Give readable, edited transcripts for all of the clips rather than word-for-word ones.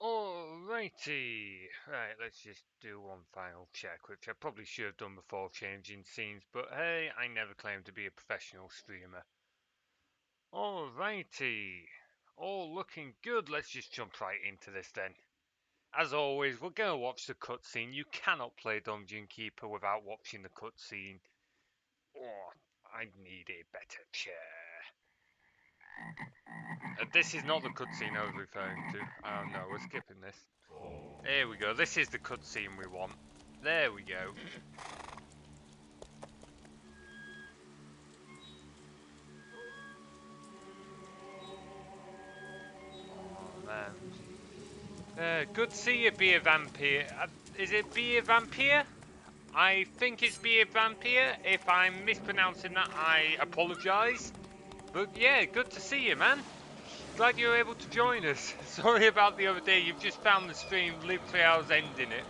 Alrighty, right, let's just do one final check, which I probably should have done before changing scenes, but hey, I never claimed to be a professional streamer. Alrighty, all looking good, let's just jump right into this then. As always, we're going to watch the cutscene. You cannot play Dungeon Keeper without watching the cutscene. Oh, I need a better chair. This is not the cutscene I was referring to. Oh no, we're skipping this. There we go. This is the cutscene we want. There we go. Oh man. Good to see you, Be a Vampire. Is it Be a Vampire? I think it's Be a Vampire. If I'm mispronouncing that, I apologise. But yeah, good to see you, man. Glad you were able to join us. Sorry about the other day. You've just found the stream literally I was ending it.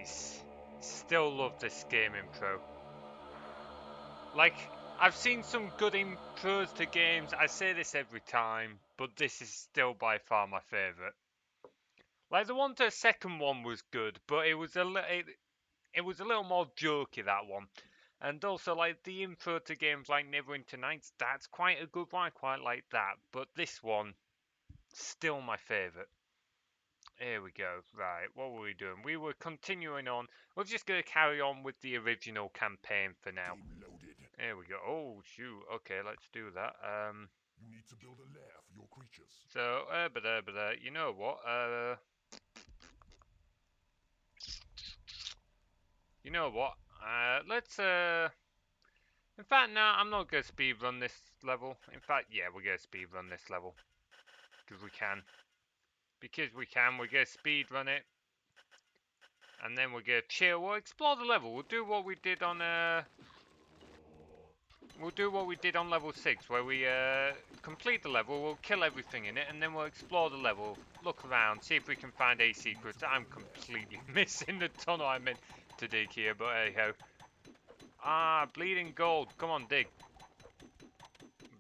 Nice. Still love this game intro. Like, I've seen some good intros to games. I say this every time, but this is still by far my favourite. Like the one to the second one was good, but it was it was a little more jokey, that one. And also, like the intro to games like Neverwinter Nights, that's quite a good one. I quite like that. But this one, still my favourite. Here we go. Right, what were we doing? We were continuing on. We're just going to carry on with the original campaign for now. Here we go. Oh, shoot. Okay, let's do that. You need to build a lair for your creatures. So, you know what? You know what? Let's, in fact, no, I'm not going to speedrun this level. In fact, yeah, we're going to speedrun this level. Because we can. Because we can, we're going to speedrun it. And then we're going to chill. We'll explore the level. We'll do what we did on, we'll do what we did on level 6, where we complete the level, we'll kill everything in it, and then we'll explore the level, look around, see if we can find a secret. I'm completely missing the tunnel I meant to dig here, but hey ho. Ah, bleeding gold. Come on, dig.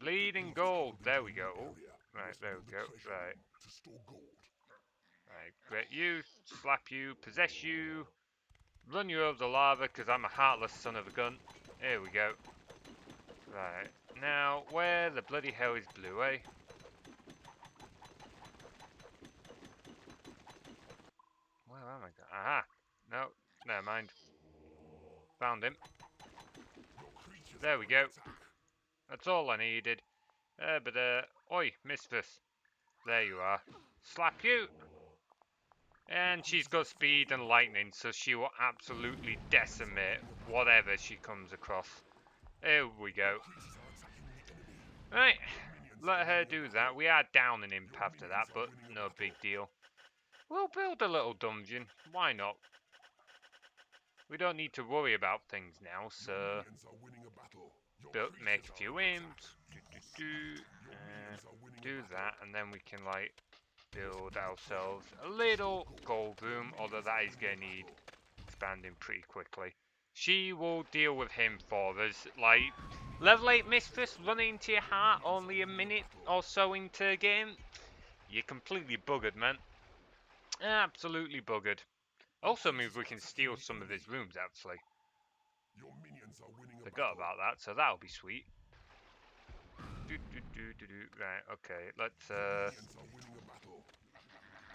Bleeding gold. There we go. Oh, right, there we go. Right. Right, get you, slap you, possess you, run you over the lava because I'm a heartless son of a gun. Here we go. Right. Now, where the bloody hell is Blue, eh? Where am I going? Aha! No, never mind. Found him. There we go. That's all I needed. Oi, mistress. There you are. Slap you! And she's got speed and lightning, so she will absolutely decimate whatever she comes across. There we go. Right, let her do that. We are down an imp after that, but no big deal. We'll build a little dungeon. Why not? We don't need to worry about things now, so make a few imps, do that, and then we can like build ourselves a little gold room, although that is going to need expanding pretty quickly. She will deal with him for us. Like, level 8 mistress running into your heart only a minute or so into the game. You're completely buggered, man. Absolutely buggered. Also means we can steal some of his rooms, actually. Your minions are winning a Forgot battle. about that, so that'll be sweet. Right, okay, let's Minions are winning a battle.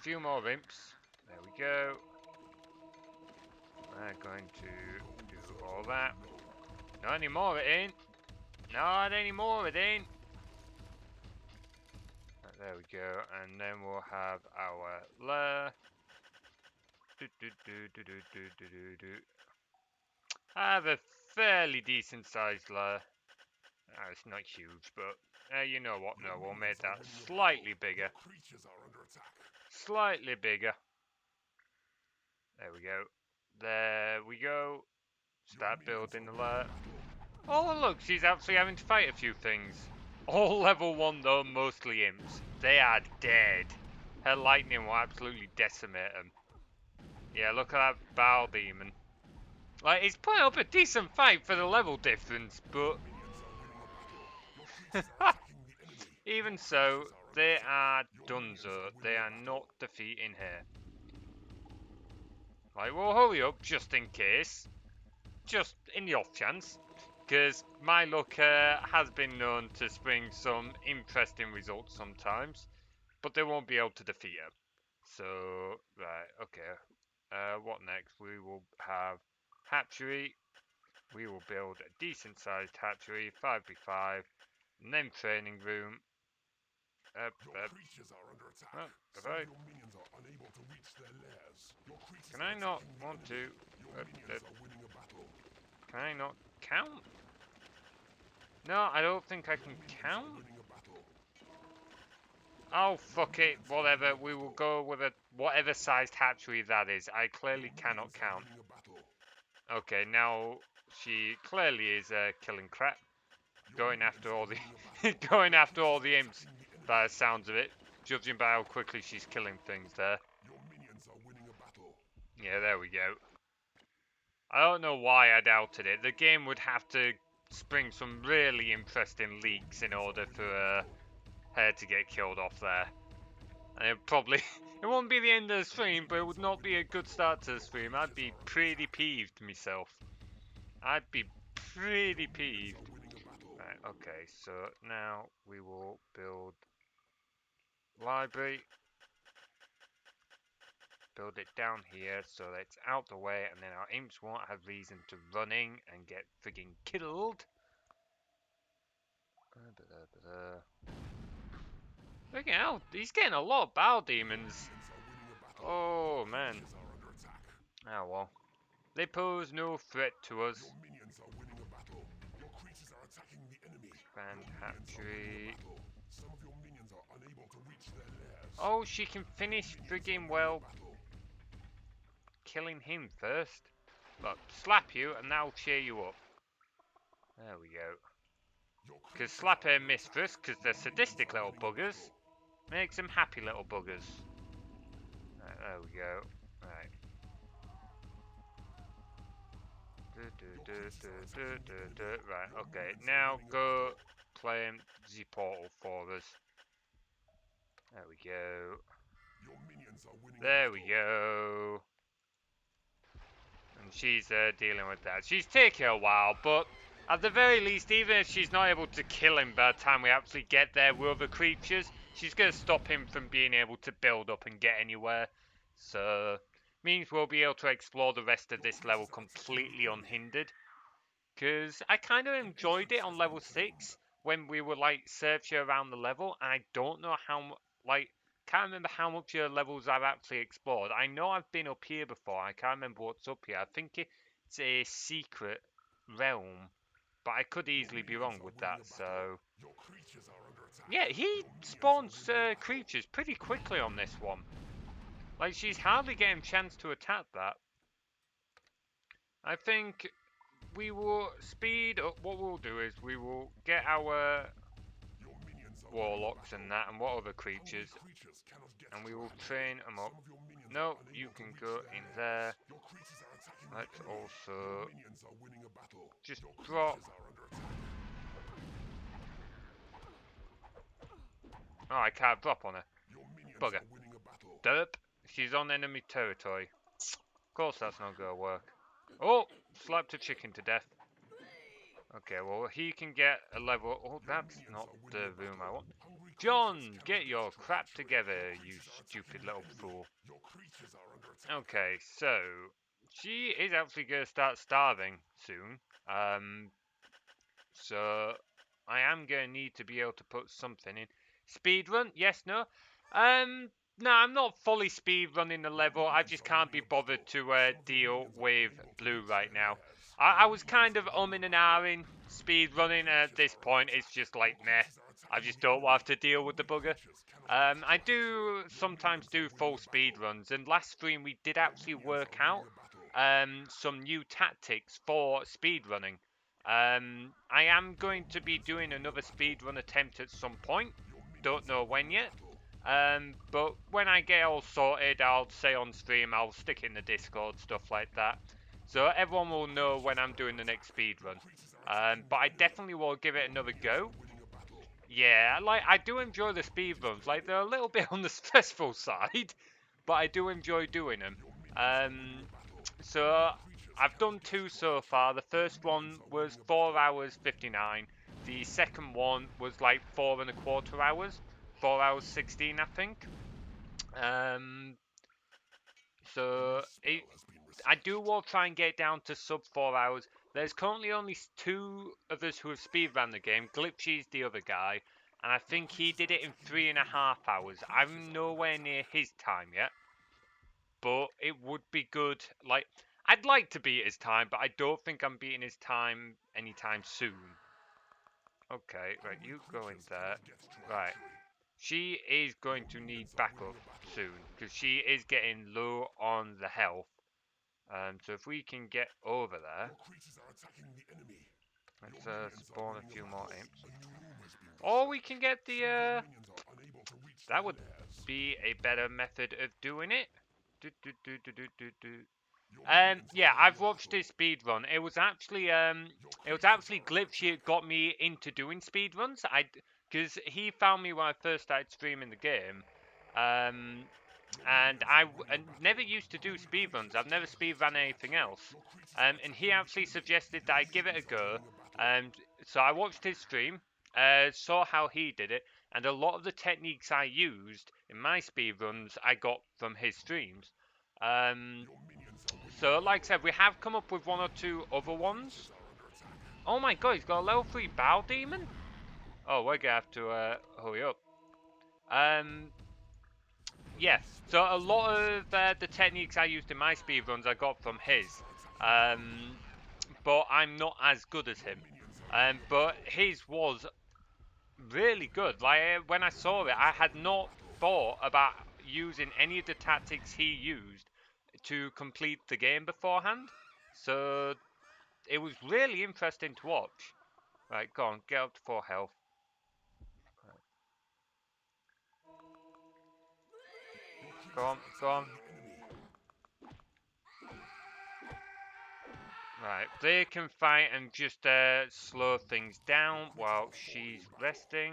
few more imps. There we go. We're going to do all that. Not anymore, it ain't. Not anymore, it ain't. Right, there we go, and then we'll have our lair. I have a fairly decent sized lair. It's not huge, but you know what? No, we'll make that slightly bigger. Creatures are under attack. Slightly bigger. There we go. There we go. Start building the lair. Oh look, she's actually having to fight a few things. All level 1 though, mostly imps. They are dead. Her lightning will absolutely decimate them. Yeah, look at that Baal Demon. Like, it's putting up a decent fight for the level difference, but... even so, they are donezo. They are not defeating her. Like, we'll hurry up just in case. Just in the off chance. Because my luck has been known to spring some interesting results sometimes. But they won't be able to defeat her. So, right, okay. What next? We will have hatchery. We will build a decent sized hatchery, 5x5. And then training room. Creatures are under attack. Some of your minions are unable to reach their lairs. Your creatures Can I not want to? Your minions are winning a battle. Can I not count? No, I don't think I can count. Oh, fuck it. Whatever. We will go with a whatever sized hatchery that is. I clearly cannot count. Okay, now she clearly is killing crap. Going after all the going after all the imps by the sounds of it. Judging by how quickly she's killing things there. Yeah, there we go. I don't know why I doubted it. The game would have to spring some really interesting leaks in order for her to get killed off there. And it probably, it won't be the end of the stream, but it would not be a good start to the stream. I'd be pretty peeved myself. I'd be pretty peeved. Right, okay, so now we will build library. Build it down here so that it's out the way, and then our imps won't have reason to running and get frigging killed. Look out, he's getting a lot of Baal Demons. Oh man. Ah well. They pose no threat to us. Expand hatchery. Oh, she can finish frigging well killing him first. Look, slap you and that'll cheer you up. There we go. Because slap her mistress, because they're sadistic little buggers, makes them happy little buggers. Right, there we go. Right. Right, okay. Now go claim the portal for us. There we go. There we go. And she's dealing with that. She's taking a while, but at the very least, even if she's not able to kill him by the time we actually get there with other creatures, she's going to stop him from being able to build up and get anywhere. So, means we'll be able to explore the rest of this level completely unhindered. Because I kind of enjoyed it on level 6 when we were like searching around the level. And I don't know how, can't remember how much of the levels I've actually explored. I know I've been up here before. I can't remember what's up here. I think it's a secret realm. But I could easily be wrong with that, so... yeah, he spawns creatures pretty quickly on this one. Like, she's hardly getting a chance to attack that. I think we will speed up. What we'll do is we will get our warlocks and that, and what other creatures, and we will train them up. No, you can go in there. Let's also just drop. Oh, I can't drop on her. Bugger. Derp. she's on enemy territory. Of course that's not gonna work. Oh, slapped a chicken to death. Okay, well he can get a level. Oh, that's not the room I want. John, get your crap together, you stupid little fool. Okay, so she is actually gonna start starving soon. So I am gonna need to be able to put something in. Speedrun? Yes, no? No, I'm not fully speedrunning the level. I just can't be bothered to deal with blue right now. I was kind of umming and ahhing speedrunning, and at this point it's just like, meh. I just don't want to deal with the bugger. I do sometimes do full speedruns, and last stream we did actually work out some new tactics for speedrunning. I am going to be doing another speedrun attempt at some point. Don't know when yet. But when I get all sorted, I'll say on stream, I'll stick in the Discord, stuff like that. So everyone will know when I'm doing the next speedrun. But I definitely will give it another go. Yeah, like, I do enjoy the speedruns. Like, they're a little bit on the stressful side, but I do enjoy doing them. So I've done 2 so far. The first one was 4 hours 59. The second one was like 4¼ hours. 4 hours 16, I think. I do want to try and get down to sub 4 hours. There's currently only 2 of us who have speedrun the game. Glitchy's the other guy, and I think he did it in 3½ hours. I'm nowhere near his time yet, but it would be good. Like, I'd like to beat his time, but I don't think I'm beating his time anytime soon. Okay, right, you go in there. Right. She is going to need backup soon, because she is getting low on the health. So if we can get over there, let's spawn a few more imps. Or we can get the, that would be a better method of doing it. Yeah, I've watched his speedrun. It was actually Glitchy that got me into doing speedruns. Because he found me when I first started streaming the game. And I never used to do speedruns. I've never speedrun anything else. And he actually suggested that I give it a go. So I watched his stream, saw how he did it, and a lot of the techniques I used in my speedruns I got from his streams. So like I said, we have come up with 1 or 2 other ones. Oh my god, he's got a level 3 Bow Demon? Oh, we're gonna have to hurry up. Yeah, so a lot of the techniques I used in my speedruns I got from his. But I'm not as good as him. But his was really good. Like, when I saw it, I had not thought about using any of the tactics he used to complete the game beforehand. So it was really interesting to watch. Right, go on, get up to 4 health. Go on, go on. Right, they can fight and just slow things down while she's resting.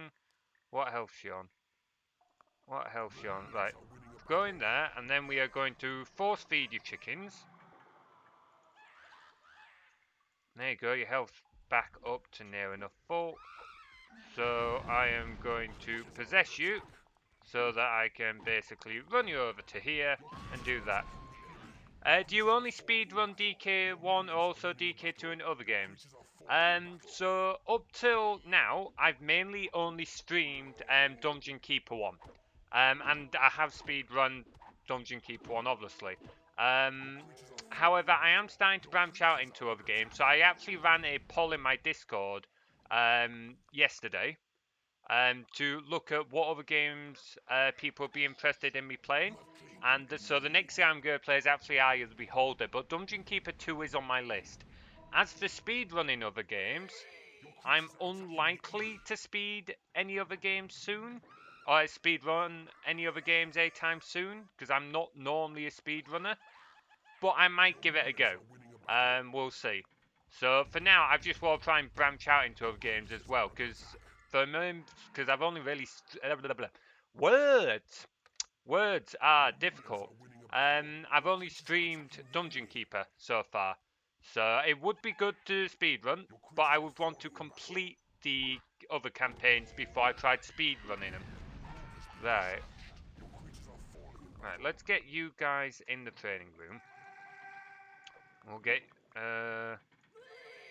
What health's she on? What health's she on? Right, go in there, and then we are going to force feed your chickens. There you go, your health's back up to near enough full. So I am going to possess you, so that I can basically run you over to here and do that. Do you only speedrun DK1 or also DK2 in other games? So up till now, I've mainly only streamed Dungeon Keeper 1. And I have speedrun Dungeon Keeper 1, obviously. However, I am starting to branch out into other games. So I actually ran a poll in my Discord yesterday to look at what other games people would be interested in me playing. And so the next game I'm going to play is actually Eye of the Beholder, but Dungeon Keeper 2 is on my list. As for speedrunning other games, I'm unlikely to speed any other games soon, or speedrun any other games anytime soon, because I'm not normally a speedrunner, but I might give it a go. We'll see. So for now, I just want to try and branch out into other games as well, because I've only really... Words are difficult. I've only streamed Dungeon Keeper so far, so it would be good to speedrun, but I would want to complete the other campaigns before I tried speedrunning them. Right. Right, let's get you guys in the training room. We'll get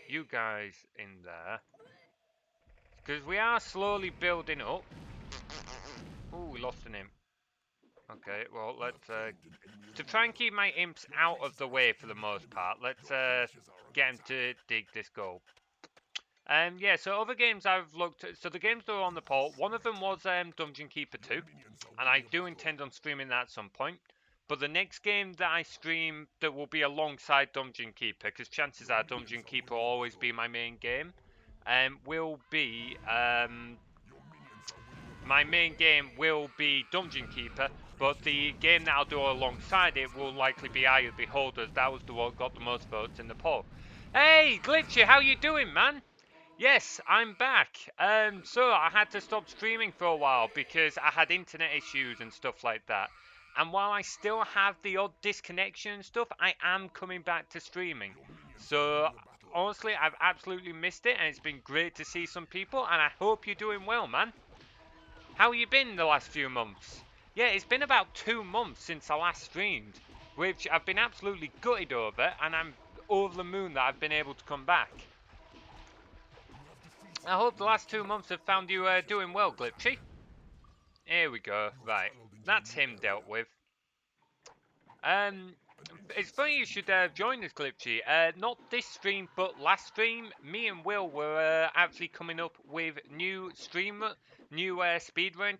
you guys in there. Because we are slowly building up. Ooh, we lost an imp. Okay, well, let's, to try and keep my imps out of the way for the most part, let's, get them to dig this goal. Yeah, so other games I've looked at, so the games that are on the poll, one of them was, Dungeon Keeper 2, and I do intend on streaming that at some point. But the next game that I stream that will be alongside Dungeon Keeper, because chances are Dungeon Keeper will always be my main game, will be, my main game will be Dungeon Keeper, but the game that I'll do alongside it will likely be Eye of the Beholders. That was the one that got the most votes in the poll. Hey, Glitchy, how you doing, man? Yes, I'm back. So I had to stop streaming for a while because I had internet issues and stuff like that. And while I still have the odd disconnection and stuff, I am coming back to streaming. So honestly, I've absolutely missed it, and it's been great to see some people, and I hope you're doing well, man. How you been the last few months? Yeah, it's been about 2 months since I last streamed, which I've been absolutely gutted over, and I'm over the moon that I've been able to come back. I hope the last 2 months have found you doing well, Glitchy. Here we go. Right, that's him dealt with. It's funny you should join us, Glitchy. Not this stream, but last stream, me and Will were actually coming up with new speedrun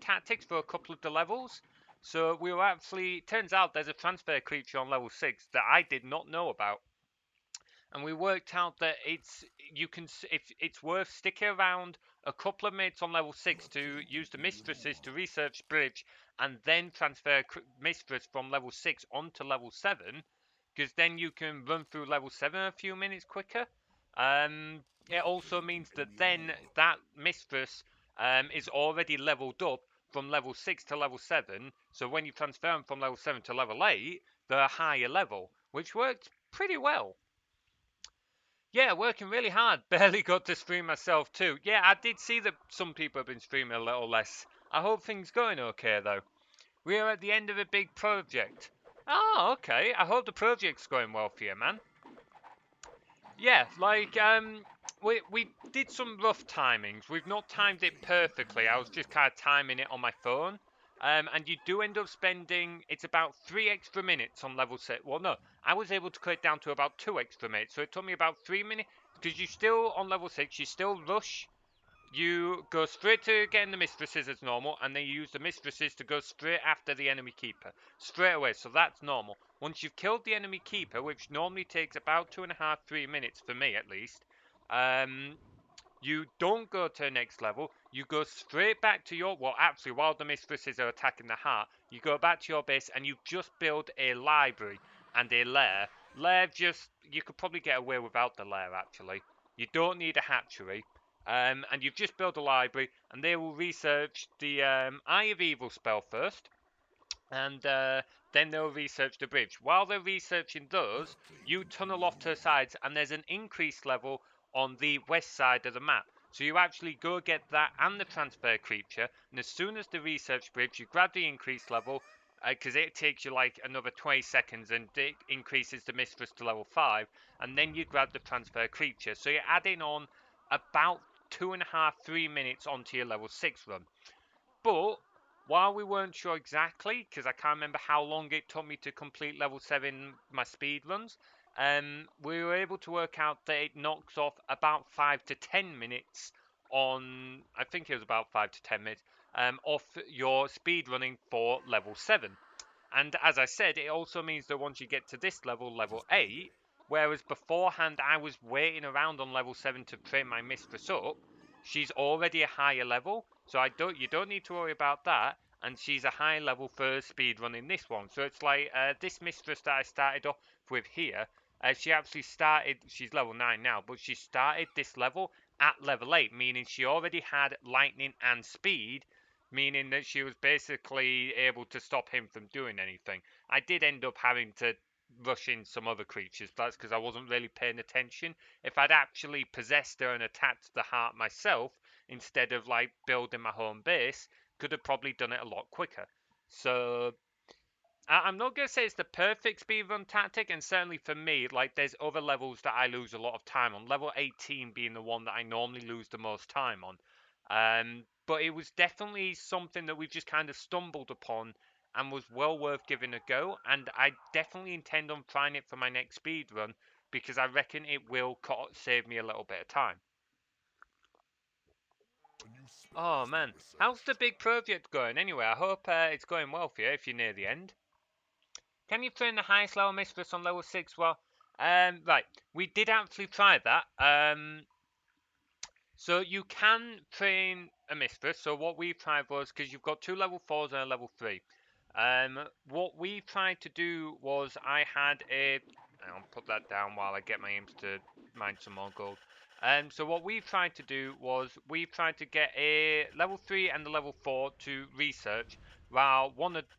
tactics for a couple of the levels. So we were actually, turns out there's a transfer creature on level 6 that I did not know about. And we worked out that it's worth sticking around a couple of minutes on level 6 to use the mistresses to research bridge and then transfer mistress from level 6 onto level 7, because then you can run through level 7 a few minutes quicker. It also means that then that mistress is already leveled up from level 6 to level 7, so when you transfer them from level 7 to level 8, they're a higher level, which worked pretty well. Yeah, working really hard. Barely got to stream myself too. Yeah, I did see that some people have been streaming a little less. I hope things going okay though. We are at the end of a big project. Oh, okay. I hope the project's going well for you, man. Yeah, like, we did some rough timings. We've not timed it perfectly. I was just kind of timing it on my phone. And you do end up spending, it's about 3 extra minutes on level 6. Well, no, I was able to cut it down to about 2 extra minutes. So it took me about 3 minutes, because you still, on level 6, you still rush. You go straight to getting the mistresses as normal, and then you use the mistresses to go straight after the enemy keeper. Straight away, so that's normal. Once you've killed the enemy keeper, which normally takes about 2.5, 3 minutes, for me at least, you don't go to the next level. You go straight back to your, well, actually, while the mistresses are attacking the heart, you go back to your base and you just build a library and a lair. Lair just, you could probably get away without the lair, actually. You don't need a hatchery. And you've just built a library, and they will research the Eye of Evil spell first, and then they'll research the bridge. While they're researching those, you tunnel off to the sides, and there's an increased level on the west side of the map. So you actually go get that and the transfer creature, and as soon as the research bridge, you grab the increased level, because it takes you like another 20 seconds, and it increases the mistress to level 5, and then you grab the transfer creature. So you're adding on about 2.5, 3 minutes onto your level 6 run. But while we weren't sure exactly, because I can't remember how long it took me to complete level 7 my speed runs, we were able to work out that it knocks off about 5 to 10 minutes on, I think it was about 5 to 10 minutes, off your speed running for level 7. And as I said, it also means that once you get to this level, level 8, whereas beforehand I was waiting around on level 7 to train my mistress up, she's already a higher level, so you don't need to worry about that, and she's a high level for speed running this one. So it's like this mistress that I started off with here, she actually started, she's level 9 now, but she started this level at level 8, meaning she already had lightning and speed meaning that she was basically able to stop him from doing anything. I did end up having to rush in some other creatures, but that's because I wasn't really paying attention. If I'd actually possessed her and attacked the heart myself, instead of like building my home base, could have probably done it a lot quicker. So I'm not going to say it's the perfect speedrun tactic, and certainly for me, like, there's other levels that I lose a lot of time on. Level 18 being the one that I normally lose the most time on. But it was definitely something that we've just kind of stumbled upon and was well worth giving a go, and I definitely intend on trying it for my next speedrun, because I reckon it will save me a little bit of time. Oh man, how's the big project going anyway? I hope it's going well for you if you're near the end. Can you train the highest level mistress on level 6? Well, right, we did actually try that. So you can train a mistress. So what we tried was, because you've got 2 level 4s and a level 3. What we tried to do was I had a... I'll put that down while I get my imps to mine some more gold. So what we tried to do was we tried to get a level 3 and a level 4 to research, while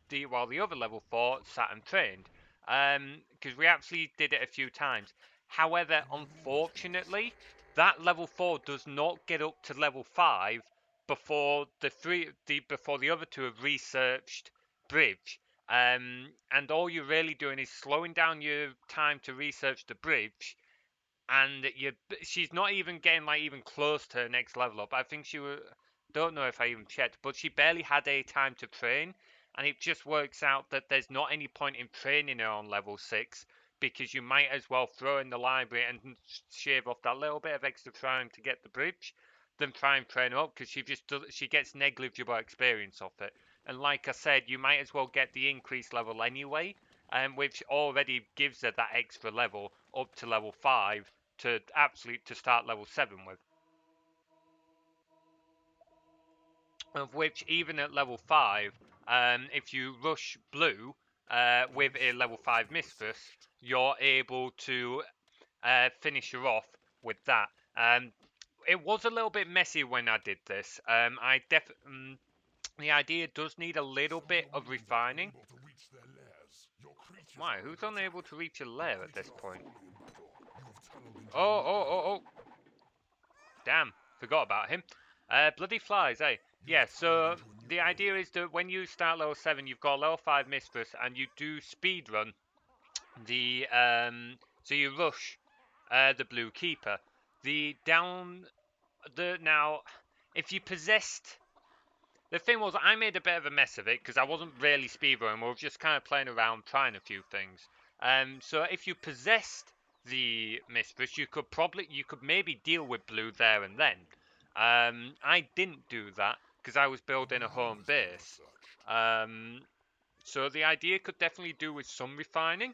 the other level 4 sat and trained. Because we actually did it a few times. However, unfortunately, that level 4 does not get up to level 5 before before the other two have researched bridge. And all you're really doing is slowing down your time to research the bridge, and she's not even getting like even close to her next level up. I think don't know if I even checked, but she barely had a time to train, and it just works out that there's not any point in training her on level 6, because you might as well throw in the library and shave off that little bit of extra time to get the bridge than try and train her up, because she gets negligible experience off it. And like I said, you might as well get the increased level anyway, which already gives her that extra level up to level 5 to start level 7 with. Of which, even at level 5, if you rush blue with a level 5 mistress, you're able to finish her off with that. It was a little bit messy when I did this. The idea does need a little bit of refining. Why? Who's unable to reach a lair at this point? Oh. Damn, forgot about him. Bloody flies, eh? Yeah, so the idea is that when you start level 7, you've got level 5 mistress, and you do speedrun the, so you rush the blue keeper. Now, if you possessed... The thing was, I made a bit of a mess of it, because I wasn't really speedrunning, we were just kind of playing around, trying a few things. So if you possessed the mistress, you could maybe deal with blue there and then. I didn't do that, because I was building a home base. So the idea could definitely do with some refining.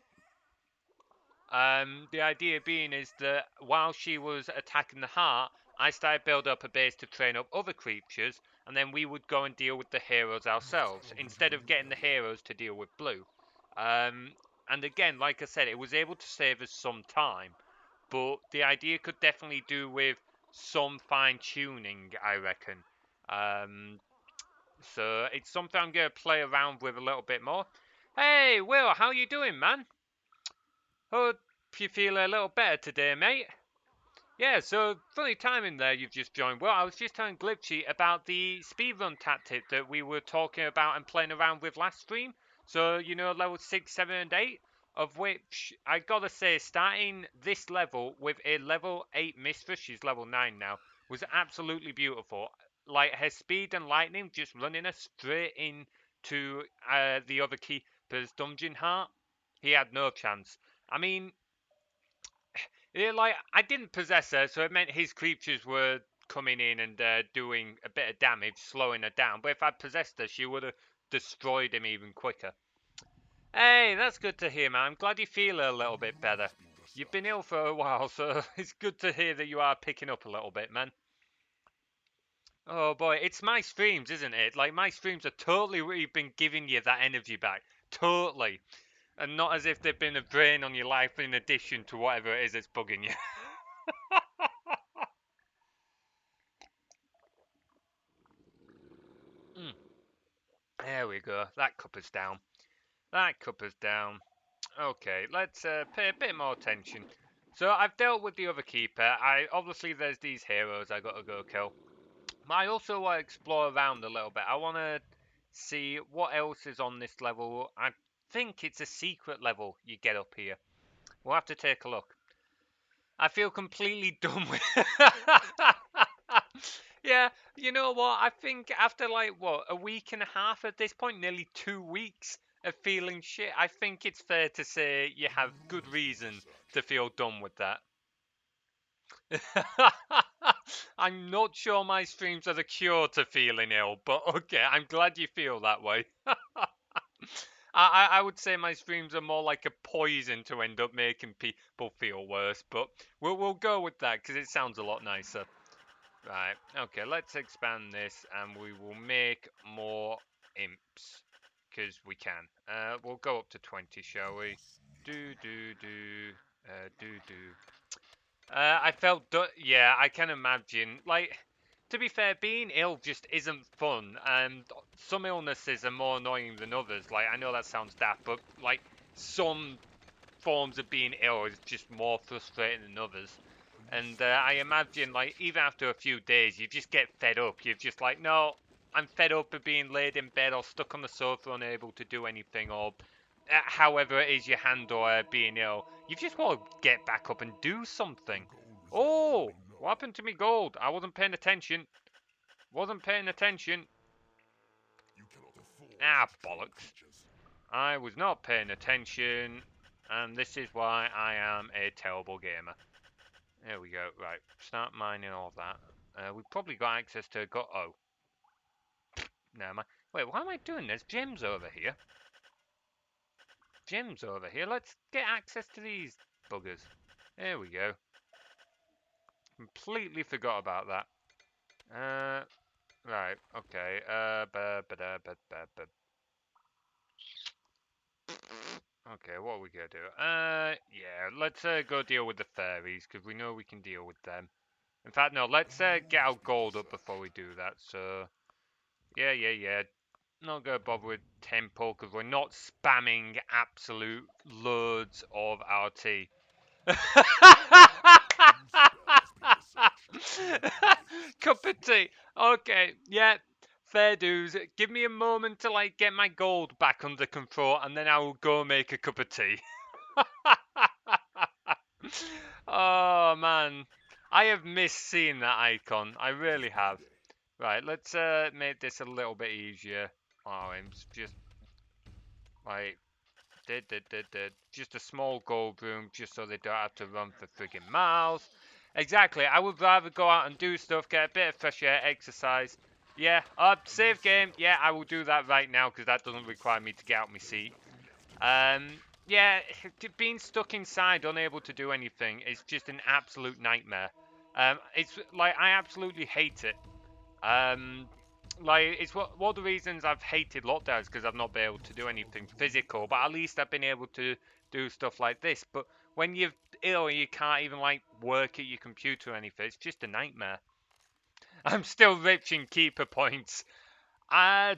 The idea being is that while she was attacking the heart, I started building up a base to train up other creatures, and then we would go and deal with the heroes ourselves, instead of getting the heroes to deal with blue. And again, like I said, it was able to save us some time, but the idea could definitely do with some fine-tuning, I reckon. So it's something I'm going to play around with a little bit more. Hey, Will, how you doing, man? Hope you feel a little better today, mate. Yeah, so funny timing there you've just joined. Well, I was just telling Glitchy about the speedrun tactic that we were talking about and playing around with last stream. So, you know, level 6, 7 and 8, of which I gotta say, starting this level with a level 8 mistress, she's level 9 now, was absolutely beautiful. Like, her speed and lightning just running her straight into the other keeper's dungeon heart. He had no chance. I mean, like, I didn't possess her, so it meant his creatures were coming in and doing a bit of damage, slowing her down. But if I'd possessed her, she would have destroyed him even quicker. Hey, that's good to hear, man. I'm glad you feel a little bit better. You've been ill for a while, so it's good to hear that you are picking up a little bit, man. Oh boy, it's my streams, isn't it? Like, my streams are totally been giving you that energy back. Totally. And not as if they've been a drain on your life in addition to whatever it is that's bugging you. There we go. That cuppa's down. That cuppa's down. Okay, let's pay a bit more attention. So I've dealt with the other keeper. Obviously there's these heroes I got to go kill. But I also want to explore around a little bit. I want to see what else is on this level. I think it's a secret level you get up here. We'll have to take a look. I feel completely done with Yeah, you know what? I think after like what, a week and a half at this point, nearly 2 weeks of feeling shit, I think it's fair to say you have good reason to feel done with that. I'm not sure my streams are the cure to feeling ill, but okay, I'm glad you feel that way. I would say my streams are more like a poison to end up making people feel worse, but we'll go with that because it sounds a lot nicer. Right, okay, let's expand this and we will make more imps because we can. We'll go up to 20, shall we? Do. I felt, yeah, I can imagine. Like, to be fair, being ill just isn't fun, and some illnesses are more annoying than others. Like, I know that sounds daft, but like some forms of being ill is just more frustrating than others. And I imagine, like, even after a few days, you just get fed up. You're just like, no, I'm fed up of being laid in bed or stuck on the sofa, unable to do anything, or however it is you handle being ill. You just want to get back up and do something. Oh, what happened to me gold? I wasn't paying attention. Wasn't paying attention. Ah, bollocks. I was not paying attention, and this is why I am a terrible gamer. There we go. Right, start mining all that. We've probably got access to... Oh. Never mind. Wait, why am I doing this? Gems over here. Gems over here. Let's get access to these buggers. There we go. Completely forgot about that. Right, okay. Okay, what are we gonna do? Yeah, let's go deal with the fairies, because we know we can deal with them. In fact, no, let's get our gold up before we do that, so... Yeah. Not gonna bother with temple, because we're not spamming absolute loads of RT. Cup of tea. Okay, yeah, fair dues. Give me a moment to like get my gold back under control, and then I will go make a cup of tea. Oh man, I have missed seeing that icon. I really have. Right, let's make this a little bit easier. Oh, it's just like just a small gold room, just so they don't have to run for friggin' miles. Exactly. I would rather go out and do stuff, get a bit of fresh air, exercise. Yeah, save game. Yeah, I will do that right now because that doesn't require me to get out my seat. Yeah, being stuck inside, unable to do anything, is just an absolute nightmare. It's like I absolutely hate it. Like it's one of the reasons I've hated lockdowns because I've not been able to do anything physical, but at least I've been able to do stuff like this. But when you're ill, you can't even like work at your computer or anything. It's just a nightmare. I'm still rich in keeper points. Uh,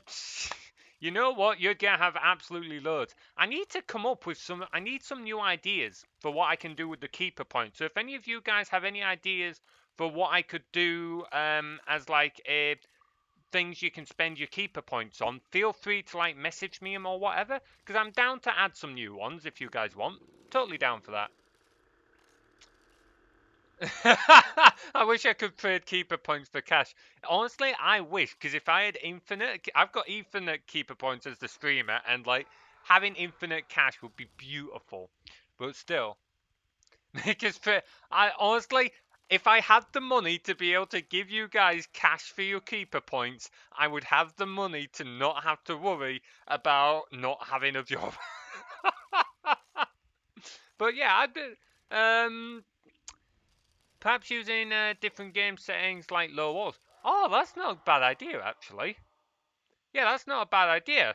you know what? You're gonna have absolutely loads. I need to come up with some. I need some new ideas for what I can do with the keeper points. So if any of you guys have any ideas for what I could do, as like a things you can spend your keeper points on, feel free to like message me them or whatever, because I'm down to add some new ones if you guys want. Totally down for that. I wish I could trade keeper points for cash. Honestly, I wish, because if I had infinite, I've got infinite keeper points as the streamer, and like having infinite cash would be beautiful. But still, because I honestly, if I had the money to be able to give you guys cash for your keeper points, I would have the money to not have to worry about not having a job. But yeah, I'd be, perhaps using different game settings like low walls. Oh, that's not a bad idea, actually. Yeah, that's not a bad idea.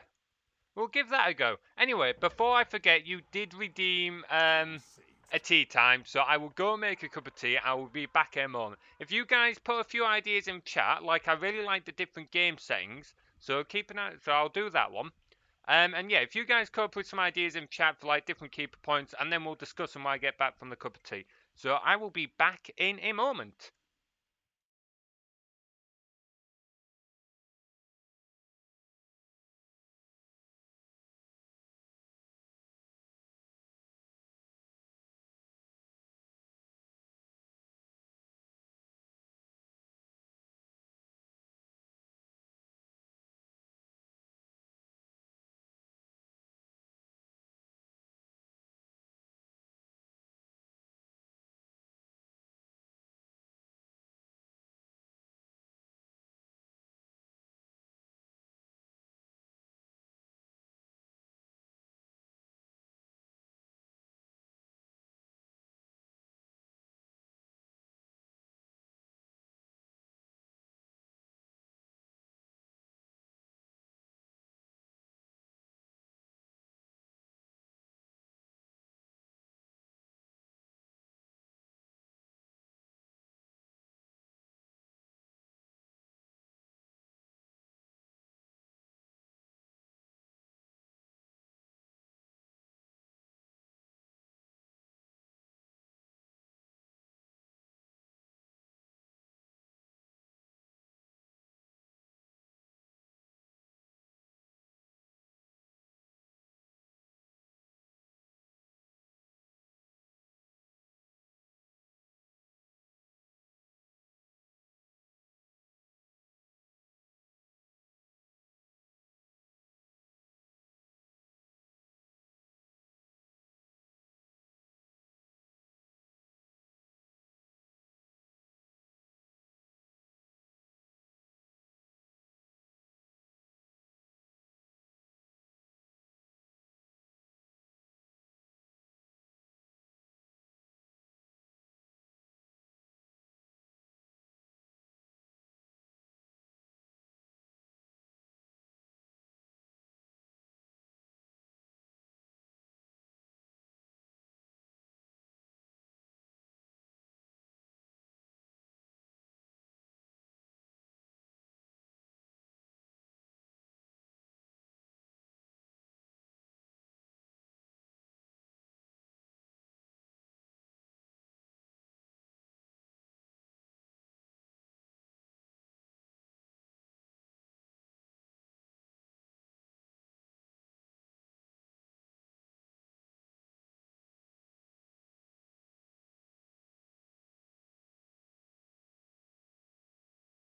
We'll give that a go. Anyway, before I forget, you did redeem a tea time, so I will go make a cup of tea. I will be back in a moment. If you guys put a few ideas in chat, like I really like the different game settings, So keep an eye. So I'll do that one. And yeah, if you guys come up with some ideas in chat for like different keeper points, and then we'll discuss them when I get back from the cup of tea. So I will be back in a moment.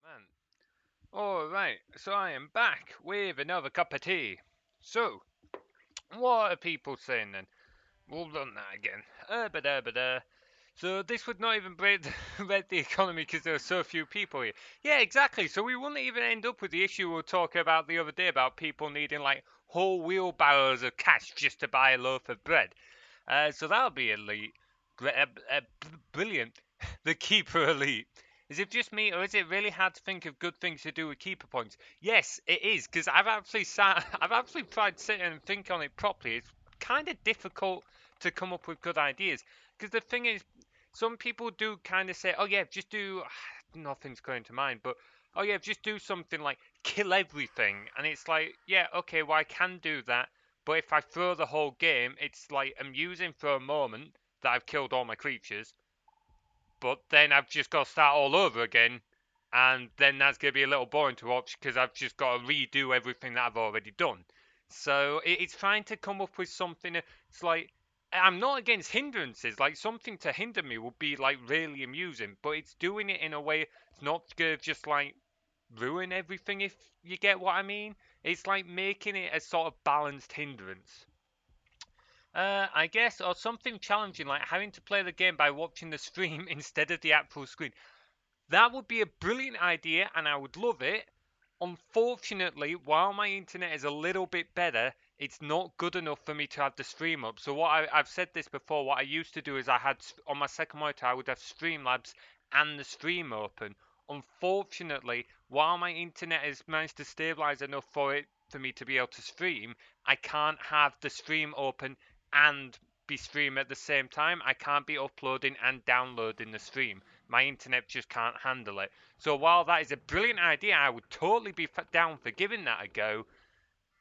Man. Alright, so I am back with another cup of tea. So, what are people saying then? We'll run that again. So this would not even break the economy because there are so few people here. Yeah, exactly. So we wouldn't even end up with the issue we were talking about the other day about people needing like whole wheelbarrows of cash just to buy a loaf of bread. So that'll be elite. Brilliant. The keeper elite. Is it just me, or is it really hard to think of good things to do with keeper points? Yes, it is, because I've actually tried sitting and think on it properly. It's kind of difficult to come up with good ideas. Because the thing is, some people do kind of say, "Oh yeah, just do." Nothing's going to mind, but oh yeah, just do something like kill everything, and it's like, yeah, okay, well I can do that, but if I throw the whole game, it's like amusing for a moment that I've killed all my creatures, but then I've just got to start all over again, and then that's going to be a little boring to watch because I've just got to redo everything that I've already done. So it's trying to come up with something. It's like I'm not against hindrances. Like something to hinder me would be like really amusing, but it's doing it in a way it's not going to just like ruin everything. If you get what I mean, it's like making it a sort of balanced hindrance. I guess, or something challenging like having to play the game by watching the stream instead of the actual screen. That would be a brilliant idea and I would love it. Unfortunately, while my internet is a little bit better, it's not good enough for me to have the stream up. So I've said this before, what I used to do is I had, on my second monitor, I would have Streamlabs and the stream open. Unfortunately, while my internet has managed to stabilize enough for me to be able to stream, I can't have the stream open and be streaming at the same time. I can't be uploading and downloading the stream. my internet just can't handle it. So while that is a brilliant idea, I would totally be down for giving that a go.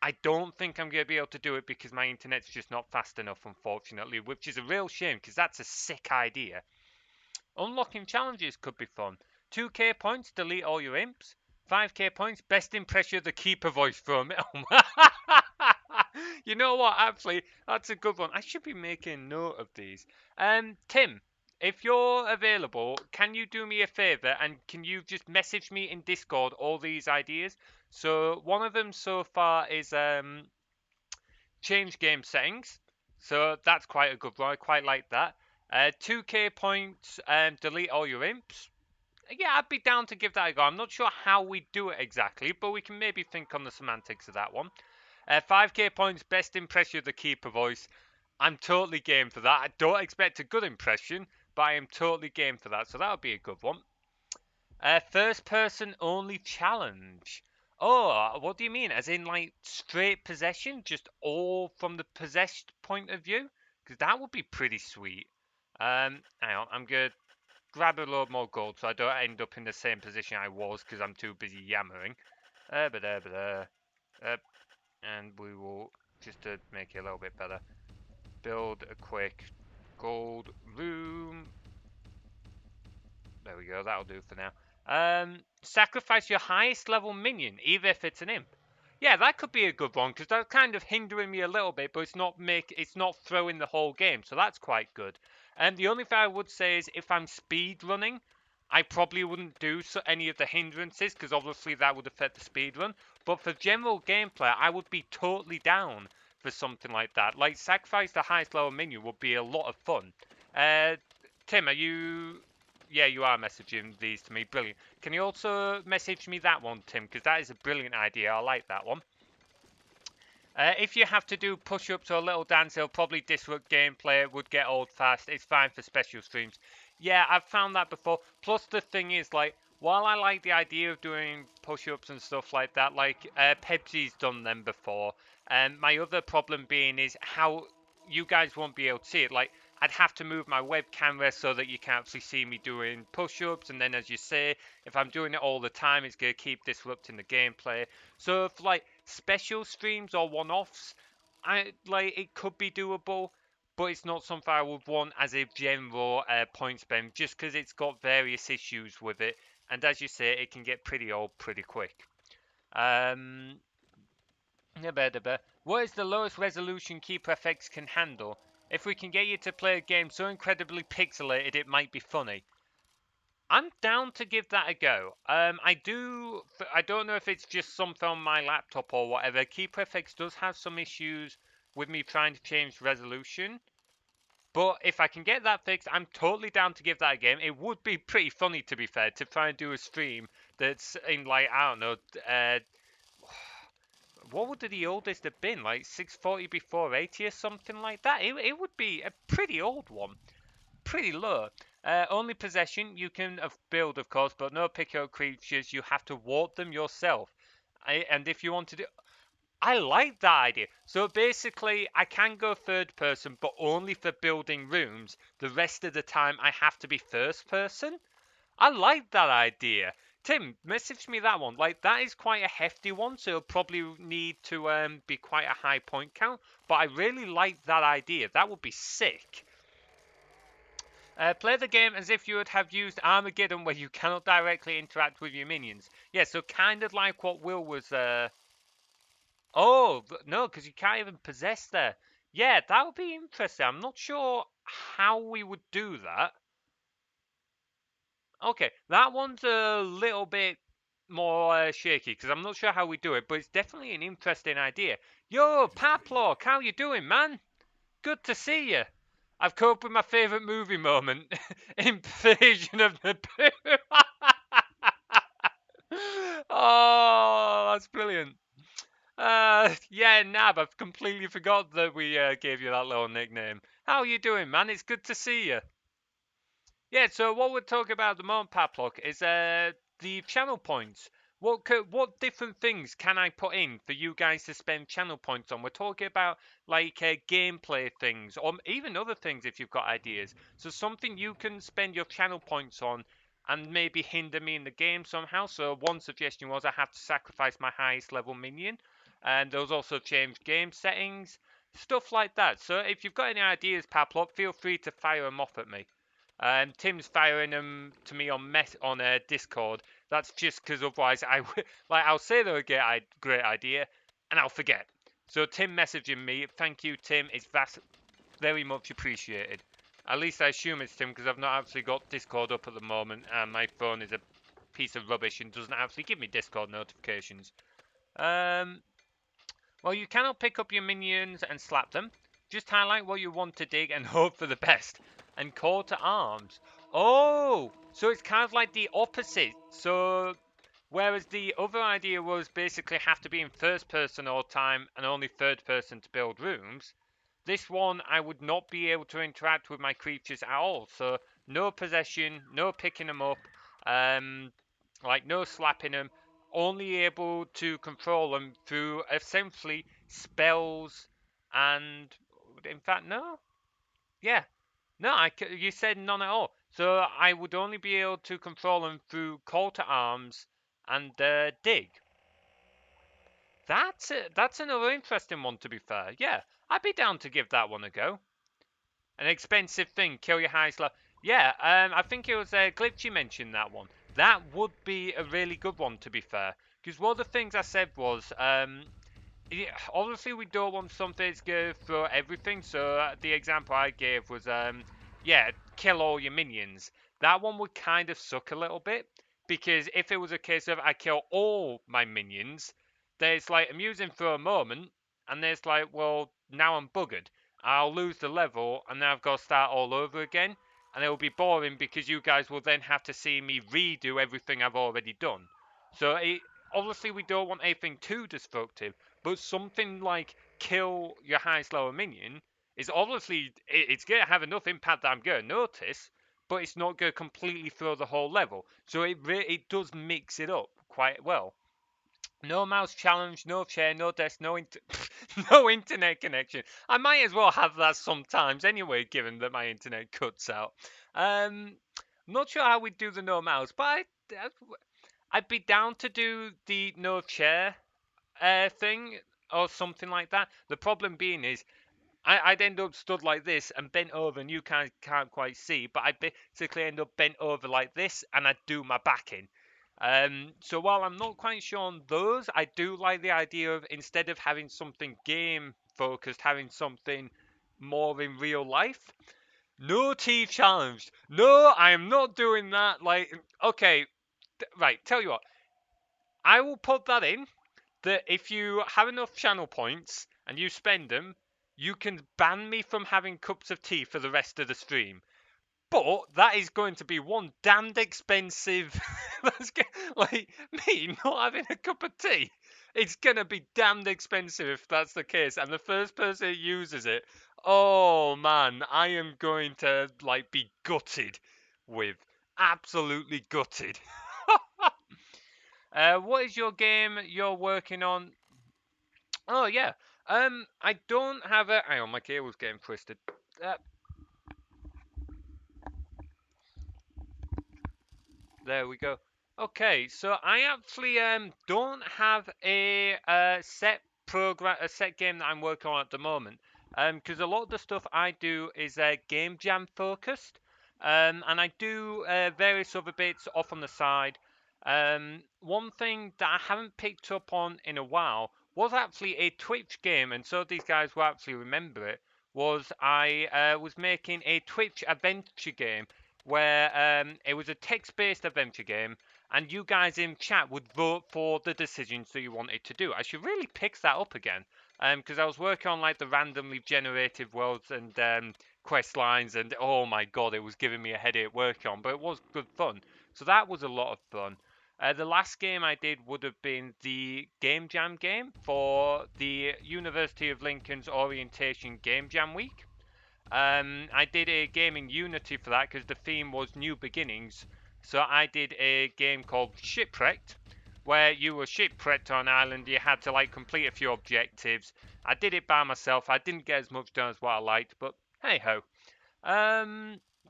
I don't think I'm going to be able to do it because my internet's just not fast enough, unfortunately, which is a real shame because that's a sick idea. Unlocking challenges could be fun. 2k points, delete all your imps. 5k points, best impression of the keeper voice from it. You know what? Actually, that's a good one. I should be making note of these. Tim, if you're available, can you do me a favor and can you just message me in Discord all these ideas? So one of them so far is change game settings. So that's quite a good one. I quite like that. 2k points, delete all your imps. Yeah, I'd be down to give that a go. I'm not sure how we do it exactly, but we can maybe think on the semantics of that one. 5k points, best impression of the keeper voice. I'm totally game for that. I don't expect a good impression, but I am totally game for that. So that would be a good one. First person only challenge. Oh, what do you mean? As in like straight possession? Just all from the possessed point of view? Because that would be pretty sweet. Hang on, I'm going to grab a load more gold so I don't end up in the same position I was because I'm too busy yammering. And we will, just to make it a little bit better, build a quick gold room. There we go, that'll do for now. Sacrifice your highest level minion, even if it's an imp. Yeah, that could be a good one because that's kind of hindering me a little bit, but it's not throwing the whole game, so that's quite good. And the only thing I would say is if I'm speed running, I probably wouldn't do any of the hindrances because obviously that would affect the speed run. But for general gameplay, I would be totally down for something like that. Like sacrifice the highest level minion would be a lot of fun. Tim, are you? Yeah, you are messaging these to me. Brilliant. Can you also message me that one, Tim? Because that is a brilliant idea. I like that one. If you have to do push-ups or a little dance, it'll probably disrupt gameplay. It would get old fast. It's fine for special streams. Yeah, I've found that before. Plus, the thing is, like, while I like the idea of doing push-ups and stuff like that, like, Pepsi's done them before. And my other problem being is how you guys won't be able to see it. Like, I'd have to move my web camera so that you can actually see me doing push-ups. And then, as you say, if I'm doing it all the time, it's going to keep disrupting the gameplay. So, if, like, special streams or one-offs, it could be doable, but it's not something I would want as a general point spend, just because it's got various issues with it, and as you say, it can get pretty old pretty quick. What is the lowest resolution Keeper FX can handle? If we can get you to play a game so incredibly pixelated it might be funny. I'm down to give that a go. I don't know if it's just something on my laptop or whatever. KeyPrefix does have some issues with me trying to change resolution. But if I can get that fixed, I'm totally down to give that a game. It would be pretty funny, to be fair, to try and do a stream that's in, like, I don't know, what would the oldest have been? Like 640 before 80 or something like that? It would be a pretty old one. Pretty low. Only possession you can build, of course, but no pick-up creatures. You have to warp them yourself. And if you want to do... I like that idea. So basically, I can go third person, but only for building rooms. The rest of the time, I have to be first person. I like that idea. Tim, message me that one. Like, that is quite a hefty one, so it'll probably need to be quite a high point count. But I really like that idea. That would be sick. Play the game as if you would have used Armageddon where you cannot directly interact with your minions. Yeah, so kind of like what Will was... Oh, no, because you can't even possess there. Yeah, that would be interesting. I'm not sure how we would do that. Okay, that one's a little bit more shaky because I'm not sure how we do it, but it's definitely an interesting idea. Yo, Paplock, how you doing, man? Good to see you. I've come up with my favourite movie moment. Invasion of the Poo. Oh, that's brilliant. Yeah, Nab, I've completely forgot that we gave you that little nickname. How are you doing, man? It's good to see you. Yeah, so what we're talking about at the moment, Paplock, is the channel points. What different things can I put in for you guys to spend channel points on? We're talking about like gameplay things, or even other things if you've got ideas. So something you can spend your channel points on, and maybe hinder me in the game somehow. So one suggestion was I have to sacrifice my highest level minion, and those also change game settings, stuff like that. So if you've got any ideas, Paplop, feel free to fire them off at me. Tim's firing them to me on Discord. That's just because otherwise I'll say they're a great idea and I'll forget. So Tim messaging me, thank you Tim, it's very much appreciated. At least I assume it's Tim because I've not actually got Discord up at the moment and my phone is a piece of rubbish and doesn't actually give me Discord notifications. Well, you cannot pick up your minions and slap them. Just highlight what you want to dig and hope for the best. And call to arms. Oh, so it's kind of like the opposite. So, whereas the other idea was basically have to be in first person all the time and only third person to build rooms, this one I would not be able to interact with my creatures at all. So, no possession, no picking them up, like no slapping them, only able to control them through essentially spells and, in fact, no, yeah, no, you said none at all. So I would only be able to control them through call to arms and dig. That's another interesting one, to be fair. Yeah, I'd be down to give that one a go. An expensive thing, kill your highest level. Yeah, I think it was Glitchy mentioned that one. That would be a really good one, to be fair. Because one of the things I said was, obviously we don't want something that's good for everything. So the example I gave was, yeah, kill all your minions. That one would kind of suck a little bit. Because if it was a case of I kill all my minions, there's like amusing for a moment. And there's like, well, now I'm buggered. I'll lose the level and then I've got to start all over again. And it will be boring because you guys will then have to see me redo everything I've already done. So obviously we don't want anything too destructive, but something like kill your highest level minion is obviously, it's going to have enough impact that I'm going to notice, but it's not going to completely throw the whole level. So it does mix it up quite well. No mouse challenge, no chair, no desk, no internet connection. I might as well have that sometimes anyway, given that my internet cuts out. Not sure how we'd do the no mouse, but I'd be down to do the no chair thing or something like that. The problem being is I'd end up stood like this and bent over, and you can't quite see, but I'd basically end up bent over like this, and I'd do my back in. So while I'm not quite sure on those, I do like the idea of instead of having something game focused, having something more in real life. No teeth challenged. No, I am not doing that. Like, okay, right. Tell you what, I will put that in. That if you have enough channel points and you spend them, you can ban me from having cups of tea for the rest of the stream. But that is going to be one damned expensive. Like me not having a cup of tea. It's gonna be damned expensive if that's the case. And the first person who uses it, oh man, I am going to like be gutted with. Absolutely gutted. What is your game you're working on? Oh yeah. I don't have a. Hang on, my cable's getting twisted. There we go. Okay, so I actually don't have a set game that I'm working on at the moment. Because a lot of the stuff I do is game jam focused. And I do various other bits off on the side. One thing that I haven't picked up on in a while was actually a Twitch game, and so these guys will actually remember it. Was I was making a Twitch adventure game where it was a text-based adventure game, and you guys in chat would vote for the decisions that you wanted to do. I should really pick that up again, because I was working on like the randomly generated worlds and quest lines, and oh my god, it was giving me a headache working on, but it was good fun. So that was a lot of fun. The last game I did would have been the Game Jam game for the University of Lincoln's Orientation Game Jam Week. I did a game in Unity for that because the theme was New Beginnings. So I did a game called Shipwrecked, where you were shipwrecked on an island. You had to like complete a few objectives. I did it by myself. I didn't get as much done as what I liked, but hey ho.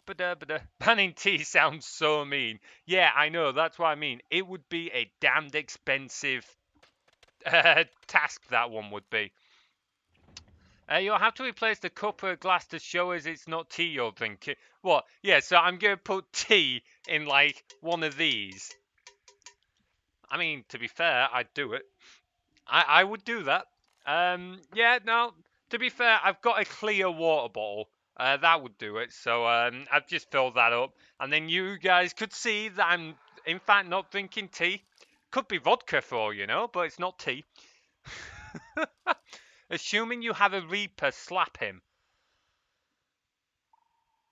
But banning tea sounds so mean. Yeah, I know. That's what I mean. It would be a damned expensive task. That one would be. You'll have to replace the cup or glass to show us it's not tea you're drinking. What? Yeah, so I'm going to put tea in, like, one of these. I mean, to be fair, I'd do it. I would do that. Yeah, no, to be fair, I've got a clear water bottle. That would do it. So, I've just filled that up. And then you guys could see that I'm, in fact, not drinking tea. Could be vodka for all you know, but it's not tea. Assuming you have a Reaper, slap him.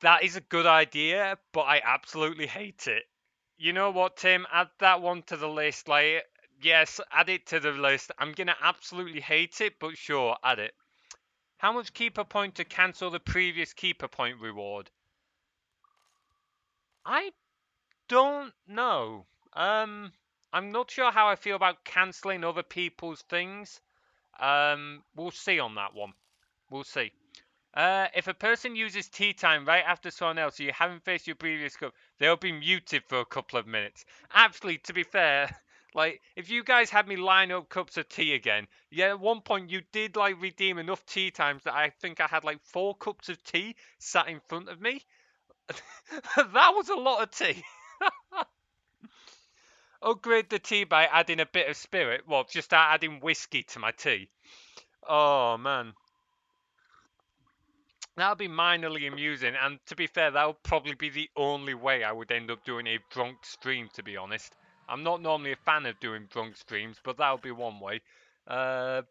That is a good idea, but I absolutely hate it. You know what, Tim? Add that one to the list. Like, yes, add it to the list. I'm gonna absolutely hate it, but sure, add it. How much keeper point to cancel the previous keeper point reward? I don't know. I'm not sure how I feel about cancelling other people's things. We'll see on that one. We'll see. If a person uses tea time right after someone else, so you haven't faced your previous cup, they'll be muted for a couple of minutes. Actually, to be fair, like, if you guys had me line up cups of tea again, yeah, at one point you did, like, redeem enough tea times that I think I had, like, 4 cups of tea sat in front of me. That was a lot of tea. Upgrade the tea by adding a bit of spirit. Well, just start adding whiskey to my tea. Oh, man. That'll be minorly amusing, and to be fair, that'll probably be the only way I would end up doing a drunk stream, to be honest. I'm not normally a fan of doing drunk streams, but that'll be one way. Try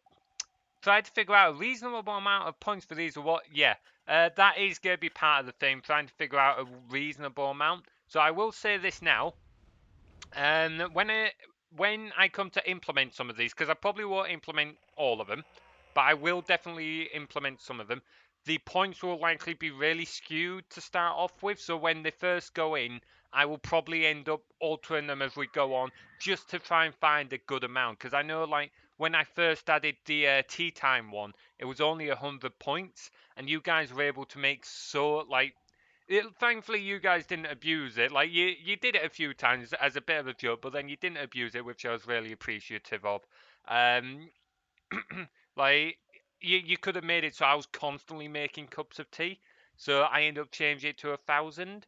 to figure out a reasonable amount of points for these or what? Yeah, that is going to be part of the thing, trying to figure out a reasonable amount. So I will say this now. When I come to implement some of these, because I probably won't implement all of them, but I will definitely implement some of them. The points will likely be really skewed to start off with, so when they first go in, I will probably end up altering them as we go on, just to try and find a good amount. Because I know, like, when I first added the tea time one, it was only 100 points, and you guys were able to make so, like, thankfully, you guys didn't abuse it. Like, you did it a few times as a bit of a joke, but then you didn't abuse it, which I was really appreciative of. Um, like, you could have made it so I was constantly making cups of tea. So I ended up changing it to 1,000.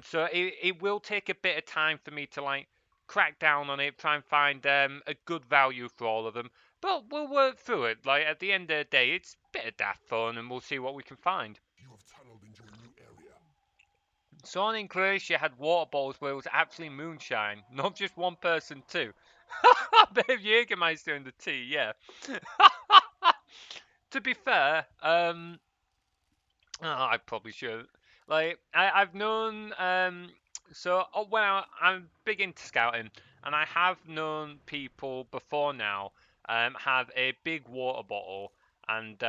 So it will take a bit of time for me to, like, crack down on it, try and find a good value for all of them. But we'll work through it. Like, at the end of the day, it's a bit of daft fun, and we'll see what we can find. You have tunneled into a new area. Someone in Croatia had water bottles where it was actually moonshine, not just one person too. Babe Jägermeister in the tea, yeah. To be fair, I probably should. Like, I've known, so when I'm big into scouting, and I have known people before now, have a big water bottle, and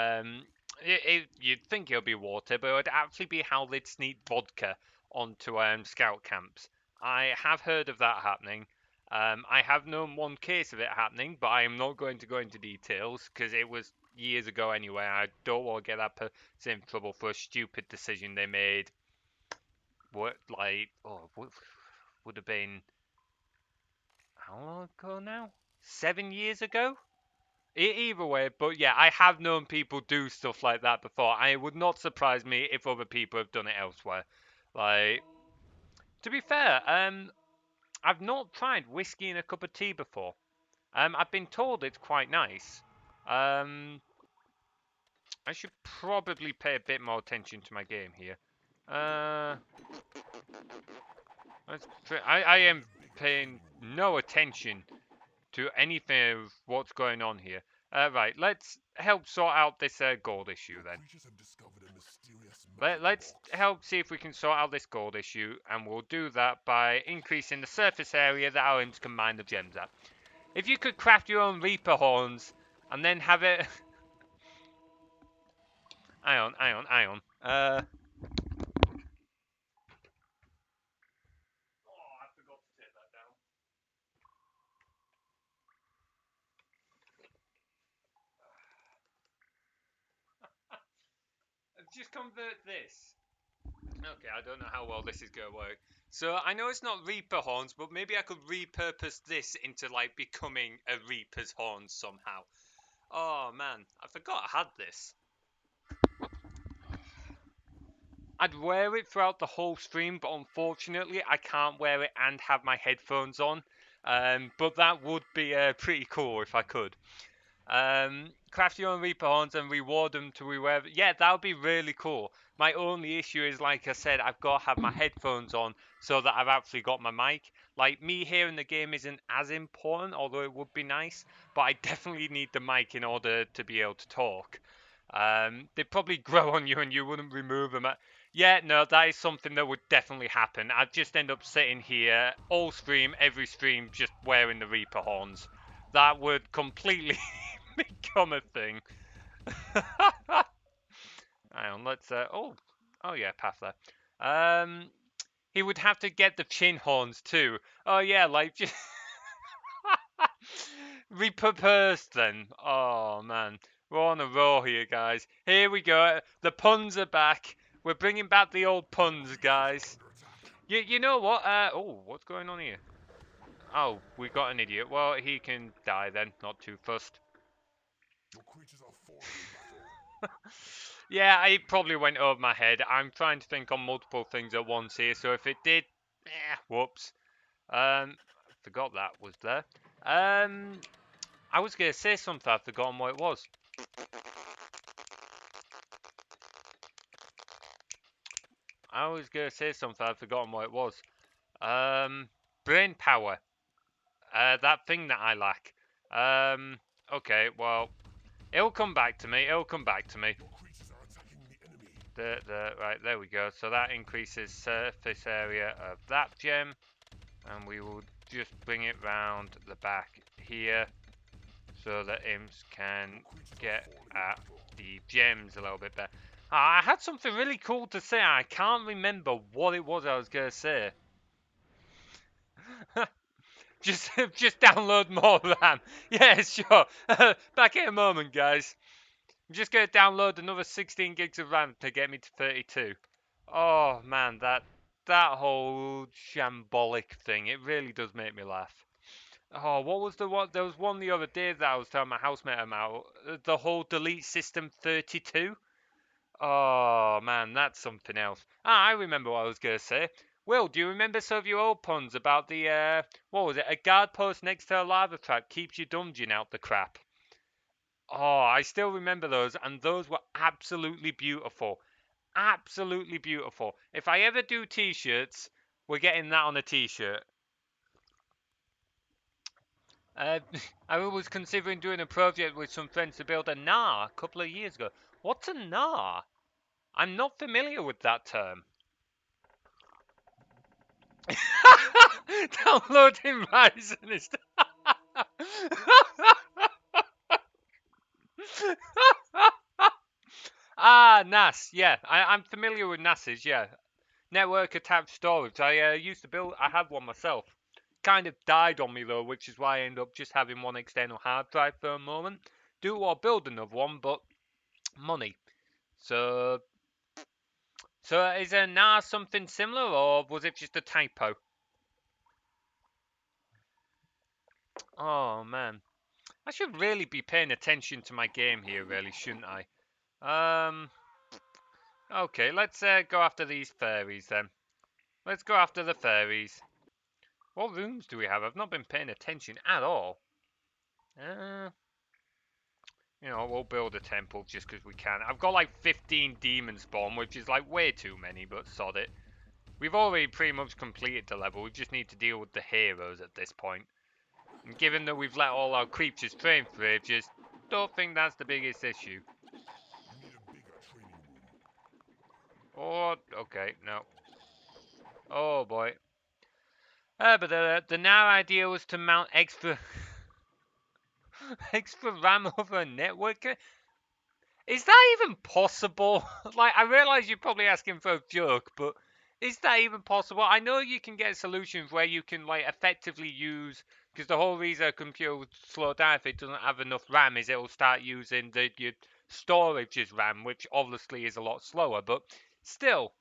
you'd think it'll be water, but it would actually be how they'd sneak vodka onto scout camps. I have heard of that happening. I have known one case of it happening, but I am not going to go into details because it was years ago anyway. I don't want to get that person in trouble for a stupid decision they made. What, like, would have been how long ago now? 7 years ago? Either way, but yeah, I have known people do stuff like that before. And it would not surprise me if other people have done it elsewhere. Like, to be fair, I've not tried whiskey in a cup of tea before. I've been told it's quite nice. I should probably pay a bit more attention to my game here. I am paying no attention to anything of what's going on here. Right, let's help sort out this gold issue then. Let's help see if we can sort out this gold issue, and we'll do that by increasing the surface area that our imps can mine the gems at. If you could craft your own Reaper horns and then have it... Ion. Oh, I forgot to take that down. just convert this. Okay, I don't know how well this is going to work. So I know it's not Reaper horns, but maybe I could repurpose this into like becoming a Reaper's horn somehow. Oh man, I forgot I had this. I'd wear it throughout the whole stream, but unfortunately I can't wear it and have my headphones on. But that would be pretty cool if I could. Craft your own Reaper horns and reward them to whoever. Yeah, that would be really cool. My only issue is, like I said, I've got to have my headphones on so that I've actually got my mic. Like, me hearing the game isn't as important, although it would be nice, but I definitely need the mic in order to be able to talk. They'd probably grow on you and you wouldn't remove them. Yeah, no, that is something that would definitely happen. I'd just end up sitting here all stream, every stream, just wearing the Reaper horns. That would completely become a thing. Hang on, let's oh yeah, path there. He would have to get the chin horns too. Oh yeah, like just repurposed then. Oh man, we're on a roll here, guys. Here we go. The puns are back. We're bringing back the old puns, guys. You know what? Oh, what's going on here? Oh, we got an idiot. Well, he can die then. Not too fussed. Your creatures are falling in battle. Yeah, it probably went over my head. I'm trying to think on multiple things at once here, so if it did, whoops. Forgot that was there. I was gonna say something. I've forgotten what it was. I was gonna say something. I've forgotten what it was. Brain power. That thing that I lack. Okay, well, it'll come back to me. It'll come back to me. Your creatures are attacking the enemy. Right, there we go. So that increases surface area of that gem. And we will just bring it round the back here so that imps can get at the gems a little bit better. I had something really cool to say. I can't remember what it was I was going to say. just download more RAM. Yeah, sure. Back in a moment, guys. I'm just going to download another 16 gigs of RAM to get me to 32. Oh, man, that whole shambolic thing, it really does make me laugh. Oh, what was the one? There was one the other day that I was telling my housemate about. The whole delete system 32. Oh, man, that's something else. Ah, I remember what I was going to say. Will, do you remember some of your old puns about the, what was it? A guard post next to a lava trap keeps your dungeon out the crap. Oh, I still remember those, and those were absolutely beautiful. Absolutely beautiful. If I ever do t-shirts, we're getting that on a t-shirt. I was considering doing a project with some friends to build a NAR a couple of years ago. What's a NAR? I'm not familiar with that term. Downloading Ryzen is... Ah, NAS. Yeah, I'm familiar with NASes, yeah. Network attached storage. I used to build... I had one myself. Kind of died on me though, which is why I ended up just having one external hard drive for a moment. Do or build another one, but money. So is there now something similar, or was it just a typo? Oh man, I should really be paying attention to my game here, really, shouldn't I? Okay, let's go after these fairies then. Let's go after the fairies. What rooms do we have? I've not been paying attention at all. You know, we'll build a temple just because we can. I've got like 15 demon spawn, which is like way too many, but sod it. We've already pretty much completed the level. We just need to deal with the heroes at this point. And given that we've let all our creatures train for ages, don't think that's the biggest issue. You need a bigger training room. Oh, okay, no. Oh boy. But the now idea was to mount extra extra RAM over a network. Is that even possible? Like, I realize you're probably asking for a joke, but is that even possible? I know you can get solutions where you can, like, effectively use... Because the whole reason a computer would slow down if it doesn't have enough RAM is it will start using your storage as RAM, which obviously is a lot slower, but still.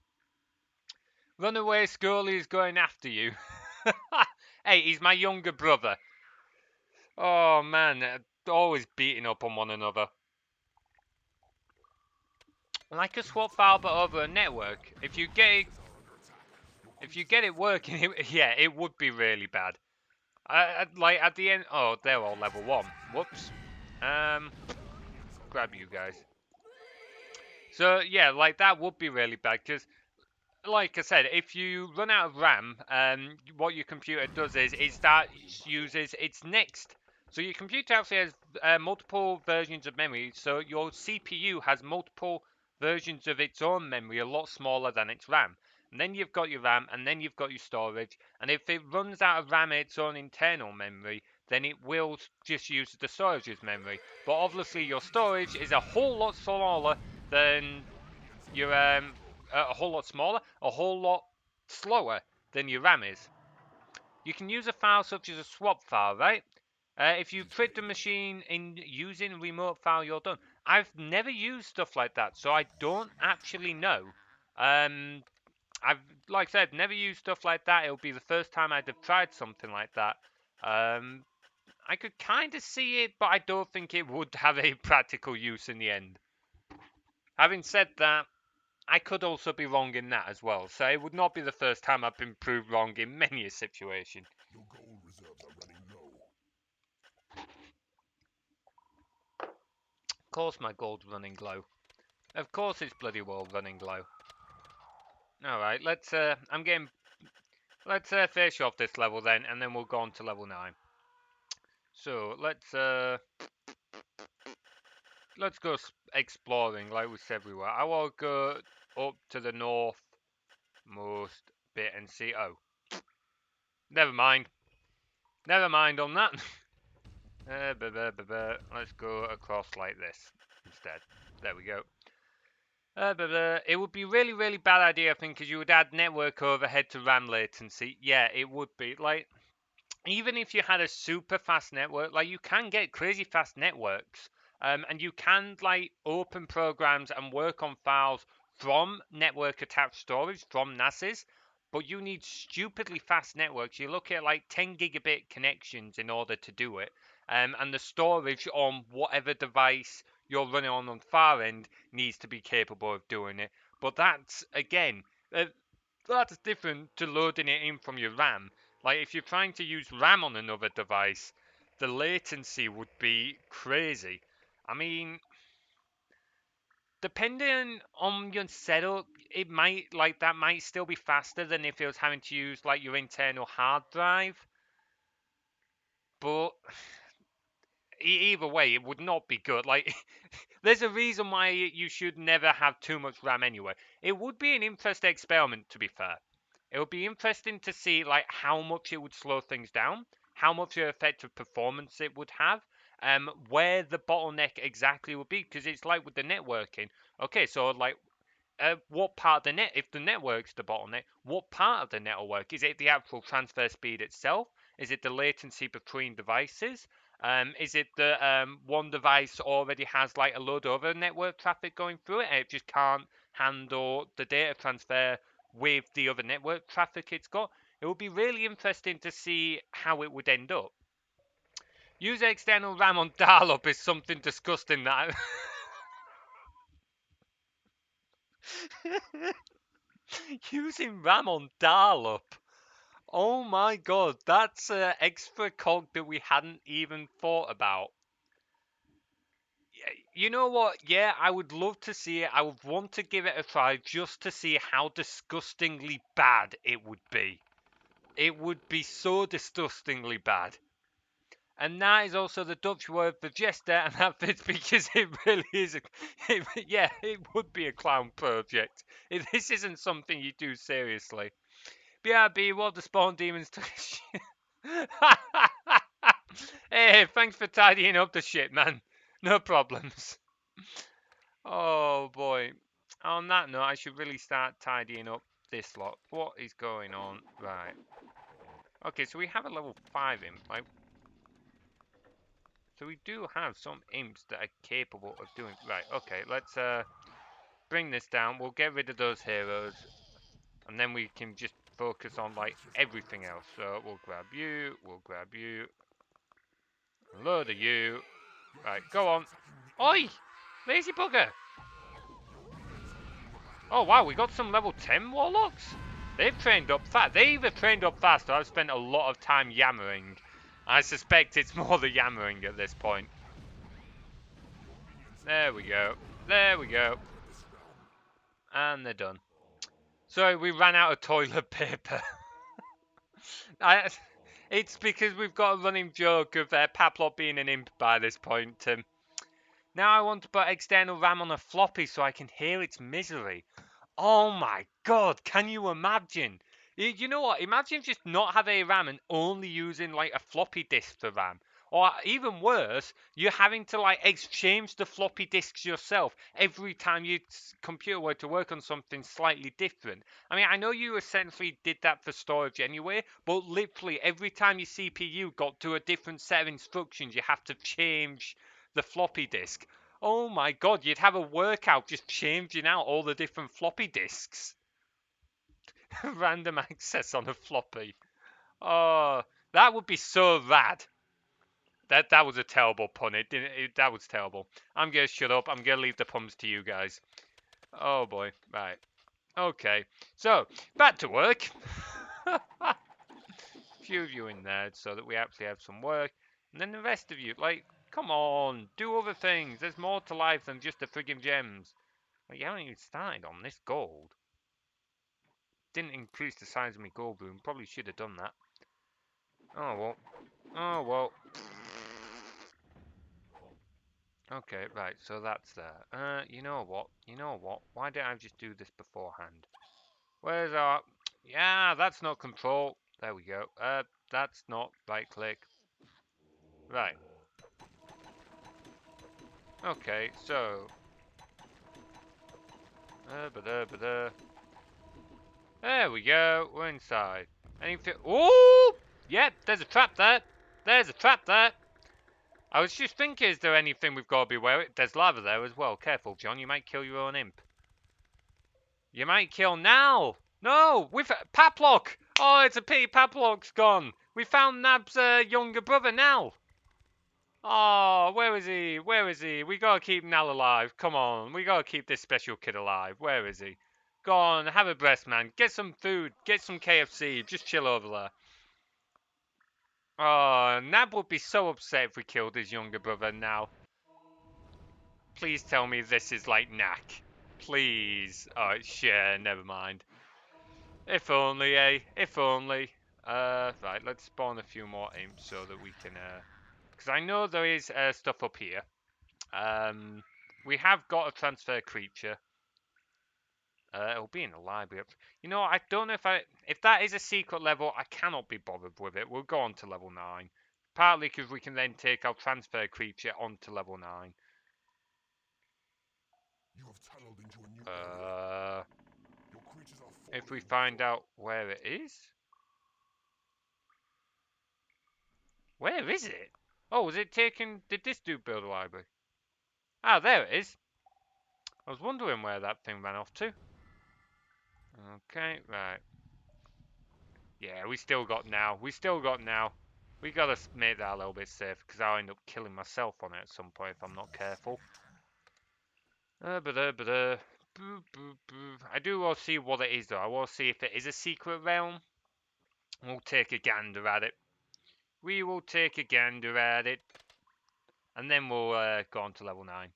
Runaway Scully is going after you. Hey, he's my younger brother. Oh man, always beating up on one another. Like a swap file but over a network, if you get it working, yeah, it would be really bad. Like at the end, oh, they're all level 1. Whoops. Grab you guys. So yeah, like that would be really bad because, like I said, if you run out of RAM, what your computer does is it uses its next. So your computer actually has multiple versions of memory. So your CPU has multiple versions of its own memory, a lot smaller than its RAM. And then you've got your RAM, and then you've got your storage. And if it runs out of RAM in its own internal memory, then it will just use the storage as memory. But obviously your storage is a whole lot smaller than your a whole lot smaller, a whole lot slower than your RAM is. You can use a file such as a swap file, right? If you trick the machine in using a remote file, you're done. I've never used stuff like that, so I don't actually know. I've, like I said, never used stuff like that. It'll be the first time I'd have tried something like that. I could kind of see it, but I don't think it would have a practical use in the end. Having said that, I could also be wrong in that as well, so it would not be the first time I've been proved wrong in many a situation. Your gold reserves are running low. Of course my gold's running low. Of course it's bloody well running low. Alright, let's finish off this level then, and then we'll go on to level 9. So, let's go exploring like we said we were. I will go up to the northmost bit and see. Oh, never mind. Never mind on that. Let's go across like this instead. There we go. It would be really, really bad idea, I think, because you would add network overhead to RAM latency. Yeah, it would be. Like, even if you had a super fast network, like, you can get crazy fast networks. And you can, like, open programs and work on files from network attached storage, from NASes. But you need stupidly fast networks. You look at, like, 10 gigabit connections in order to do it. And the storage on whatever device you're running on the far end needs to be capable of doing it. But that's, again, that's different to loading it in from your RAM. Like, if you're trying to use RAM on another device, the latency would be crazy. I mean, depending on your setup, it might, like, that might still be faster than if it was having to use, like, your internal hard drive. But either way, it would not be good. Like, there's a reason why you should never have too much RAM anyway. It would be an interesting experiment, to be fair. It would be interesting to see, like, how much it would slow things down, how much effective performance it would have, where the bottleneck exactly would be, because it's like with the networking. Okay, so, like, what part of the net, if the network's the bottleneck, what part of the network? Is it the actual transfer speed itself? Is it the latency between devices? Is it that one device already has, like, a load of other network traffic going through it and it just can't handle the data transfer with the other network traffic it's got? It would be really interesting to see how it would end up. Use external RAM on dial-up is something disgusting that using RAM on dial-up. Oh my god, that's an extra cog that we hadn't even thought about. You know what? Yeah, I would love to see it. I would want to give it a try just to see how disgustingly bad it would be. It would be so disgustingly bad. And that is also the Dutch word for jester, and that fits because it really is yeah, it would be a clown project. This isn't something you do seriously. BRB, what the spawn demons took a shit. Hey, thanks for tidying up the shit, man. No problems. Oh boy. On that note, I should really start tidying up this lot. What is going on? Right. Okay, so we have a level 5 in. Like, So we do have some imps that are capable of doing... Right, okay, let's bring this down. We'll get rid of those heroes. And then we can just focus on, like, everything else. So we'll grab you, load of you. Right, go on. Oi! Lazy bugger! Oh wow, we got some level 10 warlocks? They've trained up fast. They either trained up fast or I've spent a lot of time yammering. I suspect it's more the yammering at this point. There we go. There we go. And they're done. Sorry, we ran out of toilet paper. It's because we've got a running joke of Paplot being an imp by this point. Now I want to put external RAM on a floppy so I can hear its misery. Oh my god, can you imagine? You know what? Imagine just not having a RAM and only using like a floppy disk for RAM. Or even worse, you're having to like exchange the floppy disks yourself every time your computer were to work on something slightly different. I mean, I know you essentially did that for storage anyway, but literally every time your CPU got to a different set of instructions, you have to change the floppy disk. Oh my god, you'd have a workout just changing out all the different floppy disks. Random access on a floppy. Oh, that would be so rad. That was a terrible pun. That was terrible. I'm gonna shut up. I'm gonna leave the puns to you guys. Oh boy. Right. Okay. So back to work. Few of you in there so that we actually have some work, and then the rest of you, like, come on, do other things. There's more to life than just the friggin' gems. Like, you haven't even started on this gold. Didn't increase the size of my gold room. Probably should have done that. Oh well. Oh well. Okay, right, so that's there. You know what? You know what? Why didn't I just do this beforehand? Where's our... Yeah, that's not control. There we go. That's not right click. Right. Okay, so... There we go. We're inside. Anything... Ooh! Yep, there's a trap there. There's a trap there. I was just thinking, is there anything we've got to be aware of? There's lava there as well. Careful, John. You might kill your own imp. You might kill now. No, we've... Paplock! Oh, it's a pity Paplock's gone. We found Nab's younger brother, Nal. Oh, where is he? Where is he? We gotta keep Nal alive. Come on. We gotta keep this special kid alive. Where is he? Go on, have a breast, man. Get some food. Get some KFC. Just chill over there. Oh, Nab would be so upset if we killed his younger brother now. Please tell me this is like Knack. Please. Oh, it's share. Never mind. If only, eh? If only. Right, let's spawn a few more imps so that we can, because I know there is stuff up here. We have got a transfer creature. It'll be in the library. You know, I don't know if that is a secret level, I cannot be bothered with it. We'll go on to level 9. Partly because we can then take our transfer creature onto level 9. You have tunneled into a new area. Your creatures are If we find out where it is? Where is it? Oh, was it taken... Did this dude build a library? Ah, there it is. I was wondering where that thing ran off to. Okay, right. Yeah, we still got now. We still got now. We gotta make that a little bit safe, because I'll end up killing myself on it at some point if I'm not careful. Boo, boo, boo. I do want to see what it is, though. I want to see if it is a secret realm. We'll take a gander at it. We will take a gander at it. And then we'll go on to level 9.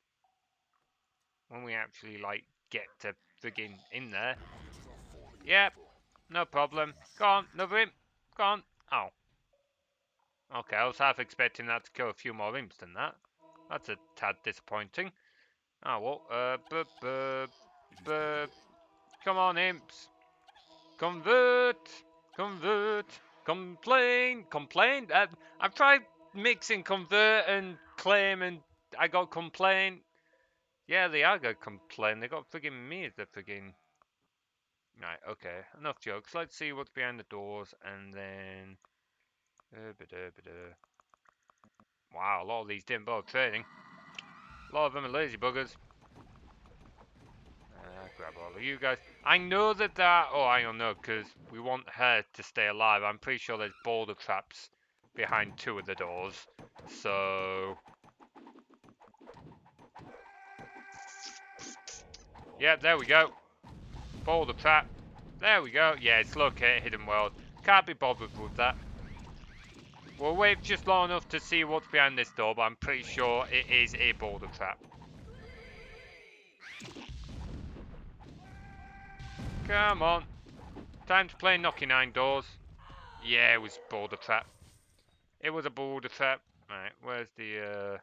When we actually, like, get to friggin' in there. Yep, no problem. Go on, another imp. Go on. Oh. Okay, I was half expecting that to kill a few more imps than that. That's a tad disappointing. Oh, well, come on, imps. Convert! Convert! Complain! Complain! I've tried mixing convert and claim and I got complain. Yeah, they are going to complain. They got friggin' me as the friggin'... Right, okay. Enough jokes. Let's see what's behind the doors and then... Wow, a lot of these didn't bother training. A lot of them are lazy buggers. Grab all of you guys. I know that there. Oh, I don't know, because we want her to stay alive. I'm pretty sure there's boulder traps behind 2 of the doors. So. Yeah, there we go. Boulder trap. There we go. Yeah, it's located hidden world. Can't be bothered with that. We'll wait just long enough to see what's behind this door, but I'm pretty sure it is a boulder trap. Come on. Time to play Knocking 9 Doors. Yeah, it was boulder trap. It was a boulder trap. Right, where's the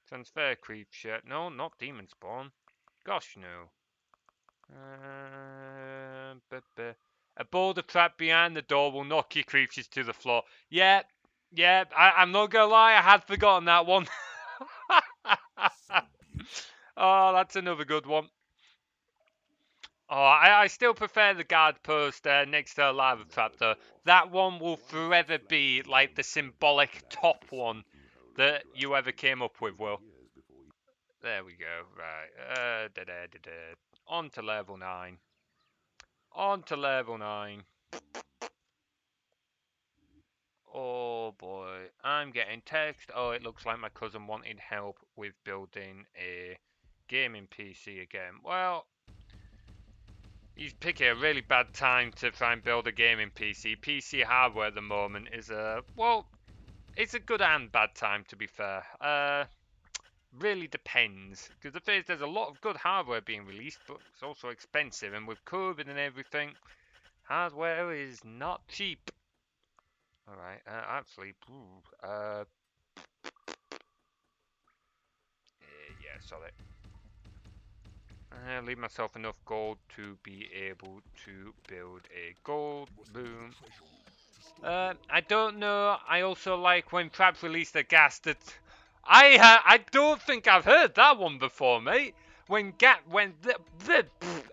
transfer creep shirt? No, not demon spawn. Gosh, no. A boulder trap behind the door will knock your creatures to the floor. Yeah, yeah. I'm not gonna lie, I had forgotten that one. Oh, that's another good one. Oh, I still prefer the guard post next to a lava trap, though. That one will forever be like the symbolic top one that you ever came up with, Will. There we go. Right. On to level 9. On to level 9. Oh boy, I'm getting text. Oh, it looks like my cousin wanted help with building a gaming PC again. Well, he's picking a really bad time to try and build a gaming PC. PC hardware at the moment is well, it's a good and bad time to be fair. Really depends, because the thing is, there's a lot of good hardware being released, but it's also expensive, and with COVID and everything, hardware is not cheap. Alright, actually, yeah, sorry. Leave myself enough gold to be able to build a gold room. I don't know. I also like when Traps release the gas that I don't think I've heard that one before, mate. When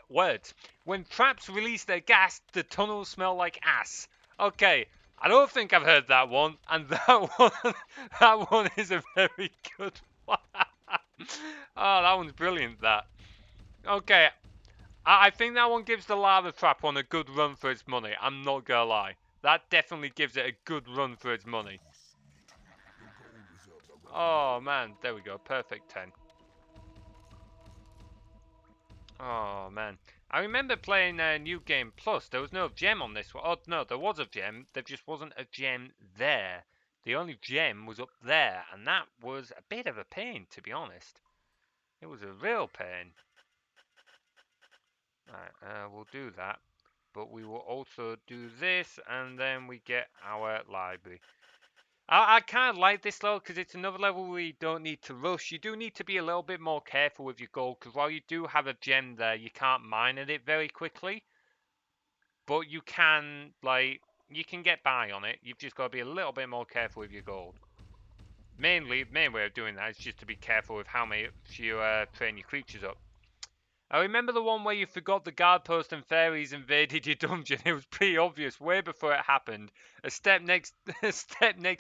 words when Traps release their gas, the tunnels smell like ass. Okay, I don't think I've heard that one, and that one is a very good one. Oh, that one's brilliant. That. Okay, I think that one gives the lava trap one a good run for its money. I'm not gonna lie. That definitely gives it a good run for its money. Oh man, there we go. Perfect 10. Oh man. I remember playing New Game Plus. There was no gem on this one. Oh no, there was a gem. There just wasn't a gem there. The only gem was up there, and that was a bit of a pain, to be honest. It was a real pain. Right, we'll do that. But we will also do this, and then we get our library. I kind of like this level because it's another level where you don't need to rush. You do need to be a little bit more careful with your gold, because while you do have a gem there, you can't mine at it very quickly. But you can, like, you can get by on it. You've just got to be a little bit more careful with your gold. Main way of doing that is just to be careful with how much you train your creatures up. I remember the one where you forgot the guard post and fairies invaded your dungeon. It was pretty obvious way before it happened. A step next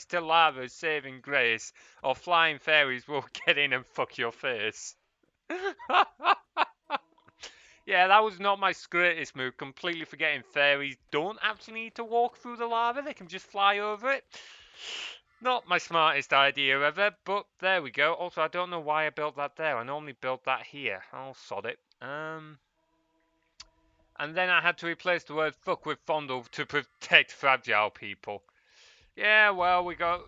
to lava is saving grace, or flying fairies will get in and fuck your face. Yeah, that was not my greatest move. Completely forgetting fairies don't actually need to walk through the lava. They can just fly over it. Not my smartest idea ever, but there we go. Also, I don't know why I built that there. I normally build that here. I'll sod it. And then I had to replace the word fuck with fondle to protect fragile people. Yeah, well, we got...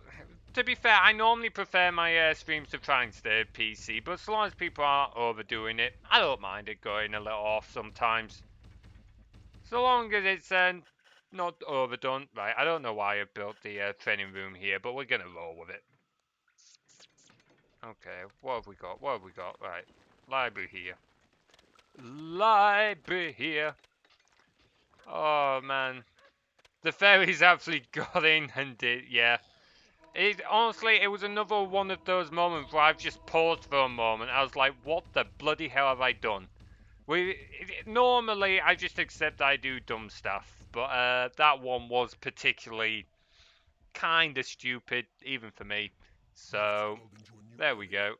To be fair, I normally prefer my streams to try and stay PC, but as long as people aren't overdoing it, I don't mind it going a little off sometimes. So long as it's not overdone. Right, I don't know why I built the training room here, but we're going to roll with it. Okay, what have we got? What have we got? Right, library here. Library here. Oh, man. The fairies actually got in and did, yeah. Honestly, it was another one of those moments where I've just paused for a moment. I was like, what the bloody hell have I done? Normally, I just accept I do dumb stuff. But that one was particularly kind of stupid, even for me. So, there we go.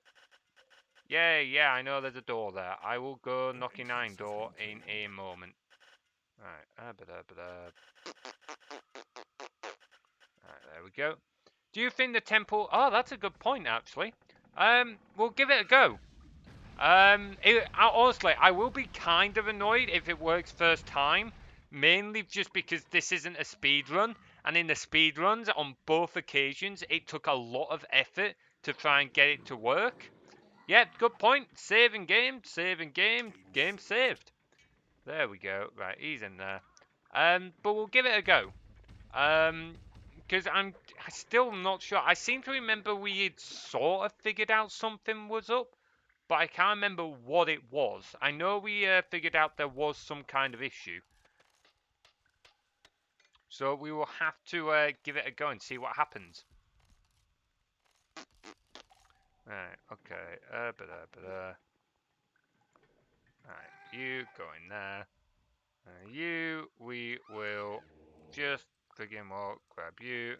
Yeah, I know there's a door there. I will go knocking 9 door in a moment. Right, Right, there we go. Do you think the temple... Oh, that's a good point, actually. We'll give it a go. Honestly, I will be kind of annoyed if it works first time, mainly just because this isn't a speed run, and in the speed runs on both occasions, it took a lot of effort to try and get it to work. Yeah, good point. Saving game, game saved. There we go. Right, he's in there. But we'll give it a go. Because I'm still not sure. I seem to remember we had sort of figured out something was up, but I can't remember what it was. I know we figured out there was some kind of issue. So we will have to give it a go and see what happens. Right, okay. Right, you go in there. You, we will just friggin' well grab you.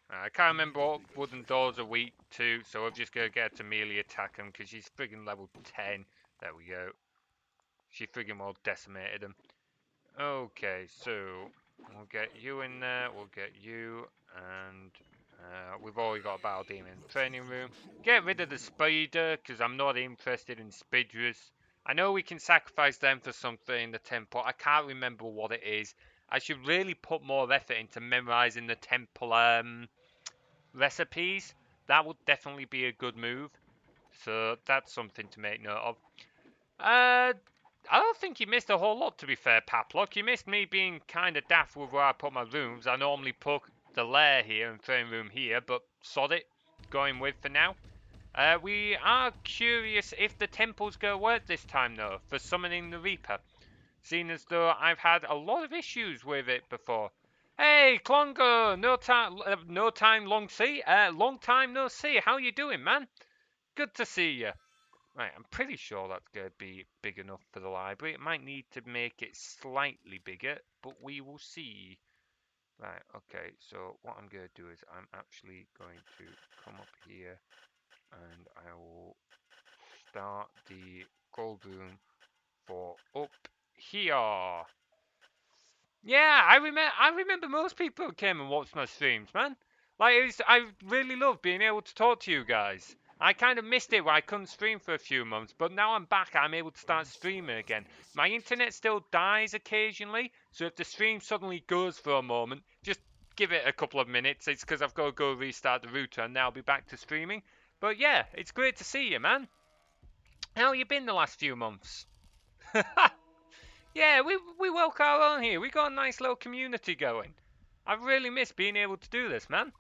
I can't remember what wooden doors are weak to, so I'm just going to get to melee attack him because she's friggin' level 10. There we go. She friggin' well decimated him. Okay, so we'll get you in there, we'll get you, and we've already got a Battle Demon training room. Get rid of the spider, because I'm not interested in spiders. I know we can sacrifice them for something in the temple. I can't remember what it is. I should really put more effort into memorizing the temple recipes. That would definitely be a good move. So that's something to make note of. I don't think you missed a whole lot, to be fair, Paplock. You missed me being kind of daft with where I put my rooms. I normally put the lair here and training room here, but sod it. Going with for now. We are curious if the temple's going to work this time, though, for summoning the Reaper. Seeing as though I've had a lot of issues with it before. Hey, Klongo! No time, long see. Long time no see. How you doing, man? Good to see you. Right, I'm pretty sure that's going to be big enough for the library. It might need to make it slightly bigger, but we will see. Right, okay, so what I'm going to do is I'm actually going to come up here and I will start the gold room for up here. Yeah, I remember most people came and watched my streams, man. Like, I really love being able to talk to you guys. I kind of missed it where I couldn't stream for a few months, but now I'm back, I'm able to start streaming again. My internet still dies occasionally, so if the stream suddenly goes for a moment, just give it a couple of minutes. It's because I've got to go restart the router and now I'll be back to streaming. But yeah, it's great to see you, man. How you been the last few months? Yeah, we woke our own here. We got a nice little community going. I've really missed being able to do this, man.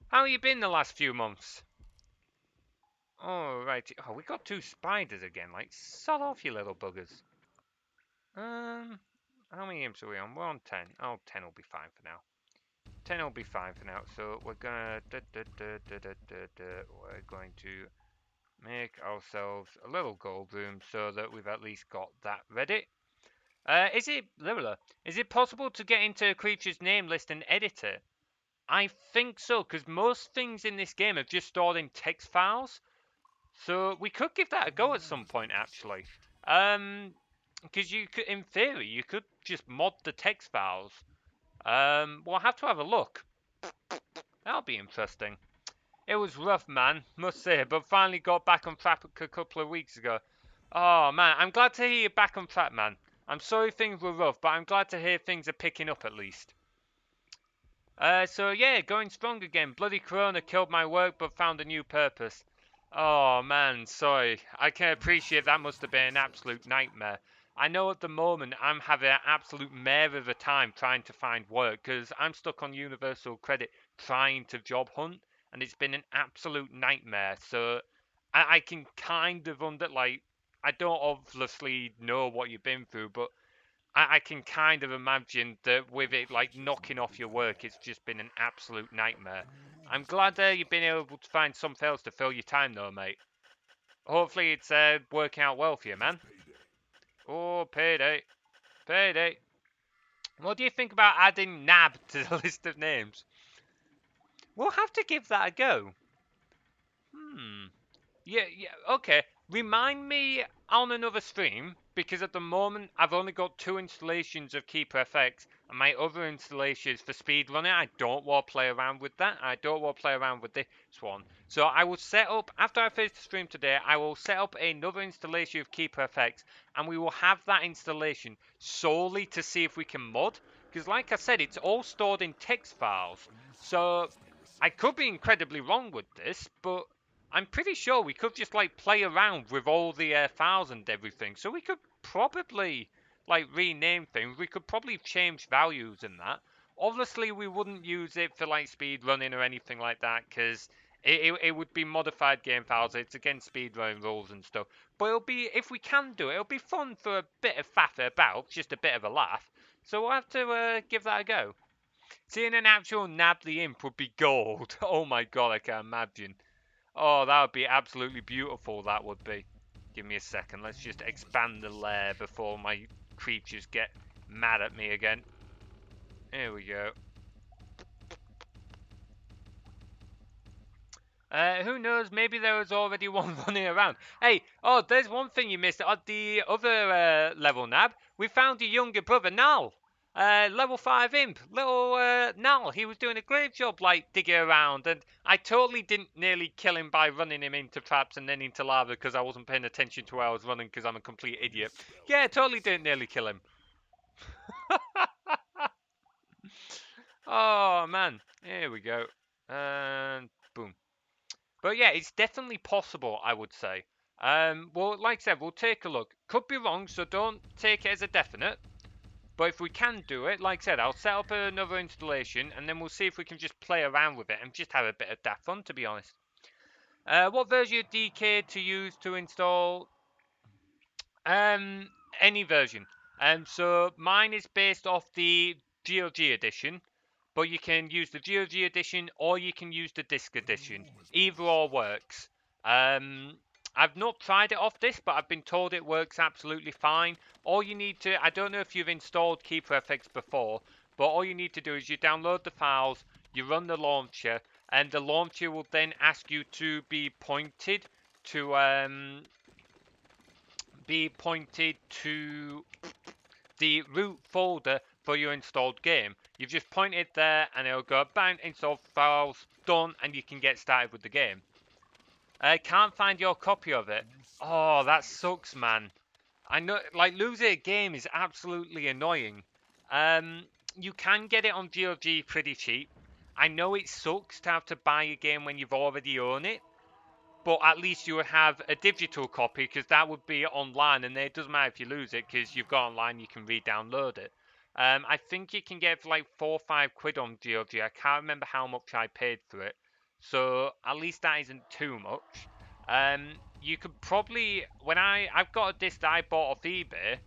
How you been the last few months? Oh, right. Oh, we got 2 spiders again. Like, sod off, you little buggers. How many imps are we on? We're on 10. Oh, 10 will be fine for now. 10 will be fine for now. So we're gonna we're going to make ourselves a little gold room so that we've at least got that ready. Is it possible to get into a creature's name list and edit it? I think so, because most things in this game are just stored in text files. So we could give that a go at some point, actually. Because you could, in theory, you could just mod the text files. We'll have to have a look. That'll be interesting. It was rough, man, must say, but finally got back on track a couple of weeks ago. Oh, man, I'm glad to hear you're back on track, man. I'm sorry things were rough, but I'm glad to hear things are picking up at least. So yeah, going strong again. Bloody Corona killed my work, but found a new purpose. Oh man, sorry. I can appreciate that must have been an absolute nightmare. I know at the moment I'm having an absolute mare of a time trying to find work because I'm stuck on Universal Credit trying to job hunt, and it's been an absolute nightmare. So I can kind of I don't obviously know what you've been through, but I can kind of imagine that with it like knocking off your work, it's just been an absolute nightmare. I'm glad you've been able to find something else to fill your time though, mate. Hopefully it's working out well for you, man. Oh, payday. Payday. What do you think about adding Nab to the list of names? We'll have to give that a go. Yeah, okay. Remind me on another stream, because at the moment I've only got 2 installations of Keeper FX, and my other installations for speedrunning, I don't want to play around with that. I don't want to play around with this one. So I will set up, after I finish the stream today, I will set up another installation of Keeper FX, and we will have that installation solely to see if we can mod. Because like I said, it's all stored in text files. So I could be incredibly wrong with this, but I'm pretty sure we could just like play around with all the files and everything. So we could probably like rename things. We could probably change values in that. Obviously, we wouldn't use it for like speed running or anything like that because it would be modified game files. It's against speed running rules and stuff. But it'll be, if we can do it, it'll be fun for a bit of faff about, just a bit of a laugh. So we'll have to give that a go. Seeing an actual Nab the Imp would be gold. Oh my god, I can imagine. Oh, that would be absolutely beautiful, that would be. Give me a second, let's just expand the lair before my creatures get mad at me again. Here we go. Who knows, maybe there was already one running around. Hey, oh, there's one thing you missed. At the other level, Nab, we found your younger brother, Nal. Level 5 imp, little Nal. He was doing a great job, like, digging around, and I totally didn't nearly kill him by running him into traps and then into lava because I wasn't paying attention to where I was running because I'm a complete idiot. Yeah, totally didn't nearly kill him. Oh, man. Here we go. And boom. But yeah, it's definitely possible, I would say. Well, like I said, we'll take a look. Could be wrong, so don't take it as a definite. But if we can do it, like I said, I'll set up another installation, and then we'll see if we can just play around with it and just have a bit of daft fun, to be honest. What version of DK to use to install? Any version. So mine is based off the GOG edition, but you can use the GOG edition or you can use the disc edition. Either or works. I've not tried it off this, but I've been told it works absolutely fine. All you need to, I don't know if you've installed Keeper FX before, but all you need to do is you download the files, you run the launcher, and the launcher will then ask you to be pointed to the root folder for your installed game. You've just pointed there and it'll go bang, install files, done, and you can get started with the game. I can't find your copy of it. Oh, that sucks, man. I know, like, losing a game is absolutely annoying. You can get it on GOG pretty cheap. I know it sucks to have to buy a game when you've already owned it, but at least you would have a digital copy because that would be online, and it doesn't matter if you lose it because you've got online, you can re-download it. I think you can get it for like 4 or 5 quid on GOG. I can't remember how much I paid for it, so at least that isn't too much. You could probably, I've got a disc that I bought off eBay,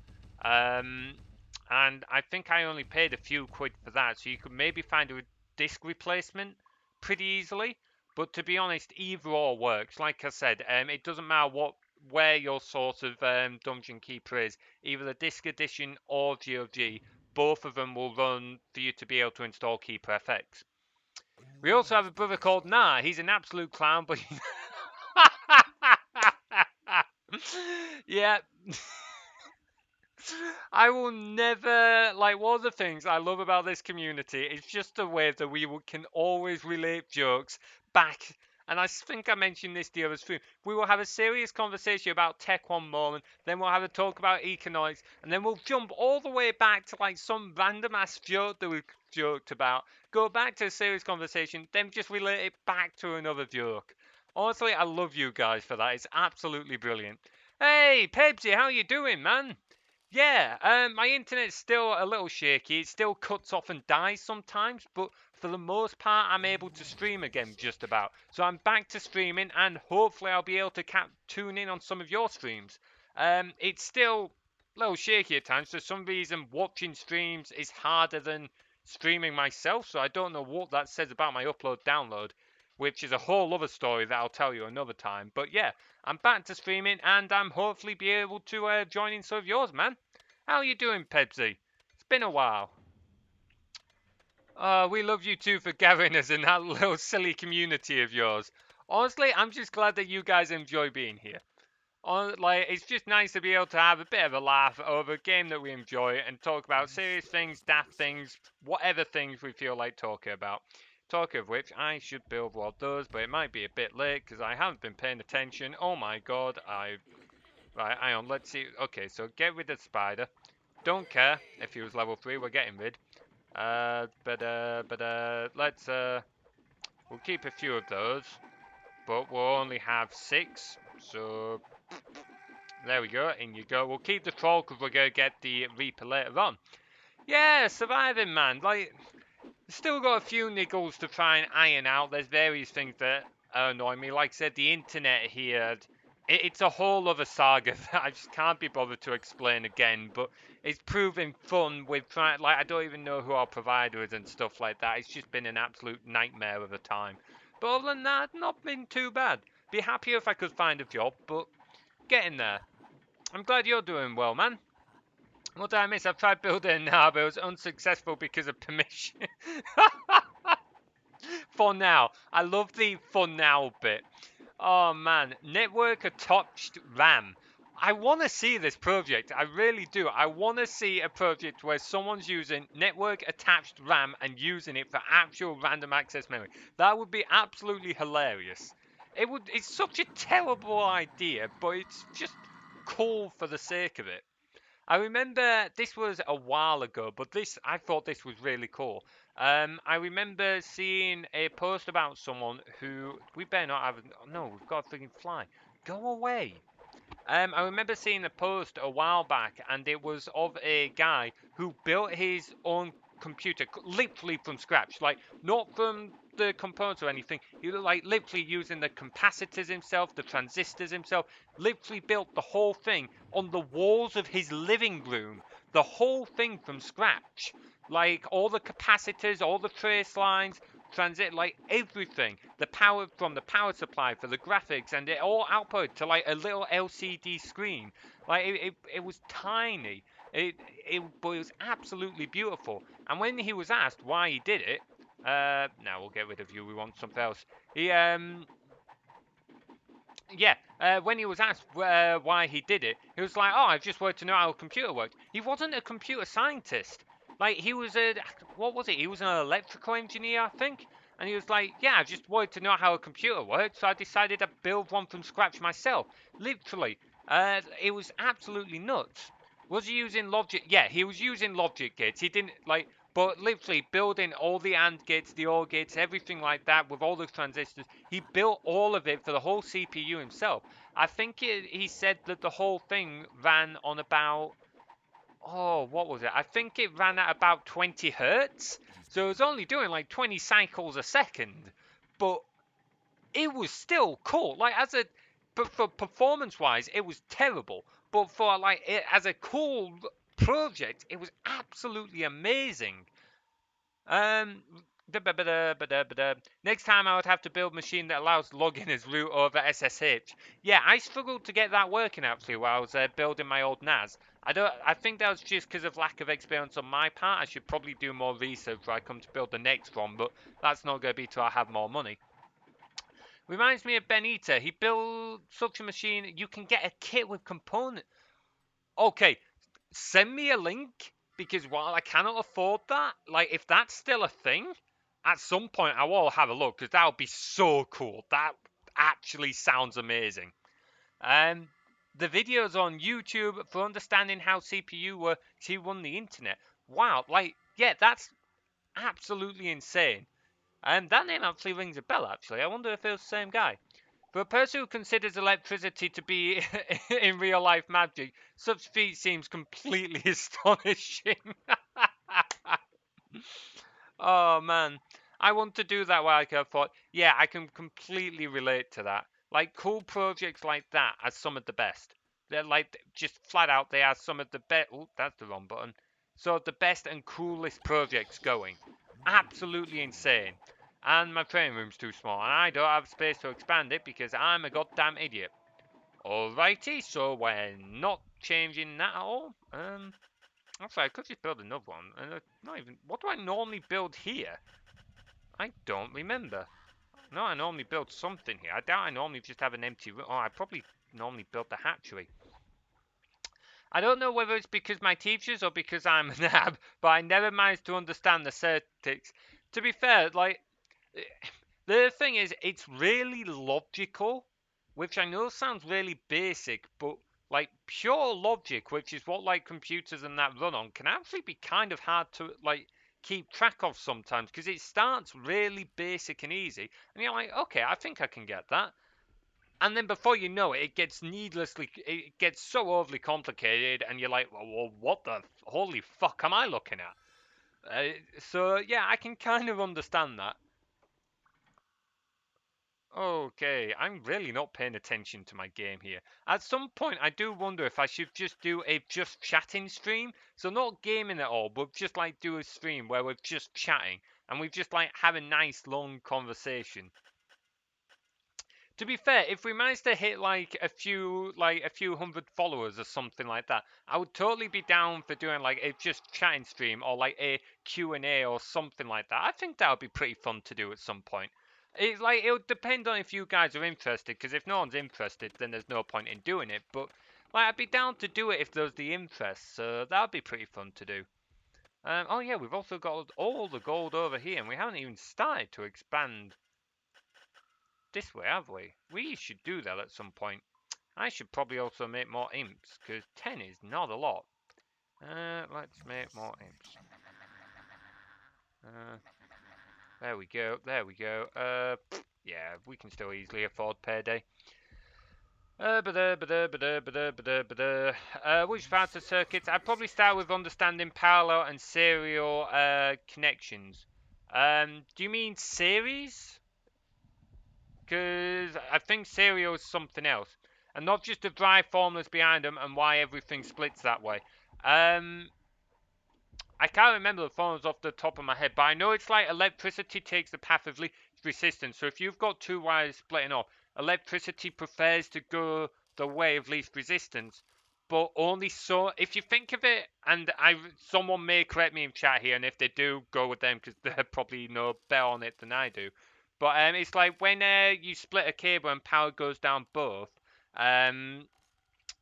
and I think I only paid a few quid for that, so you could maybe find a disc replacement pretty easily. But to be honest, either or works. Like I said, it doesn't matter where your sort of Dungeon Keeper is, either the disc edition or GOG. Both of them will run for you to be able to install Keeper FX. We also have a brother called Nah. He's an absolute clown, but yeah. I will never, like, one of the things I love about this community is just the way that we can always relate jokes back. And I think I mentioned this the other stream. We will have a serious conversation about tech one moment, then we'll have a talk about economics, and then we'll jump all the way back to like some random ass joke that we joked about, go back to a serious conversation, then just relate it back to another joke. Honestly, I love you guys for that. It's absolutely brilliant. Hey, Pepsi, how you doing, man? Yeah, my internet's still a little shaky. It still cuts off and dies sometimes, but for the most part, I'm able to stream again just about. So I'm back to streaming, and hopefully I'll be able to tune in on some of your streams. It's still a little shaky at times. For some reason, watching streams is harder than streaming myself, so I don't know what that says about my upload-download, which is a whole other story that I'll tell you another time. But yeah, I'm back to streaming, and I'm hopefully be able to join in some of yours, man. How you doing, Pebsy? It's been a while. Oh, we love you too for gathering us in that little silly community of yours. Honestly, I'm just glad that you guys enjoy being here. Like, it's just nice to be able to have a bit of a laugh over a game that we enjoy and talk about serious things, daft things, whatever things we feel like talking about. Talk of which, I should build what does, but it might be a bit late because I haven't been paying attention. Oh my god, Right, hang on, let's see. Okay, so get rid of the spider. Don't care if he was level 3, we're getting rid. Let's, we'll keep a few of those, but we'll only have 6, so there we go, in you go. We'll keep the troll because we're going to get the Reaper later on. Yeah, surviving, man. Like, still got a few niggles to try and iron out. There's various things that annoy me. Like I said, the internet here, it's a whole other saga that I just can't be bothered to explain again. But it's proving fun with trying. Like, I don't even know who our provider is and stuff like that. It's just been an absolute nightmare of a time. But other than that, not been too bad. Be happier if I could find a job, but getting there. I'm glad you're doing well, man. What did I miss? I've tried building now, but it was unsuccessful because of permission. For now. I love the for now bit. Oh man, network attached RAM. I want to see this project. I really do. I want to see a project where someone's using network attached RAM and using it for actual random access memory. That would be absolutely hilarious. It's such a terrible idea, but it's just cool for the sake of it. I remember this was a while ago, but I thought this was really cool. I remember seeing a post about someone who we better not have. No, we've got a freaking fly. Go away. I remember seeing a post a while back, and it was of a guy who built his own computer literally from scratch, like not from the components or anything. He was like literally using the capacitors himself, the transistors himself. Literally built the whole thing on the walls of his living room, the whole thing from scratch. Like all the capacitors, all the trace lines, transit, like everything, the power from the power supply for the graphics, and it all output to like a little LCD screen. Like it was tiny. But it was absolutely beautiful. And when he was asked why he did it, now we'll get rid of you. We want something else. When he was asked why he did it, he was like, "Oh, I just wanted to know how a computer worked." He wasn't a computer scientist. Like he was what was it? He was an electrical engineer, I think. And he was like, "Yeah, I just wanted to know how a computer worked, so I decided to build one from scratch myself." Literally, it was absolutely nuts. Was he using logic? Yeah, he was using logic gates. He didn't like, but literally building all the AND gates, the OR gates, everything like that with all the transistors. He built all of it for the whole CPU himself. I think he said that the whole thing ran on about, oh, what was it? I think it ran at about 20 hertz. So it was only doing like 20 cycles a second. But it was still cool. Like but for performance wise, it was terrible. But for like it as a cool project, it was absolutely amazing. Um, Next time I would have to build a machine that allows logging as root over SSH. Yeah, I struggled to get that working actually while I was building my old NAS. I think that was just because of lack of experience on my part. I should probably do more research before I come to build the next one, but that's not going to be till I have more money. Reminds me of Benita. He built such a machine. You can get a kit with components. Okay, send me a link because while I cannot afford that, like if that's still a thing, at some point I will have a look because that would be so cool. That actually sounds amazing. Um, the videos on YouTube for understanding how CPU works to run the internet. Wow, like yeah, that's absolutely insane. That name actually rings a bell. Actually, I wonder if it was the same guy. For a person who considers electricity to be in real life magic, such feat seems completely astonishing. Oh man, I want to do that while I thought, yeah, I can completely relate to that. Like cool projects like that are some of the best. They're like just flat out, they are some of the best. Oh, that's the wrong button. So the best and coolest projects going. Absolutely insane. And my training room's too small, and I don't have space to expand it because I'm a goddamn idiot. Alrighty, so we're not changing that at all. Actually, I could just build another one. And not even. What do I normally build here? I don't remember. No, I normally build something here. I doubt I normally just have an empty room. Oh, I probably normally build the hatchery. I don't know whether it's because my teachers or because I'm a nab, but I never managed to understand the certics. To be fair, like, the thing is, it's really logical, which I know sounds really basic, but like pure logic, which is what like computers and that run on, can actually be kind of hard to like keep track of sometimes because it starts really basic and easy, and you're like, okay, I think I can get that. And then before you know it, it gets so overly complicated, and you're like, well what the holy fuck am I looking at? So yeah, I can kind of understand that. Okay, I'm really not paying attention to my game here. At some point, I do wonder if I should just do a just chatting stream. So not gaming at all, but just like do a stream where we're just chatting and we just like have a nice long conversation. To be fair, if we managed to hit like a few hundred followers or something like that, I would totally be down for doing like a just chatting stream or like a Q&A or something like that. I think that would be pretty fun to do at some point. It's like it'll depend on if you guys are interested, because if no one's interested, then there's no point in doing it. But like I'd be down to do it if there's the interest, so that'd be pretty fun to do. Oh yeah, we've also got all the gold over here, and we haven't even started to expand this way, have we? We should do that at some point. I should probably also make more imps, because 10 is not a lot. Let's make more imps. There we go, there we go. Yeah, we can still easily afford payday. Which parts of circuits? I'd probably start with understanding parallel and serial connections. Do you mean series? Because I think serial is something else, and not just the drive formulas behind them and why everything splits that way. I can't remember the formulas off the top of my head, but I know it's like electricity takes the path of least resistance. So if you've got two wires splitting off, electricity prefers to go the way of least resistance. But only so, if you think of it, and someone may correct me in chat here, and if they do, go with them because they probably know better on it than I do. But it's like when you split a cable and power goes down both. Um,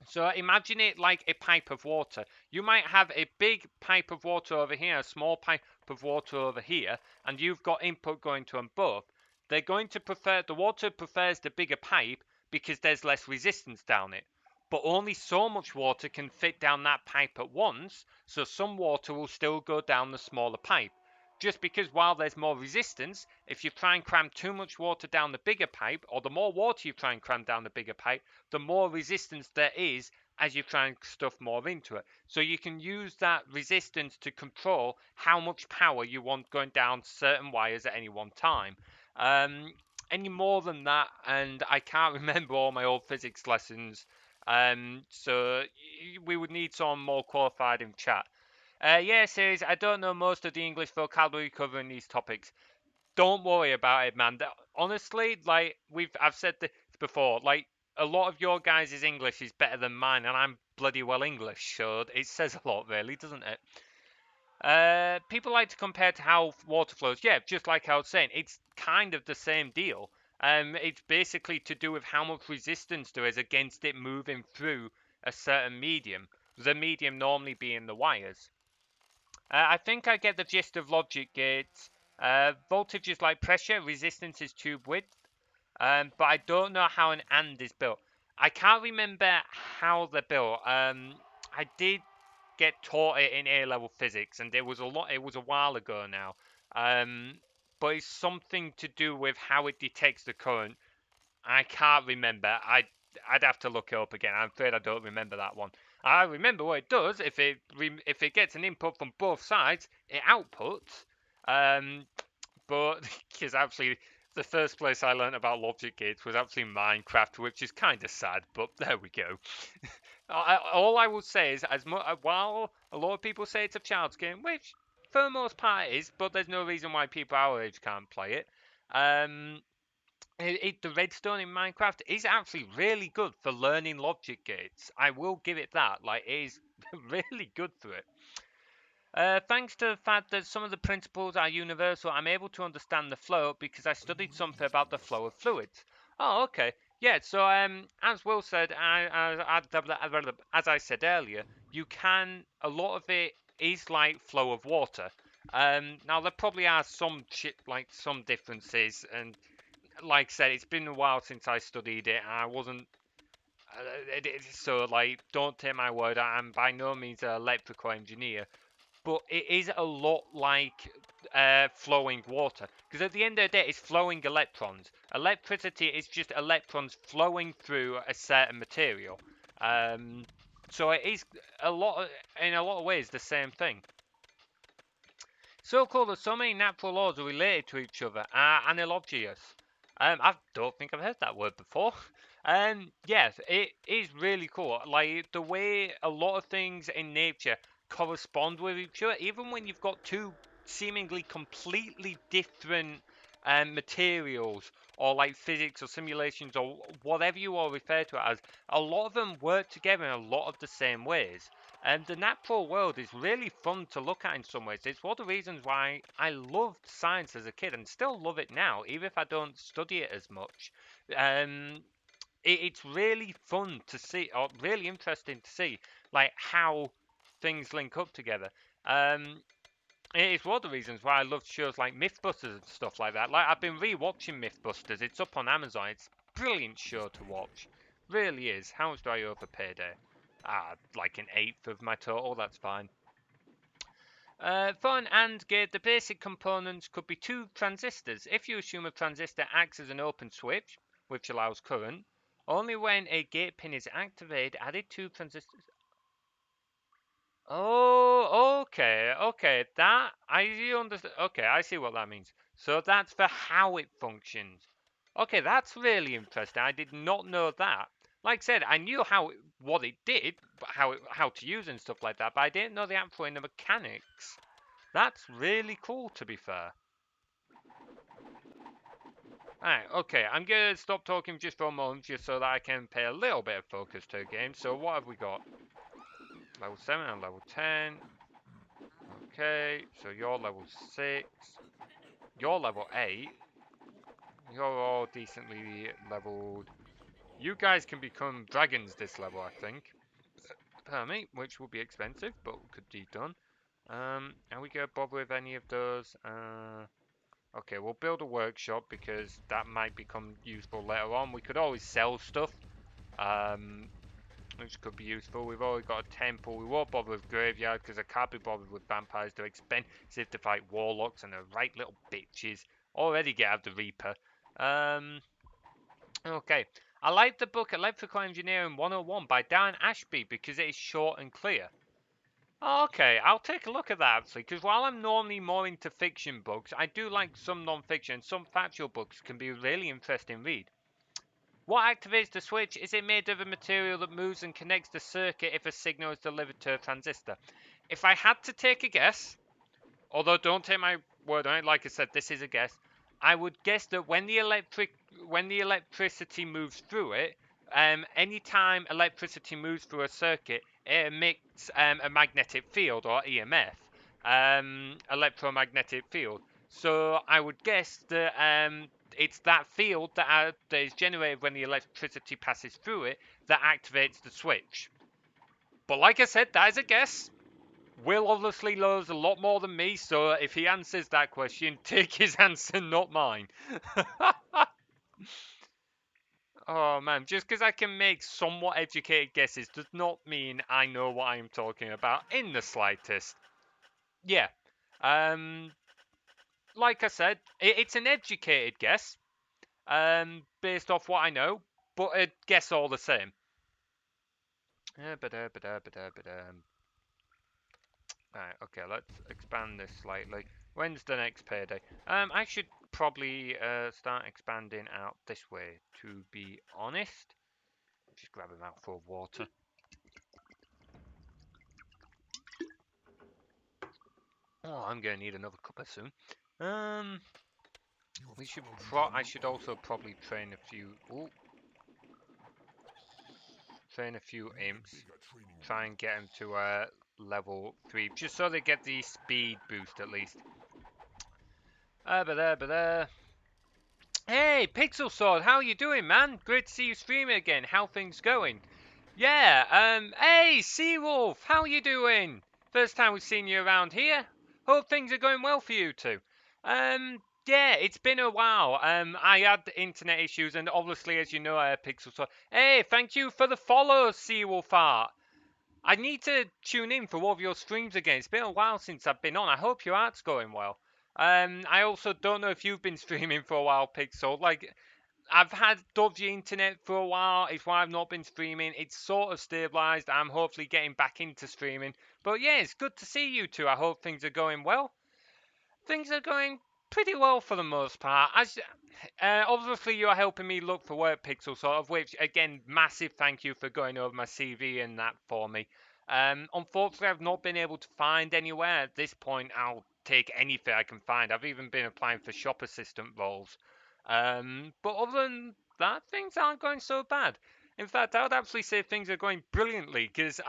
so imagine it like a pipe of water. You might have a big pipe of water over here, a small pipe of water over here, and you've got input going to them both. They're going to prefer, the water prefers the bigger pipe because there's less resistance down it. But only so much water can fit down that pipe at once, so some water will still go down the smaller pipe. Just because while there's more resistance, if you try and cram too much water down the bigger pipe, or the more water you try and cram down the bigger pipe, the more resistance there is as you try and stuff more into it. So you can use that resistance to control how much power you want going down certain wires at any one time. Any more than that, and I can't remember all my old physics lessons. So we would need someone more qualified in chat. Yeah, says I don't know most of the English vocabulary covering these topics. Don't worry about it, man. Honestly, like I've said this before. Like a lot of your guys' English is better than mine, and I'm bloody well English, so it says a lot, really, doesn't it? People like to compare to how water flows. Yeah, just like I was saying, it's kind of the same deal. It's basically to do with how much resistance there is against it moving through a certain medium. The medium normally being the wires. I think I get the gist of logic gates. Voltage is like pressure, resistance is tube width, but I don't know how an AND is built. I can't remember how they're built. I did get taught it in A-level physics, and it was a lot. It was a while ago now. But it's something to do with how it detects the current. I can't remember. I'd have to look it up again. I'm afraid I don't remember that one. I remember what it does. If it gets an input from both sides, it outputs. But because actually the first place I learned about logic gates was actually Minecraft, which is kind of sad. But there we go. All I will say is, while a lot of people say it's a child's game, which for the most part it is, but there's no reason why people our age can't play it. The redstone in Minecraft is actually really good for learning logic gates. I will give it that. Like, it is really good through it. Thanks to the fact that some of the principles are universal, I'm able to understand the flow because I studied something about the flow of fluids. Oh, okay. Yeah, so as Will said, as I said earlier, a lot of it is like flow of water. Now there probably are some some differences, and like I said, it's been a while since I studied it. I wasn't so like, don't take my word. I'm by no means an electrical engineer, but it is a lot like flowing water, because at the end of the day, it's flowing electrons. Electricity is just electrons flowing through a certain material. So it is in a lot of ways, the same thing. So cool that so many natural laws are related to each other are analogous. I don't think I've heard that word before. Yes, it is really cool. Like the way a lot of things in nature correspond with each other, even when you've got two seemingly completely different materials, or like physics or simulations or whatever you all refer to it as, a lot of them work together in a lot of the same ways. And the natural world is really fun to look at in some ways. It's one of the reasons why I loved science as a kid and still love it now, even if I don't study it as much. It's really fun to see, or really interesting to see, like how things link up together. It's one of the reasons why I love shows like Mythbusters and stuff like that. Like, I've been re-watching Mythbusters. It's up on Amazon. It's a brilliant show to watch. Really is. How much do I owe for Payday? Like an eighth of my total. That's fine. For an AND gate, the basic components could be two transistors. If you assume a transistor acts as an open switch, which allows current, only when a gate pin is activated, added two transistors. Oh, okay. That I understand. Okay, I see what that means. So that's for how it functions. Okay, that's really interesting. I did not know that. Like I said, I knew what it did, but how to use and stuff like that, but I didn't know the actual in the mechanics. That's really cool, to be fair. Alright, okay, I'm gonna stop talking just for a moment, just so that I can pay a little bit of focus to the game. So what have we got? Level 7 and level 10. Okay, so you're level 6. You're level 8. You're all decently leveled. You guys can become dragons this level, I think. Permit, which will be expensive, but could be done. Are we gonna bother with any of those? Okay, we'll build a workshop because that might become useful later on. We could always sell stuff, which could be useful. We've already got a temple. We won't bother with graveyard because I can't be bothered with vampires. They're expensive to fight warlocks and they're right little bitches. Already get out the Reaper. Okay. I like the book Electrical Engineering 101 by Darren Ashby because it is short and clear. Okay, I'll take a look at that actually, because while I'm normally more into fiction books, I do like some non-fiction. Some factual books can be a really interesting read. What activates the switch? Is it made of a material that moves and connects the circuit if a signal is delivered to a transistor? If I had to take a guess, although don't take my word on it, like I said, this is a guess, I would guess that when the electricity moves through it, anytime electricity moves through a circuit, it emits a magnetic field, or EMF, electromagnetic field. So I would guess that it's that field that is generated when the electricity passes through it that activates the switch. But like I said, that is a guess. Will obviously knows a lot more than me, so if he answers that question, take his answer, not mine. Oh man, just because I can make somewhat educated guesses does not mean I know what I'm talking about in the slightest. Yeah, like I said, it's an educated guess, based off what I know, but a guess all the same. Right, okay, let's expand this slightly. When's the next payday? I should probably start expanding out this way, to be honest. Just grab a mouthful of water. Oh, I'm gonna need another cuppa soon. We should I should also probably train a few. Ooh. train a few Need a imps, bigger training try and get them to level 3, just so they get the speed boost at least. But hey, Pixel Sword, how you doing, man? Great to see you streaming again. How things going? Yeah, hey, Seawolf, how you doing? First time we've seen you around here. Hope things are going well for you too. Yeah, it's been a while. I had internet issues, and obviously, as you know, Pixel Sword. Hey, thank you for the follow, Seawolf Art. I need to tune in for one of your streams again. It's been a while since I've been on. I hope your art's going well. I also don't know if you've been streaming for a while, Pixel. Like, I've had dodgy internet for a while. It's why I've not been streaming. It's sort of stabilised. I'm hopefully getting back into streaming. But yeah, it's good to see you two. I hope things are going well. Things are going pretty well for the most part. As obviously you're helping me look for work, Pixel, sort of. Which again, massive thank you for going over my CV and that for me. Unfortunately, I've not been able to find anywhere at this point. I'll take anything I can find. I've even been applying for shop assistant roles. But other than that, things aren't going so bad. In fact, I would actually say things are going brilliantly because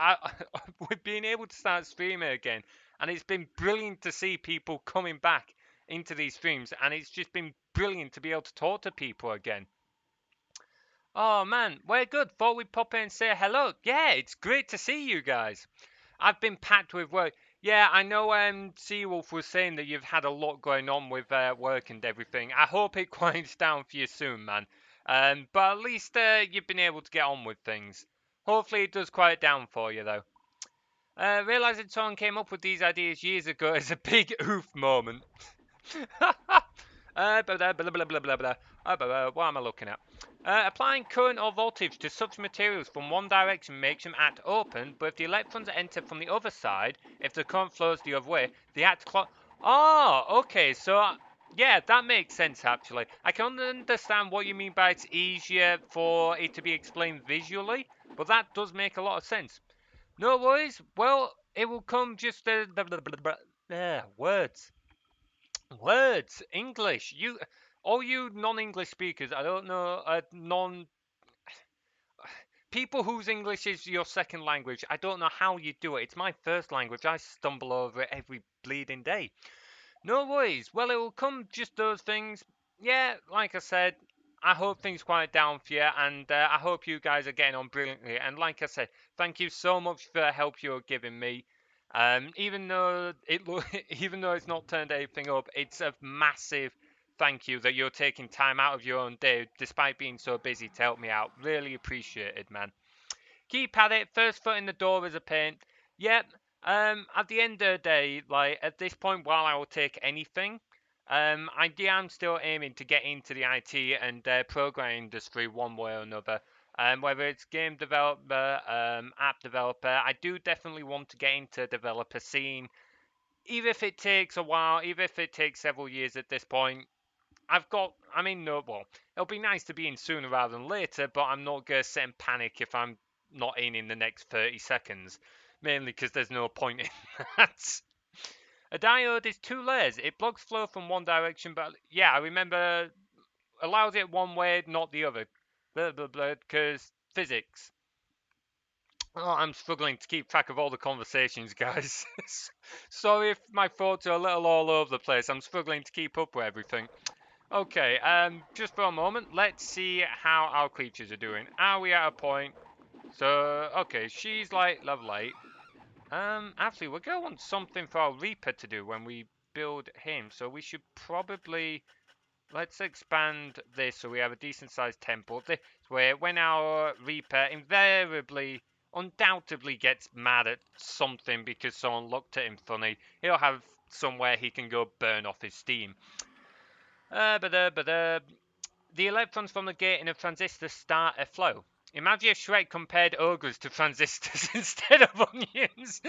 we've been able to start streaming again, and it's been brilliant to see people coming back into these streams, and it's just been brilliant to be able to talk to people again. Oh man, we're good. Thought we'd pop in and say hello. Yeah, it's great to see you guys. I've been packed with work. Yeah, I know Seawolf was saying that you've had a lot going on with work and everything. I hope it quiets down for you soon, man. But at least you've been able to get on with things. Hopefully it does quiet down for you, though. Realising someone came up with these ideas years ago is a big oof moment. What am I looking at? Applying current or voltage to such materials from one direction makes them act open, but if the electrons enter from the other side, if the current flows the other way, they act close. Oh, okay, so yeah, that makes sense actually. I can understand what you mean by it's easier for it to be explained visually, but that does make a lot of sense. No worries. Well, it will come just words. Words, English. All you non-English speakers. I don't know, people whose English is your second language. I don't know how you do it. It's my first language. I stumble over it every bleeding day. No worries. Well, it will come just those things. Yeah, like I said, I hope things quiet down for you, and I hope you guys are getting on brilliantly. And like I said, thank you so much for the help you're giving me. Even though even though it's not turned anything up, it's a massive thank you that you're taking time out of your own day, despite being so busy, to help me out. Really appreciated, man. Keep at it. First foot in the door is a pain. Yep. At the end of the day, like at this point, while I will take anything, I am still aiming to get into the IT and programming industry one way or another. Whether it's game developer, app developer, I do definitely want to get into developer scene. Even if it takes a while, even if it takes several years at this point, I mean, no, well, it'll be nice to be in sooner rather than later, but I'm not going to sit and panic if I'm not in the next 30 seconds. Mainly because there's no point in that. A diode is 2 layers. It blocks flow from one direction, but yeah, I remember allows it one way, not the other. Blah, blah, blah, because physics. Oh, I'm struggling to keep track of all the conversations, guys. Sorry if my thoughts are a little all over the place. I'm struggling to keep up with everything. Okay, just for a moment, let's see how our creatures are doing. Are we at a point? So, okay, she's like level 8. Actually, we're going to want something for our Reaper to do when we build him. So we should probably, let's expand this so we have a decent sized temple. This way, when our Reaper invariably, undoubtedly gets mad at something because someone looked at him funny, he'll have somewhere he can go burn off his steam. The electrons from the gate in a transistor start a flow. Imagine if Shrek compared ogres to transistors instead of onions.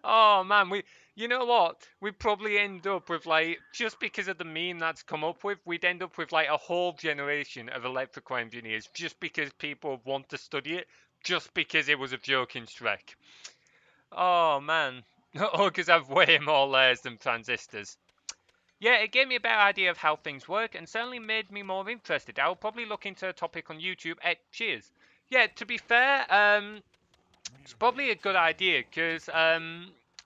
Oh man, you know what? We'd probably end up with like, just because of the meme that's come up with, we'd end up with like a whole generation of electrical engineers just because people want to study it, just because it was a joke in Shrek. Oh man, ogres have way more layers than transistors. yeah, it gave me a better idea of how things work and certainly made me more interested. I'll probably look into a topic on YouTube. Cheers. Yeah, to be fair, it's probably a good idea because,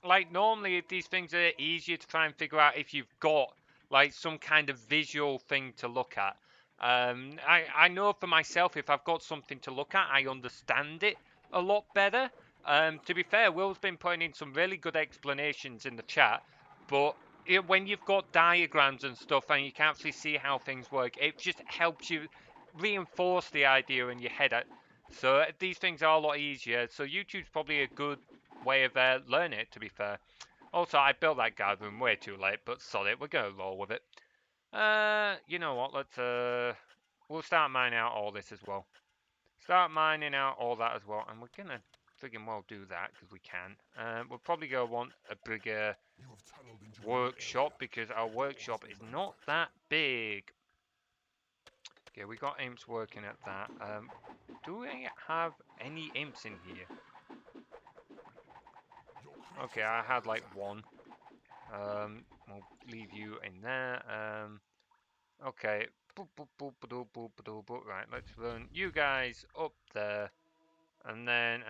like, normally these things are easier to try and figure out if you've got like some kind of visual thing to look at. I know for myself, if I've got something to look at, I understand it a lot better. To be fair, Will's been putting in some really good explanations in the chat, but when you've got diagrams and stuff and you can actually see how things work, it just helps you reinforce the idea in your head. So these things are a lot easier. So YouTube's probably a good way of learning it, to be fair. Also, I built that guard room way too late, but sod it, we're gonna roll with it. You know what? We'll start mining out all this as well. Start mining out all that as well, and we're gonna friggin' well do that because we can. We'll probably go want a bigger workshop because our workshop is not that big. Okay, we got imps working at that. Do we have any imps in here? Okay, I had like one. We'll leave you in there. Okay. Right, let's run you guys up there. And then,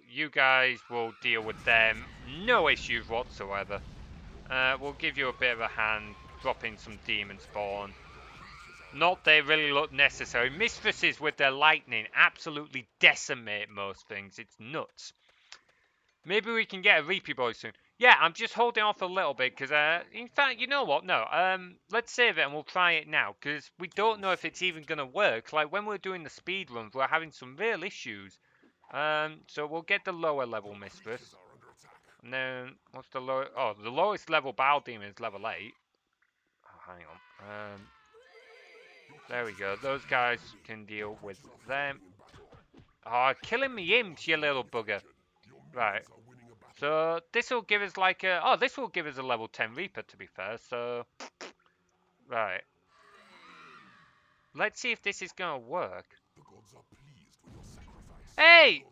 you guys will deal with them. No issues whatsoever. We'll give you a bit of a hand, dropping some demon spawn. Not they really look necessary. Mistresses with their lightning absolutely decimate most things. It's nuts. Maybe we can get a Reapy Boy soon. Yeah, I'm just holding off a little bit because, in fact, you know what? No, let's save it and we'll try it now because we don't know if it's even going to work. Like, when we're doing the speed runs, we're having some real issues. So we'll get the lower level Mistress. And then, what's the lower? Oh, the lowest level Battle Demon is level 8. Oh, hang on. There we go. Those guys can deal with them. Oh, killing me imps, you little bugger. Right. So this will give us like a... Oh, this will give us a level 10 Reaper, to be fair. So, right. Let's see if this is going to work. Hey!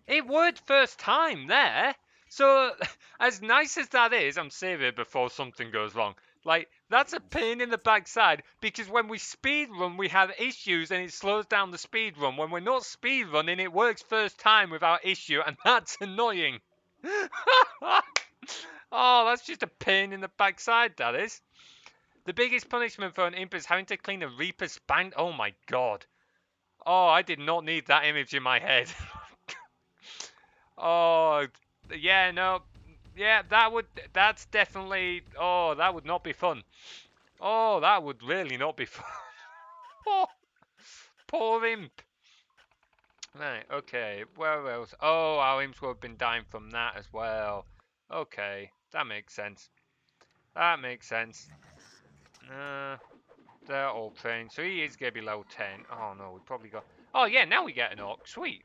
It worked first time there. So, as nice as that is, I'm saving it before something goes wrong. Like, that's a pain in the backside because when we speed run, we have issues and it slows down the speed run. When we're not speed running, it works first time without issue, and that's annoying. Oh, that's just a pain in the backside, that is. The biggest punishment for an imp is having to clean a Reaper's spine. Oh my god. Oh, I did not need that image in my head. Oh, yeah, no. Yeah, that's definitely, oh, that would not be fun. Oh, that would really not be fun. Oh, poor imp. Right, okay, where else? Oh, our imps would have been dying from that as well. Okay, that makes sense. That makes sense. They're all trained, so he is going to be level 10. Oh no, we probably got... Oh yeah, now we get an orc. Sweet.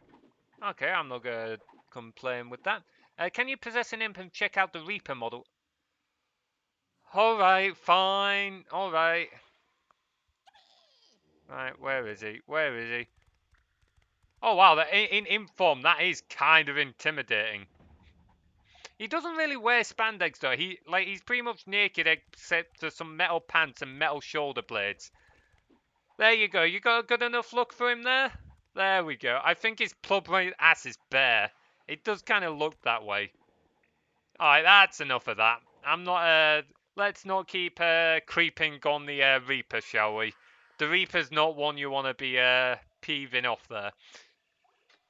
Okay, I'm not going to complain with that. Can you possess an imp and check out the Reaper model? Alright, fine. Alright. Right, where is he? Where is he? Oh wow, in imp form, that is kind of intimidating. He doesn't really wear spandex though. He's pretty much naked except for some metal pants and metal shoulder blades. There you go. You got a good enough look for him there? There we go. I think his plump ass is bare. It does kind of look that way. Alright, that's enough of that. I'm not, let's not keep, creeping on the, Reaper, shall we? The Reaper's not one you want to be, peeving off there.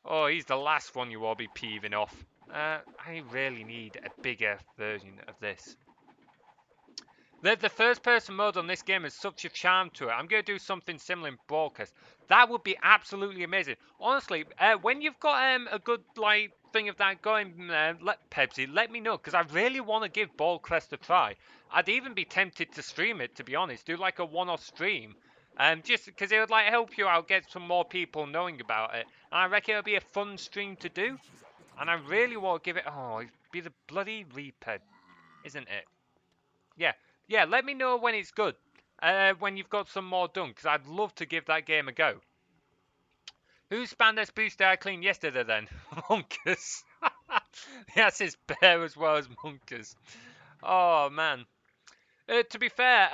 Oh, he's the last one you want to be peeving off. I really need a bigger version of this. The first person mode on this game has such a charm to it. I'm going to do something similar in Broadcast. That would be absolutely amazing. Honestly, when you've got a good like thing of that going, Pepsi, let me know because I really want to give Ballcrest a try. I'd even be tempted to stream it, to be honest. Do like a one-off stream. Just because it would like help you out, get some more people knowing about it. And I reckon it'll be a fun stream to do. And I really want to give it... Oh, it'd be the bloody Reaper, isn't it? Yeah. Yeah, let me know when it's good. When you've got some more done, because I'd love to give that game a go. Whose spandex boost did I clean yesterday then? Monkus. That's his bear as well as Monkus. Oh, man. To be fair,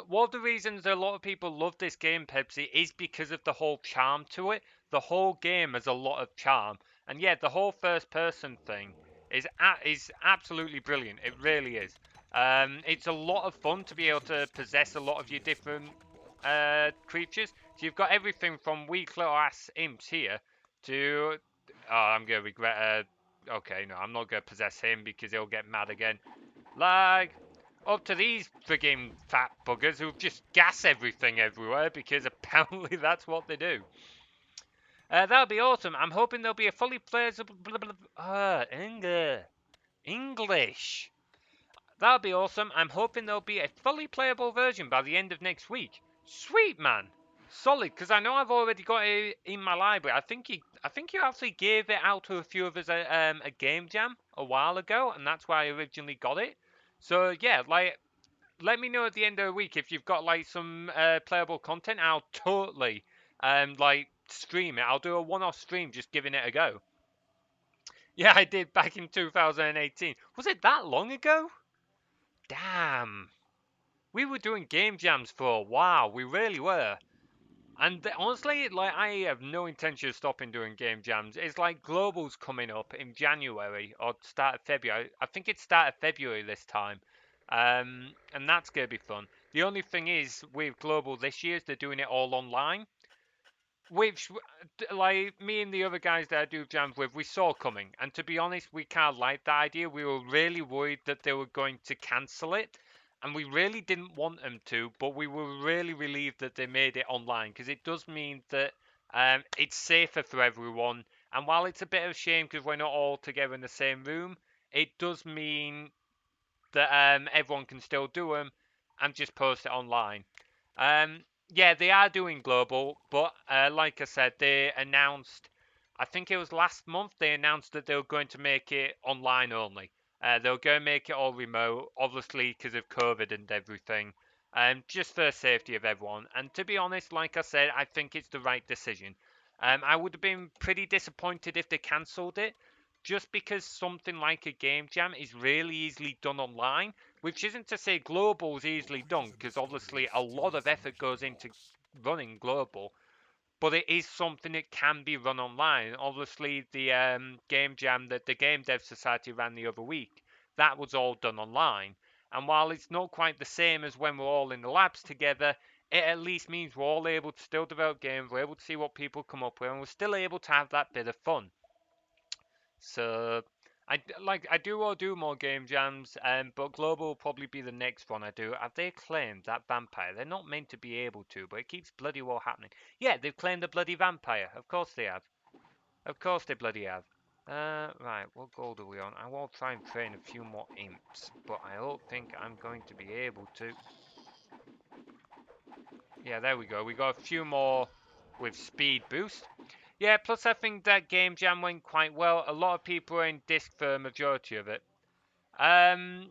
one of the reasons a lot of people love this game, Pepsi, is because of the whole charm to it. The whole game has a lot of charm, and yeah, the whole first-person thing is absolutely brilliant. It really is. It's a lot of fun to be able to possess a lot of your different creatures. So you've got everything from weak little ass imps here to. Oh, I'm gonna regret. Okay, no, I'm not gonna possess him because he'll get mad again. Like, up to these frigging fat buggers who just gas everything everywhere because apparently that's what they do. That'll be awesome. I'm hoping there'll be a fully playable. English. That'll be awesome. I'm hoping there'll be a fully playable version by the end of next week. Sweet, man. Solid, because I know I've already got it in my library. I think you actually gave it out to a few of us at a game jam a while ago, and that's why I originally got it. So yeah, like, let me know at the end of the week if you've got like some playable content. I'll totally like stream it. I'll do a one-off stream just giving it a go. Yeah, I did back in 2018. Was it that long ago? Damn. We were doing game jams for a while. We really were. And honestly, like, I have no intention of stopping doing game jams. It's like Global's coming up in January or start of February. I think it's start of February this time. And that's going to be fun. The only thing is, with Global this year, is they're doing it all online. Which, like, me and the other guys that I do jams with, we saw coming. And to be honest, we kind of liked that idea. We were really worried that they were going to cancel it. And we really didn't want them to, but we were really relieved that they made it online. Because it does mean that it's safer for everyone. And while it's a bit of a shame because we're not all together in the same room, it does mean that everyone can still do them and just post it online. Yeah, they are doing global, but like I said, they announced, I think it was last month, they announced that they were going to make it online only. They were going to make it all remote, obviously because of COVID and everything, just for the safety of everyone. And to be honest, like I said, I think it's the right decision. I would have been pretty disappointed if they cancelled it, just because something like a game jam is really easily done online, which isn't to say global is easily done, because obviously a lot of effort goes into running global, but it is something that can be run online. Obviously, the game jam that the Game Dev Society ran the other week, that was all done online. And while it's not quite the same as when we're all in the labs together, it at least means we're all able to still develop games, we're able to see what people come up with, and we're still able to have that bit of fun. So I do want to do more game jams, but global will probably be the next one I do. Have they claimed that vampire? They're not meant to be able to, but it keeps bloody well happening. Yeah, they've claimed the bloody vampire. Of course they have. Of course they bloody have. Right, what gold are we on? I will try and train a few more imps, but I don't think I'm going to be able to. Yeah, there we go. We got a few more with speed boost. Yeah, plus I think that game jam went quite well. A lot of people were in disc for a majority of it. Um,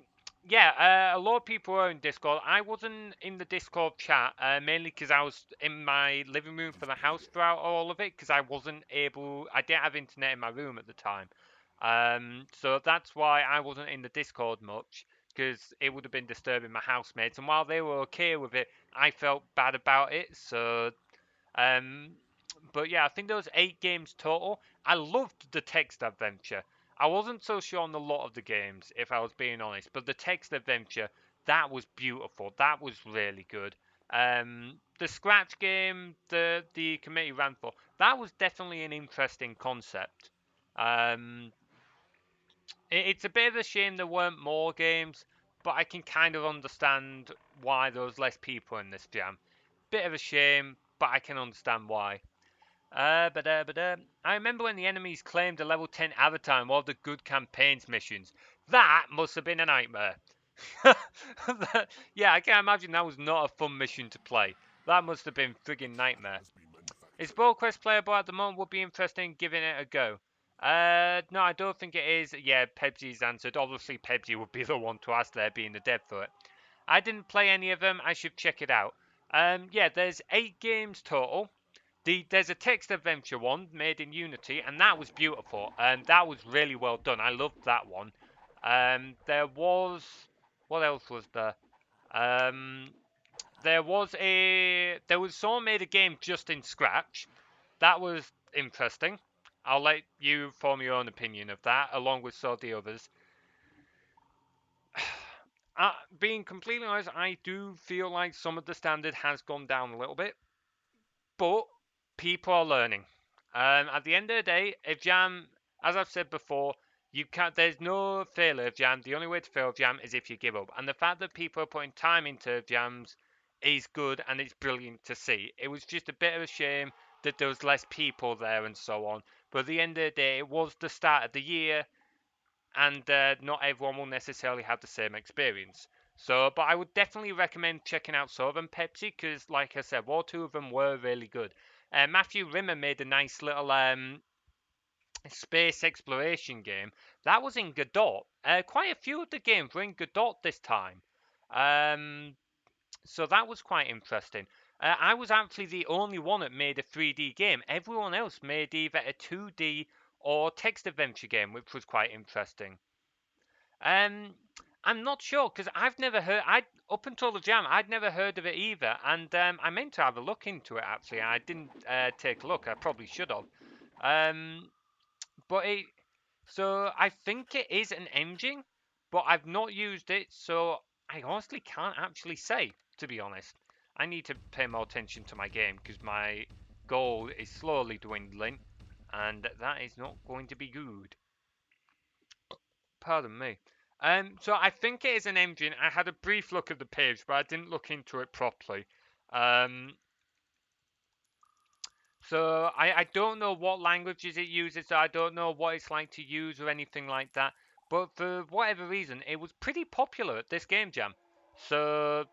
yeah, a lot of people were in Discord. I wasn't in the Discord chat, mainly because I was in my living room for the house throughout all of it, because I didn't have internet in my room at the time. So that's why I wasn't in the Discord much, because it would have been disturbing my housemates. And while they were okay with it, I felt bad about it. So um, but yeah, I think there was 8 games total. I loved the text adventure. I wasn't so sure on a lot of the games, if I was being honest, but the text adventure, that was beautiful. That was really good. The scratch game, the committee ran for, that was definitely an interesting concept. Um, it's a bit of a shame there weren't more games, but I can kind of understand why there was less people in this jam. Bit of a shame, but I can understand why. I remember when the enemies claimed a level 10 avatar in one of the good campaigns missions. That must have been a nightmare. Yeah, I can't imagine that was not a fun mission to play. That must have been friggin' nightmare. Is Quest playable at the moment? Would be interesting giving it a go. No, I don't think it is. Yeah, Pebsy's answered. Obviously, Pebsy would be the one to ask there, being the dev for it. I didn't play any of them. I should check it out. Yeah, there's 8 games total. There's a text adventure one made in Unity, and that was beautiful. That was really well done. I loved that one. There was, what else was there? There was someone made a game just in Scratch. That was interesting. I'll let you form your own opinion of that, along with some of the others. Being completely honest, I do feel like some of the standard has gone down a little bit, but people are learning. At the end of the day, if Jam, as I've said before, you can't. There's no failure of Jam. The only way to fail Jam is if you give up. And the fact that people are putting time into Jams is good and it's brilliant to see. It was just a bit of a shame that there was less people there and so on. But at the end of the day, it was the start of the year, and not everyone will necessarily have the same experience. So, but I would definitely recommend checking out Southern Pepsi because, like I said, one or two of them were really good. Matthew Rimmer made a nice little space exploration game that was in Godot. Quite a few of the games were in Godot this time, um, so that was quite interesting. I was actually the only one that made a 3D game. Everyone else made either a 2D or text adventure game, which was quite interesting. Um, I'm not sure because I've never heard. I Up until the jam, I'd never heard of it either, and I meant to have a look into it actually. I didn't take a look. I probably should have. Um, but it. So I think it is an engine, but I've not used it, so I honestly can't actually say. To be honest, I need to pay more attention to my game because my goal is slowly dwindling, and that is not going to be good. Pardon me. So I think it is an engine. I had a brief look at the page, but I didn't look into it properly. Um, so I don't know what languages it uses. So I don't know what it's like to use or anything like that. But for whatever reason, it was pretty popular at this game jam. So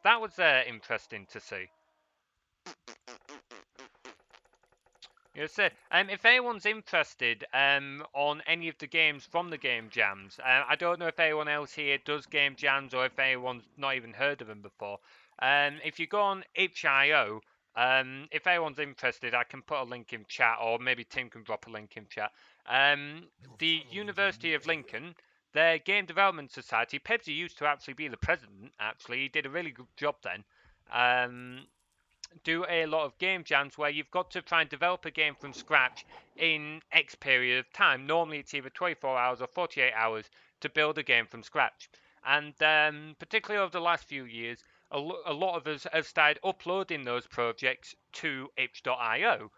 that was interesting to see. Yes, sir. If anyone's interested on any of the games from the game jams, I don't know if anyone else here does game jams or if anyone's not even heard of them before. If you go on itch.io, if anyone's interested, I can put a link in chat, or maybe Tim can drop a link in chat. The University of Lincoln, their game development society, Pepsi used to actually be the president. Actually, he did a really good job then. Do a lot of game jams where you've got to try and develop a game from scratch in X period of time. Normally, it's either 24 hours or 48 hours to build a game from scratch. And particularly over the last few years, a lot of us have started uploading those projects to itch.io.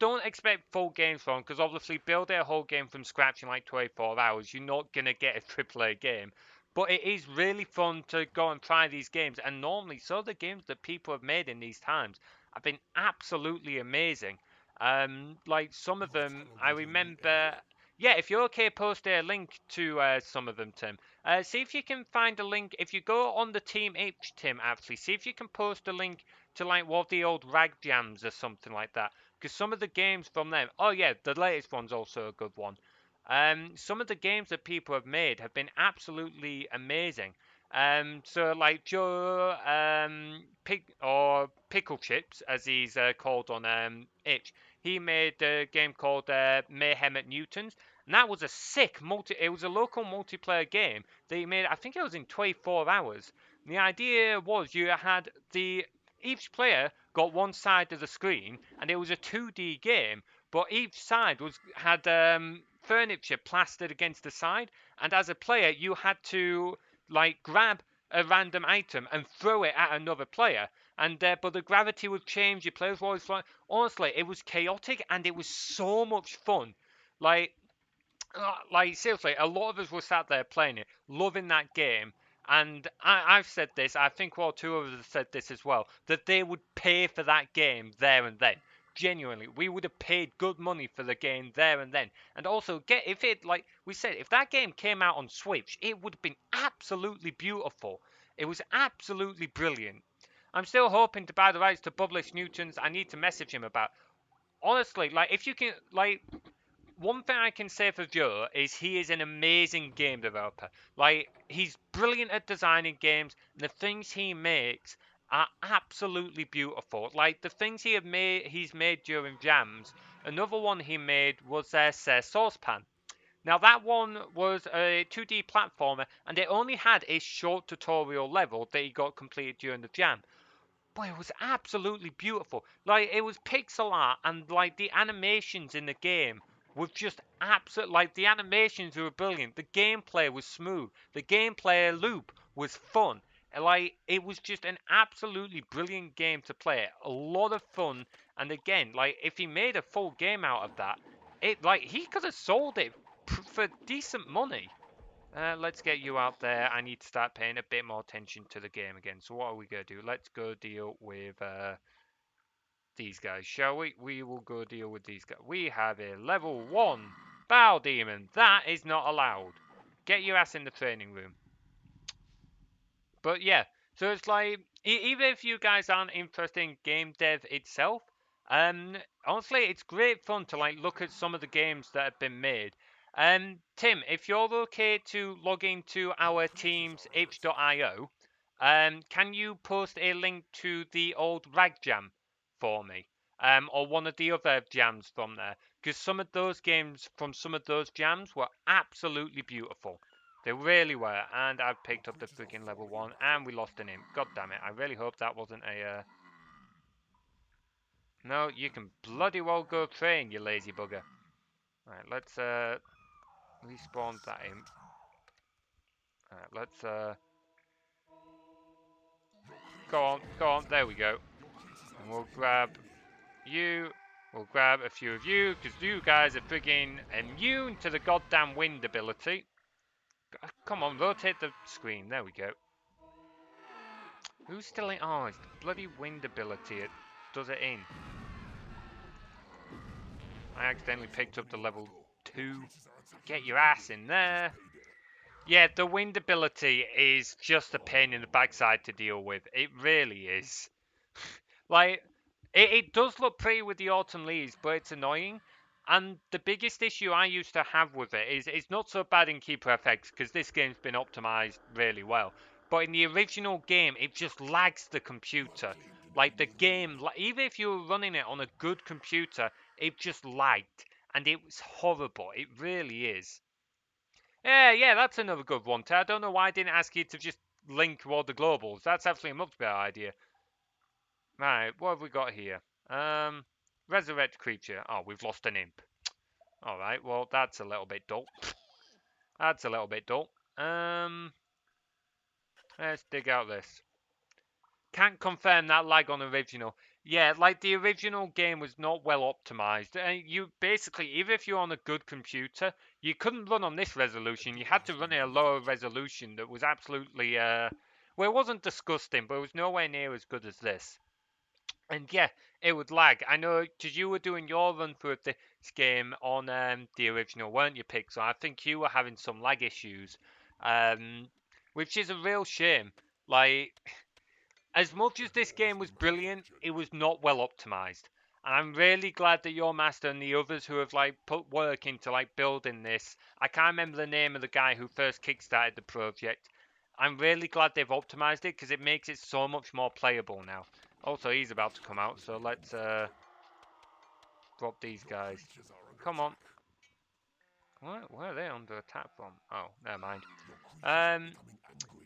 Don't expect full games from because obviously building a whole game from scratch in like 24 hours, you're not going to get a AAA game. But it is really fun to go and try these games. And normally, some of the games that people have made in these times have been absolutely amazing. Like some of them, I remember. Yeah, if you're okay, post a link to some of them, Tim. See if you can find a link. If you go on the Team H, Tim, actually, see if you can post a link to like one of the old rag jams or something like that. Because some of the games from them. Oh yeah, the latest one's also a good one. Some of the games that people have made have been absolutely amazing. So like Joe Pickle Chips, as he's called on itch, he made a game called Mayhem at Newton's, and that was a sick multi. It was a local multiplayer game that he made. I think it was in 24 hours. And the idea was you had each player got one side of the screen, and it was a 2D game, but each side had furniture plastered against the side, and as a player, you had to like grab a random item and throw it at another player. And but the gravity would change. Your players were always flying. Honestly, it was chaotic and it was so much fun. Like like seriously, a lot of us were sat there playing it, loving that game. And I've said this, I think one or two of us have said this as well, that they would pay for that game there and then. Genuinely, we would have paid good money for the game there and then. And also, get if it like we said, if that game came out on Switch, it would have been absolutely beautiful. It was absolutely brilliant. I'm still hoping to buy the rights to publish Newton's. I need to message him about. Honestly, like if you can, like one thing I can say for Joe is he is an amazing game developer. Like he's brilliant at designing games, and the things he makes are absolutely beautiful. Like the things he's made during jams. Another one he made was Saucepan. Now that one was a 2D platformer, and it only had a short tutorial level that you got completed during the jam. But it was absolutely beautiful. Like, it was pixel art, and like the animations in the game were just absolute. Like, the animations were brilliant. The gameplay was smooth. The gameplay loop was fun. Like, it was just an absolutely brilliant game to play. A lot of fun. And again, like, if he made a full game out of that, he could have sold it for decent money. Let's get you out there. I need to start paying a bit more attention to the game again. So what are we going to do? Let's go deal with these guys, shall we? We will go deal with these guys. We have a level 1 Bow Demon. That is not allowed. Get your ass in the training room. But yeah, so it's like, even if you guys aren't interested in game dev itself, honestly, it's great fun to like look at some of the games that have been made. Tim, if you're okay to log into our team's itch.io, can you post a link to the old Rag Jam for me? Or one of the other jams from there? Because some of those games from some of those jams were absolutely beautiful. They really were, and I've picked up the freaking level 1, and we lost an imp. God damn it, I really hope that wasn't a, No, you can bloody well go train, you lazy bugger. Alright, let's, respawn that imp. Alright, let's, go on, there we go. And we'll grab you, we'll grab a few of you, because you guys are frigging immune to the goddamn wind ability. Come on, rotate the screen, there we go. Who's still in? Oh, it's the bloody wind ability. It does it in. I accidentally picked up the level 2. Get your ass in there. Yeah, the wind ability is just a pain in the backside to deal with. It really is. Like, it does look pretty with the autumn leaves, but it's annoying. And the biggest issue I used to have with it is it's not so bad in Keeper FX because this game's been optimized really well. But in the original game, it just lags the computer. Like the game, even if you were running it on a good computer, it just lagged. And it was horrible. It really is. Yeah, that's another good one, Ted. I don't know why I didn't ask you to just link all the globals. That's actually a much better idea. Right, what have we got here? Resurrect creature. Oh, we've lost an imp. Alright, well, that's a little bit dull. That's a little bit dull. Let's dig out this. Can't confirm that lag on original. Yeah, like the original game was not well optimized. You basically, even if you're on a good computer, you couldn't run on this resolution. You had to run at a lower resolution that was absolutely, well, it wasn't disgusting, but it was nowhere near as good as this. And yeah, it would lag. I know, because you were doing your run through of this game on the original, weren't you, Pixel? I think you were having some lag issues, which is a real shame. Like, as much as this game was brilliant, it was not well optimized. And I'm really glad that your master and the others who have like put work into like building this. I can't remember the name of the guy who first kickstarted the project. I'm really glad they've optimized it because it makes it so much more playable now. Also, he's about to come out, so let's drop these guys. Come on. Where are they under attack from? Oh, never mind.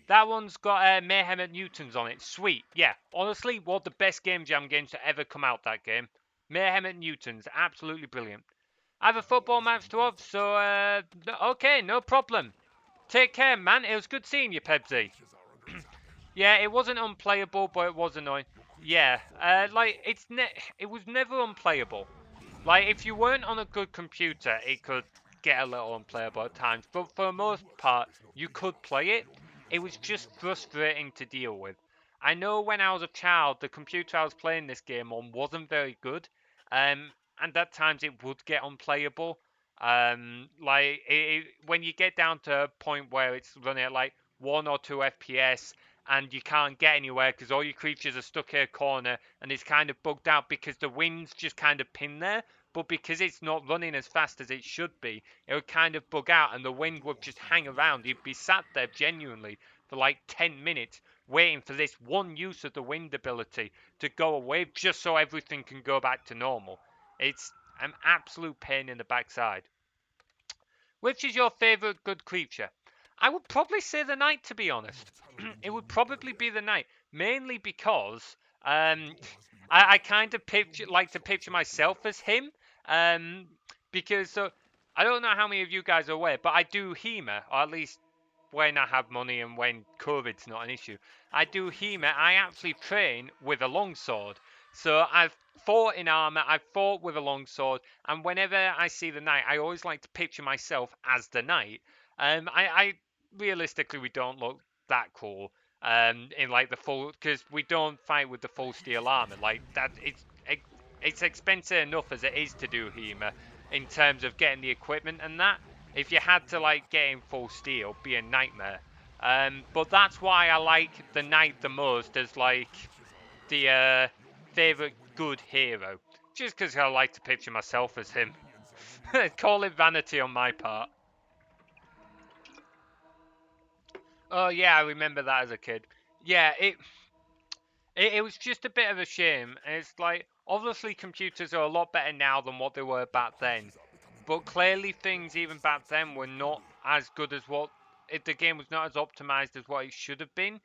That one's got Mayhem at Newton's on it. Sweet. Yeah, honestly, one of the best Game Jam games to ever come out, that game. Mayhem at Newton's. Absolutely brilliant. I have a football match to have, so, okay, no problem. Take care, man. It was good seeing you, Pebsy. Yeah, it wasn't unplayable, but it was annoying. Yeah, like, it was never unplayable. Like, if you weren't on a good computer, it could get a little unplayable at times. But for the most part, you could play it. It was just frustrating to deal with. I know when I was a child, the computer I was playing this game on wasn't very good. And at times it would get unplayable. Like, when you get down to a point where it's running at like 1 or 2 FPS, and you can't get anywhere because all your creatures are stuck in a corner and it's kind of bugged out because the wind's just kind of pinned there, but because it's not running as fast as it should be, it would kind of bug out and the wind would just hang around. You'd be sat there genuinely for like 10 minutes waiting for this one use of the wind ability to go away just so everything can go back to normal. It's an absolute pain in the backside. Which is your favourite good creature? I would probably say the knight, to be honest. It would probably be the knight, mainly because I kind of like to picture myself as him. Because I don't know how many of you guys are aware, but I do HEMA, or at least when I have money and when COVID's not an issue. I do HEMA. I actually train with a longsword. So I've fought in armor, I've fought with a longsword, and whenever I see the knight, I always like to picture myself as the knight. I realistically, we don't look that cool. In like the full, because we don't fight with the full steel armor. Like that, it's expensive enough as it is to do HEMA in terms of getting the equipment and that. If you had to like get in full steel, be a nightmare. But that's why I like the knight the most as like the favorite good hero, just because I like to picture myself as him. Call it vanity on my part. Oh yeah, I remember that as a kid. Yeah, it was just a bit of a shame. It's like obviously computers are a lot better now than what they were back then, but clearly things even back then were not as good as what the game was not as optimized as what it should have been.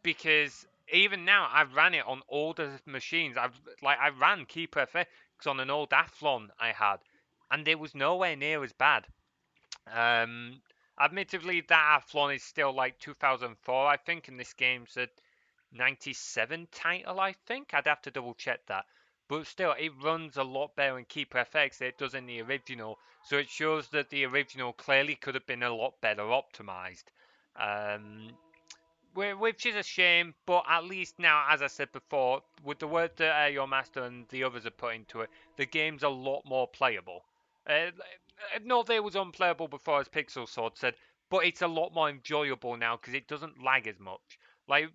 Because even now, I ran it on older machines. I ran Keeper FX on an old Athlon I had, and it was nowhere near as bad. Um, Admittedly, that Athlon is still like 2004, I think, and this game's a 97 title, I think. I'd have to double check that. But still, it runs a lot better in Keeper FX than it does in the original. So it shows that the original clearly could have been a lot better optimized. Um, which is a shame, but at least now, as I said before, with the work that your master and the others have put into it, the game's a lot more playable. Not that it was unplayable before, as Pixel Sword said, but it's a lot more enjoyable now because it doesn't lag as much. Like,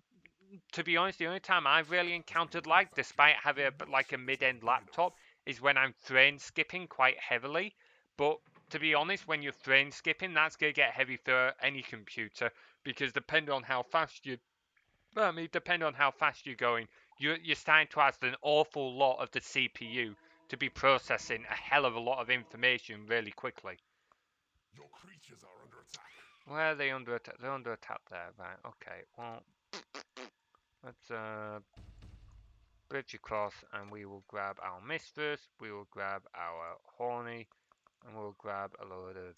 to be honest, the only time I've really encountered lag, despite having like a mid-end laptop, is when I'm frame skipping quite heavily. But to be honest, when you're frame skipping, that's gonna get heavy for any computer because depending on how fast you, well, I mean, depending on how fast you're going, you're starting to ask an awful lot of the CPU to be processing a hell of a lot of information really quickly. Your creatures are under attack. Where are they under attack? They're under attack there, right? Okay. Well, let's bridge across, and we will grab our mistress. We will grab our horny, and we'll grab a load of.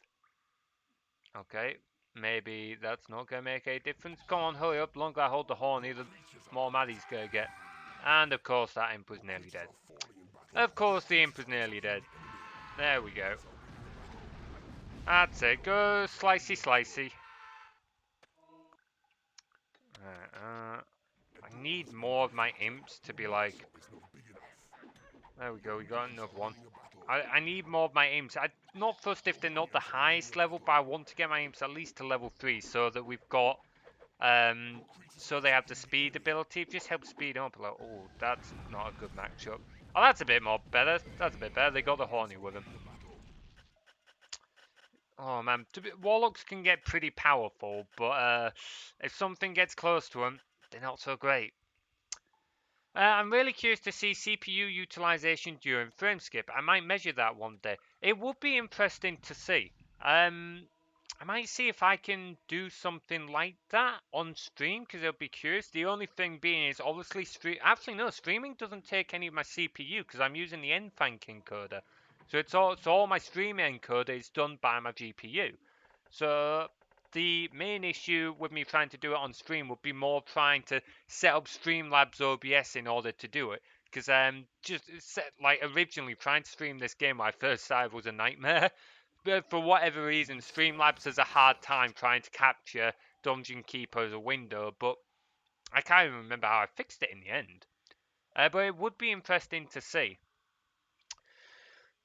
Okay. Maybe that's not gonna make a difference. Come on, hurry up. The longer I hold the horny, the more mad he's gonna get. And of course, that imp was nearly dead. Of course, the imp was nearly dead. There we go. That's it. Go slicey slicey. I need more of my imps to be like. There we go. We got another one. I need more of my imps. I'm not fussed if they're not the highest level, but I want to get my imps at least to level 3 so that we've got so they have the speed ability. It just helps speed up. Like, oh, that's not a good matchup. Oh, that's a bit more better. That's a bit better. They got the horny with them. Oh man, warlocks can get pretty powerful, but if something gets close to them, they're not so great. I'm really curious to see CPU utilization during frame skip. I might measure that one day. It would be interesting to see. I might see if I can do something like that on stream because I'll be curious. The only thing being is obviously Actually, no, streaming doesn't take any of my CPU because I'm using the NFank encoder. So all my streaming encoder is done by my GPU. So the main issue with me trying to do it on stream would be more trying to set up Streamlabs OBS in order to do it. Because originally trying to stream this game when I first started was a nightmare. But for whatever reason, Streamlabs has a hard time trying to capture Dungeon Keeper as a window. But I can't even remember how I fixed it in the end. But it would be interesting to see.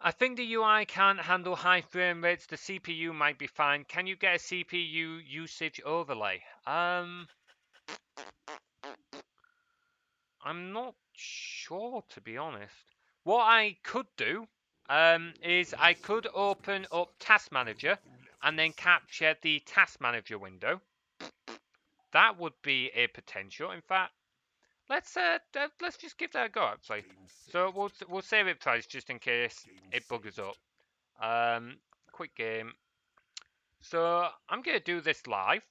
I think the UI can't handle high frame rates. The CPU might be fine. Can you get a CPU usage overlay? I'm not sure, to be honest. What I could do is I could open up Task Manager and then capture the Task Manager window. That would be a potential. In fact, let's just give that a go. Actually, so we'll save it twice just in case it buggers up. Quick game. So I'm going to do this live,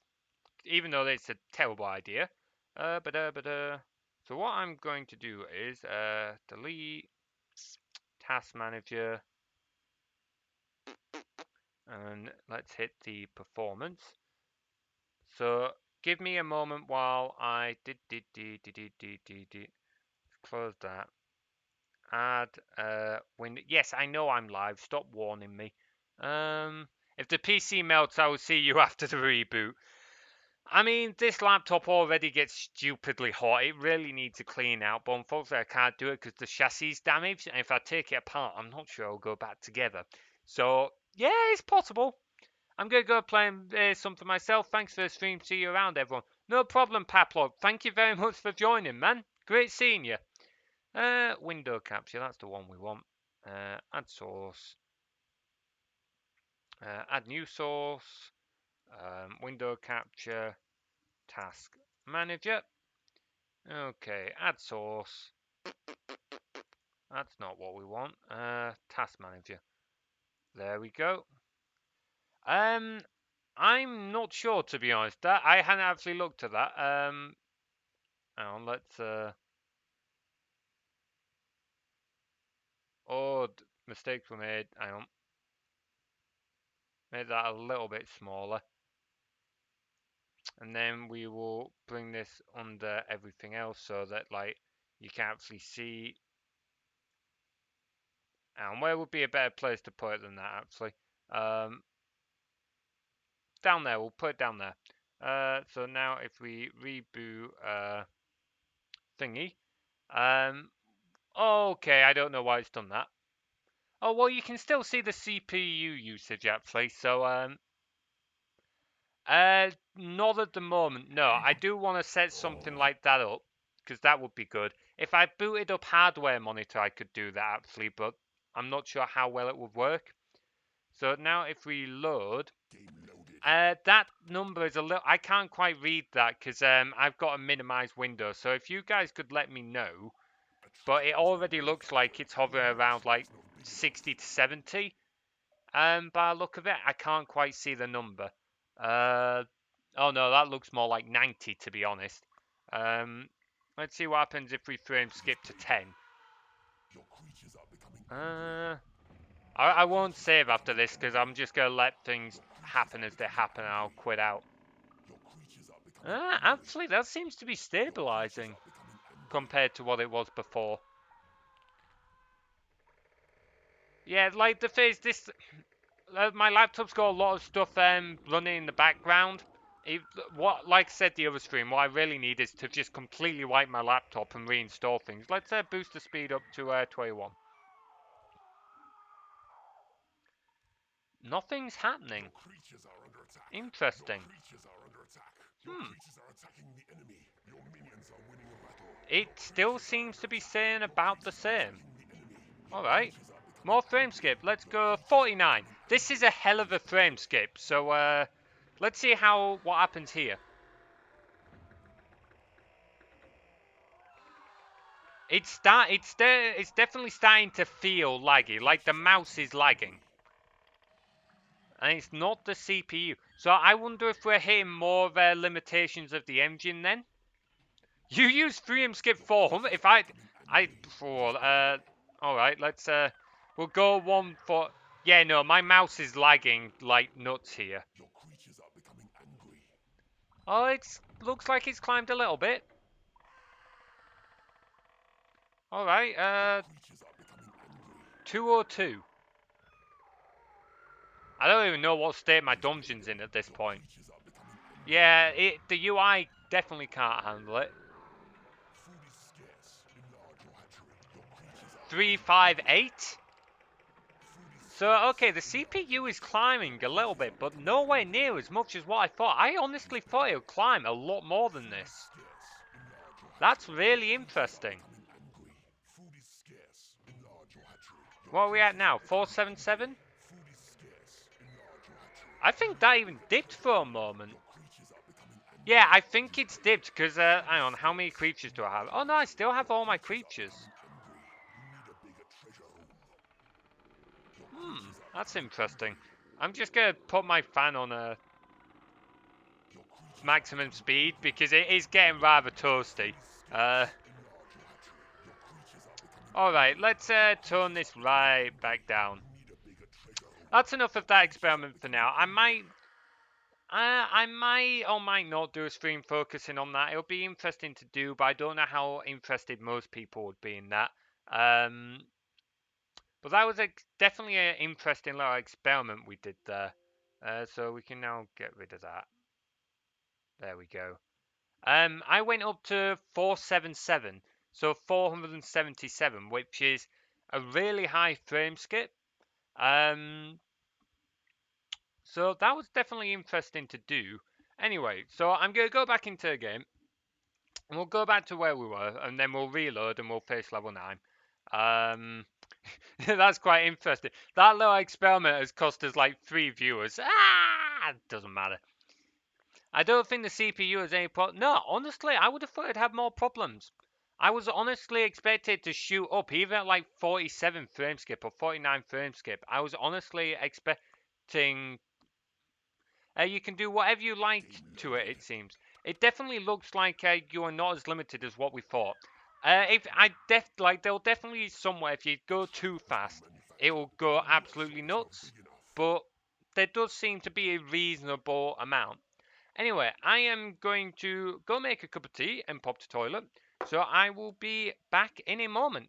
even though it's a terrible idea. So what I'm going to do is delete task manager, and let's hit the performance. So give me a moment while I close that. Add window. Yes, I know I'm live. Stop warning me. If the PC melts, I will see you after the reboot. I mean, this laptop already gets stupidly hot. It really needs a clean out, but unfortunately I can't do it because the chassis is damaged, and if I take it apart, I'm not sure it'll go back together. So, yeah, it's possible. I'm going to go play something myself. Thanks for the stream. See you around, everyone. No problem, Paplog. Thank you very much for joining, man. Great seeing you. Window capture, that's the one we want. Add source. Add new source. Window capture. Task manager. Okay, add source. That's not what we want. Task manager. There we go. I'm not sure, to be honest. That I hadn't actually looked at that. Hang on, let's oh, mistakes were made. Hang on. Make that a little bit smaller. And then we will bring this under everything else so that like you can actually see. And where would be a better place to put it than that actually? Down there, we'll put it down there. So now if we reboot thingy. Okay, I don't know why it's done that. Oh well, you can still see the CPU usage actually. So not at the moment. No, I do want to set something like that up because that would be good. If I booted up hardware monitor, I could do that actually, but I'm not sure how well it would work. So now if we load, that number is a little. I can't quite read that because I've got a minimized window. So if you guys could let me know, but it already looks like it's hovering around like 60 to 70. By the look of it, I can't quite see the number. Oh no, that looks more like 90 to be honest. Let's see what happens if we frame skip to 10. I won't save after this because I'm just going to let things happen as they happen and I'll quit out. Actually, that seems to be stabilizing compared to what it was before. Yeah, like the phase, this... my laptop's got a lot of stuff running in the background. Like I said the other stream, what I really need is to just completely wipe my laptop and reinstall things. Let's boost the speed up to 21. Nothing's happening. Interesting. It still seems to be saying about the same. Alright. More frame skip. Let's go 49. This is a hell of a frame skip. So, let's see what happens here. It's definitely starting to feel laggy, like the mouse is lagging. And it's not the CPU. So I wonder if we're hitting more of limitations of the engine then. You use frame skip 400. If alright, let's we'll go one for. Yeah, no, my mouse is lagging like nuts here. Oh, it looks like it's climbed a little bit. Alright, 202. I don't even know what state my dungeon's in at this point. Yeah, the UI definitely can't handle it. 358? So, okay, the CPU is climbing a little bit, but nowhere near as much as what I thought. I honestly thought it would climb a lot more than this. That's really interesting. What are we at now? 477? I think that even dipped for a moment. Yeah, I think it's dipped because, hang on, how many creatures do I have? Oh no, I still have all my creatures. That's interesting. I'm just gonna put my fan on a maximum speed because it is getting rather toasty. Alright, let's turn this right back down. That's enough of that experiment for now. I might or might not do a stream focusing on that. It'll be interesting to do, but I don't know how interested most people would be in that. But that was definitely an interesting little experiment we did there. So we can now get rid of that. There we go. I went up to 477, so 477, which is a really high frame skip. So that was definitely interesting to do. Anyway, so I'm going to go back into the game. And we'll go back to where we were, and then we'll reload and we'll face level 9. That's quite interesting. That little experiment has cost us like 3 viewers. Doesn't matter. I don't think the CPU has any problem. No, honestly, I would have thought it'd have more problems. I was honestly expected to shoot up, even at like 47 frame skip or 49 frame skip. I was honestly expecting. You can do whatever you like to it, it seems. It definitely looks like you are not as limited as what we thought. There'll definitely be somewhere if you go too fast, it will go absolutely nuts. But there does seem to be a reasonable amount. Anyway, I am going to go make a cup of tea and pop to toilet. So I will be back in a moment.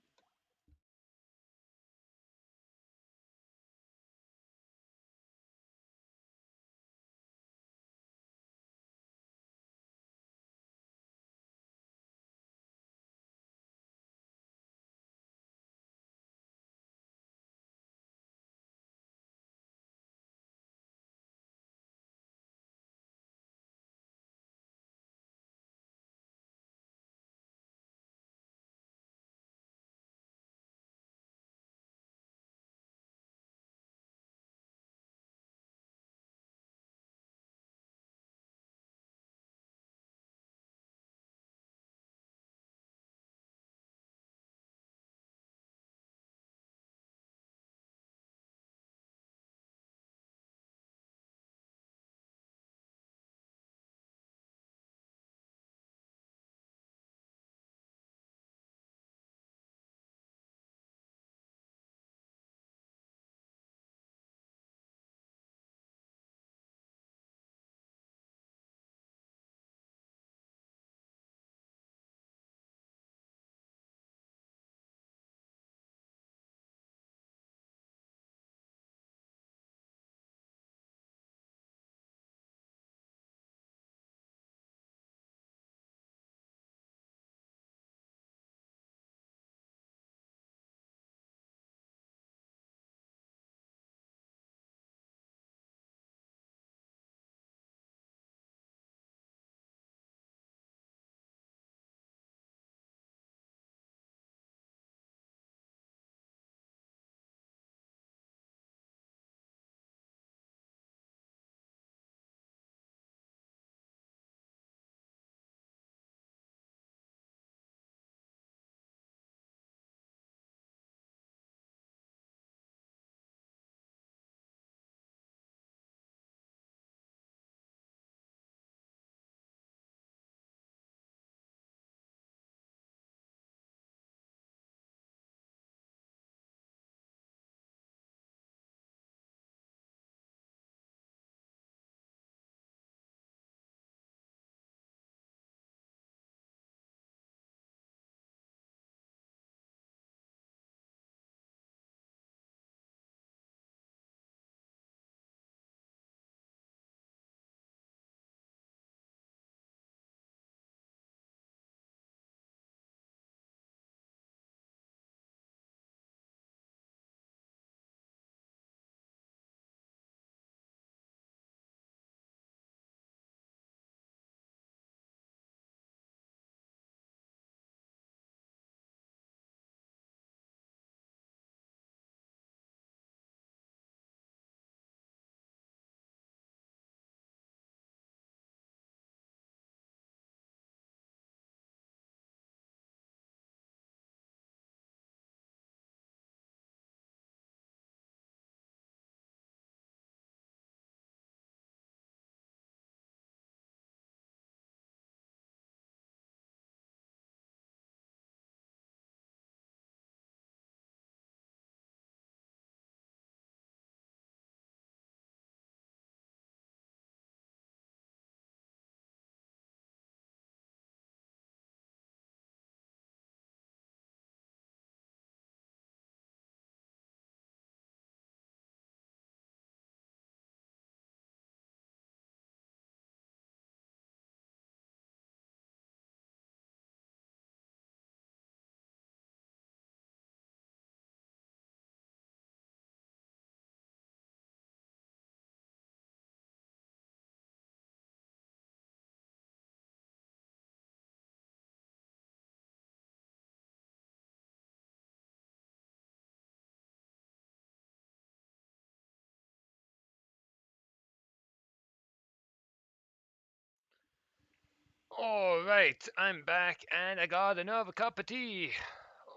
Alright, I'm back and I got another cup of tea.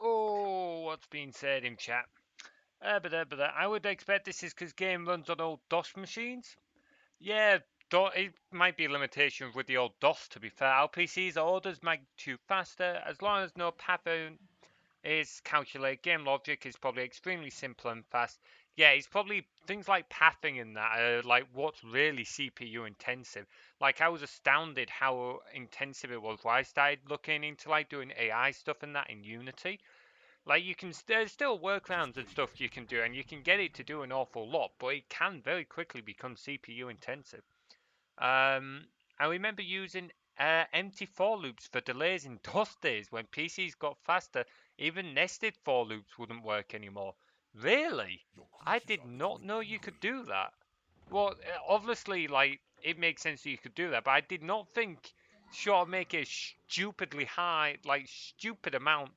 Oh, what's being said in chat? I would expect this is because game runs on old DOS machines. Yeah, it might be a limitation with the old DOS, to be fair. Our PC's orders magnitude faster, as long as no pattern is calculated. Game logic is probably extremely simple and fast. Yeah, it's probably things like pathing and that are like what's really CPU intensive. Like I was astounded how intensive it was when I started looking into like doing AI stuff and that in Unity. Like you can there's still workarounds and stuff you can do, and you can get it to do an awful lot, but it can very quickly become CPU intensive. Um, I remember using empty for loops for delays in DOS days when PCs got faster. Even nested for loops wouldn't work anymore. Really? I did not know you could do that. Well, obviously, like it makes sense that you could do that, but I did not think short of make a stupidly high, like stupid amount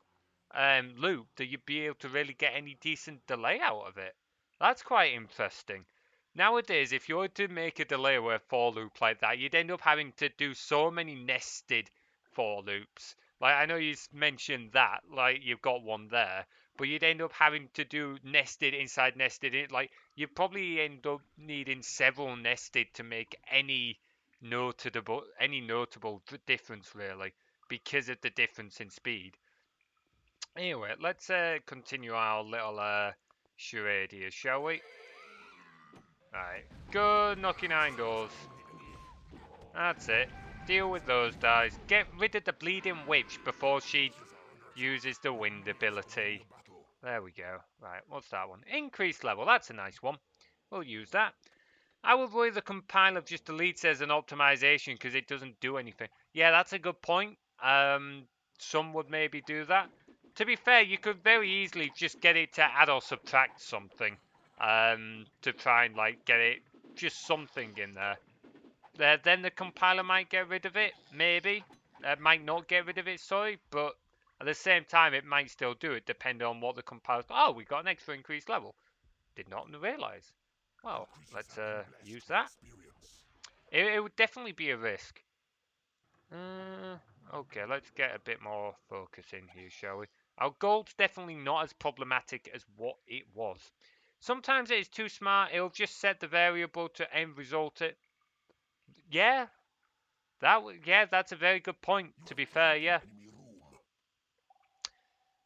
loop that you'd be able to really get any decent delay out of it. That's quite interesting. Nowadays, if you were to make a delay with a for loop like that, you'd end up having to do so many nested for loops. Like I know you mentioned that, like you've got one there, but you'd end up having to do nested inside nested. Like you'd probably end up needing several nested to make any notable difference really, because of the difference in speed. Anyway, let's continue our little charade here, shall we? Right, good knocking nine doors. That's it. Deal with those guys. Get rid of the bleeding witch before she uses the wind ability. There we go. Right, what's that one? Increased level. That's a nice one. We'll use that. I would worry the compiler just deletes as an optimization because it doesn't do anything. Yeah, that's a good point. Some would maybe do that. To be fair, you could very easily just get it to add or subtract something to try and like get it just something in there. Then the compiler might get rid of it, maybe. Might not get rid of it, sorry, but at the same time, it might still do it, depending on what the compiler. Oh, we got an extra increased level. Did not realize. Well, let's use that. It would definitely be a risk. Okay, let's get a bit more focus in here, shall we? Our gold's definitely not as problematic as what it was. Sometimes it is too smart. It'll just set the variable to end result it. Yeah, that's a very good point. To be fair, yeah.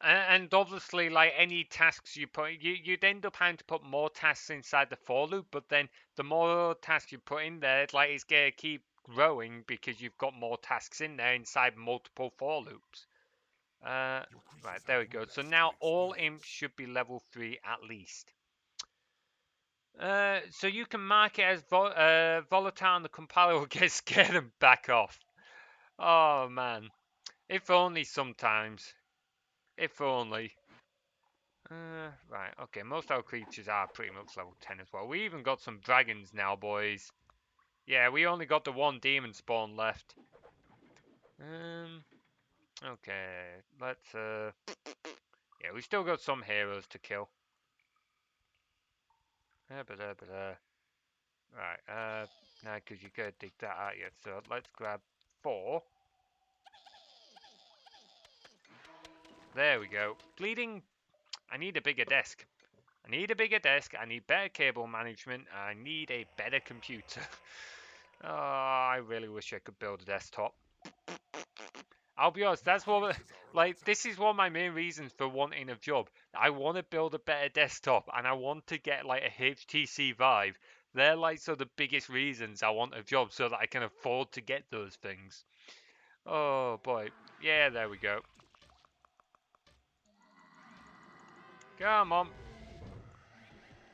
And obviously, like any tasks you put, you'd end up having to put more tasks inside the for loop. But then the more tasks you put in there, like it's gonna keep growing because you've got more tasks in there inside multiple for loops. Right, there we go. So now all imps should be level 3 at least. So you can mark it as volatile and the compiler will get scared and back off. Oh man. If only sometimes. If only. Right, okay, most of our creatures are pretty much level 10 as well. We even got some dragons now, boys. Yeah, we only got the one demon spawn left. Okay, let's, yeah, we still got some heroes to kill. Right, now because you gotta dig that out yet, so let's grab 4. There we go. Bleeding, I need a bigger desk. I need a bigger desk, I need better cable management, I need a better computer. Oh, I really wish I could build a desktop. I'll be honest, that's what, like, this is one of my main reasons for wanting a job. I want to build a better desktop and I want to get, like, a HTC Vive. They're, like, so the biggest reasons I want a job so that I can afford to get those things. Oh, boy. Yeah, there we go. Come on.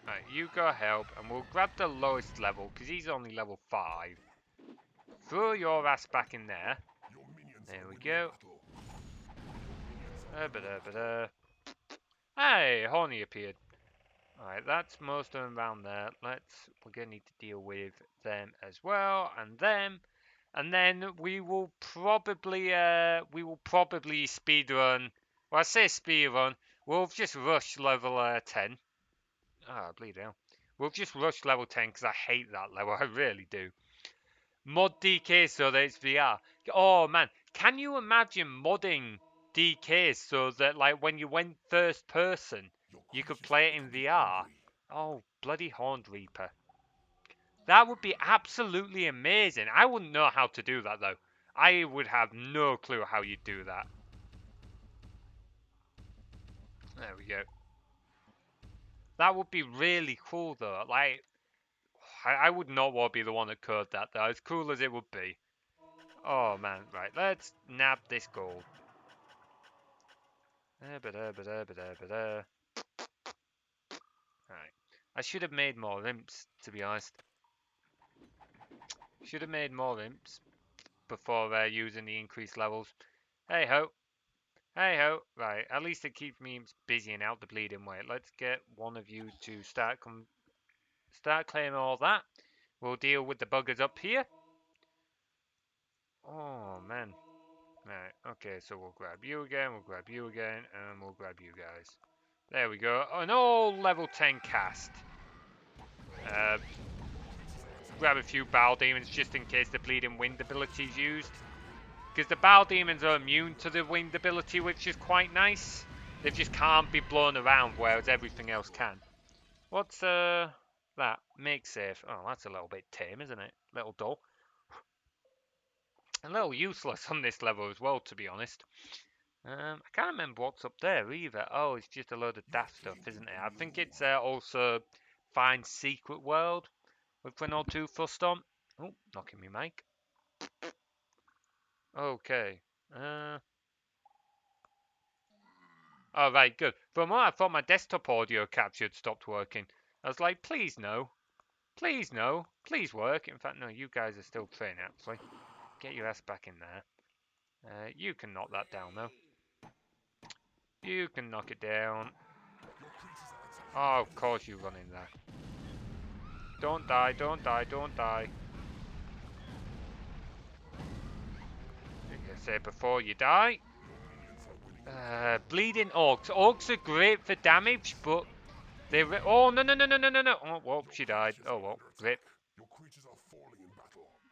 Right, you go help and we'll grab the lowest level because he's only level 5. Throw your ass back in there. There we go. Hey, Horny appeared. Alright, that's most of them around there. We're gonna need to deal with them as well, and them. And then we will probably speed run. Well, I say speed run. We'll just rush level 10. Ah, bleed hell. We'll just rush level 10 because I hate that level. I really do. Mod DK so that it's VR. Oh man, can you imagine modding DK so that like when you went first person, you could play it in VR? Oh, bloody Horned Reaper. That would be absolutely amazing. I wouldn't know how to do that though. I would have no clue how you'd do that. There we go. That would be really cool though. Like, I would not want to be the one that coded that though, as cool as it would be. Oh man, right, let's nab this gold. Right. I should have made more imps, to be honest. Should have made more imps before using the increased levels. Hey ho. Hey ho. Right, at least it keeps me busying out the bleeding way. Let's get one of you to start claiming all that. We'll deal with the buggers up here. Oh man. Right, okay, so we'll grab you again, we'll grab you again, and we'll grab you guys. There we go. An all level 10 cast. Grab a few Bowel Demons just in case the Bleeding Wind ability is used. Because the Bowel Demons are immune to the wind ability, which is quite nice. They just can't be blown around, whereas everything else can. What's that? Make safe. Oh, that's a little bit tame, isn't it? Little dull. A little useless on this level as well, to be honest. I can't remember what's up there either. Oh, it's just a load of daft stuff, isn't it? I think it's also find secret world, which we're not too fussed on. Oh, knocking me mic. Okay. Oh, right, good. For a moment, I thought my desktop audio capture had stopped working. I was like, please no. Please no. Please work. In fact, no, you guys are still playing, actually. Get your ass back in there. You can knock that down, though. You can knock it down. Oh, of course you run in there. Don't die, don't die, don't die. You say before you die. Bleeding Orcs. Orcs are great for damage, but they... Oh, no, no, no, no, no, no, no. Oh, well, she died. Oh, well, rip.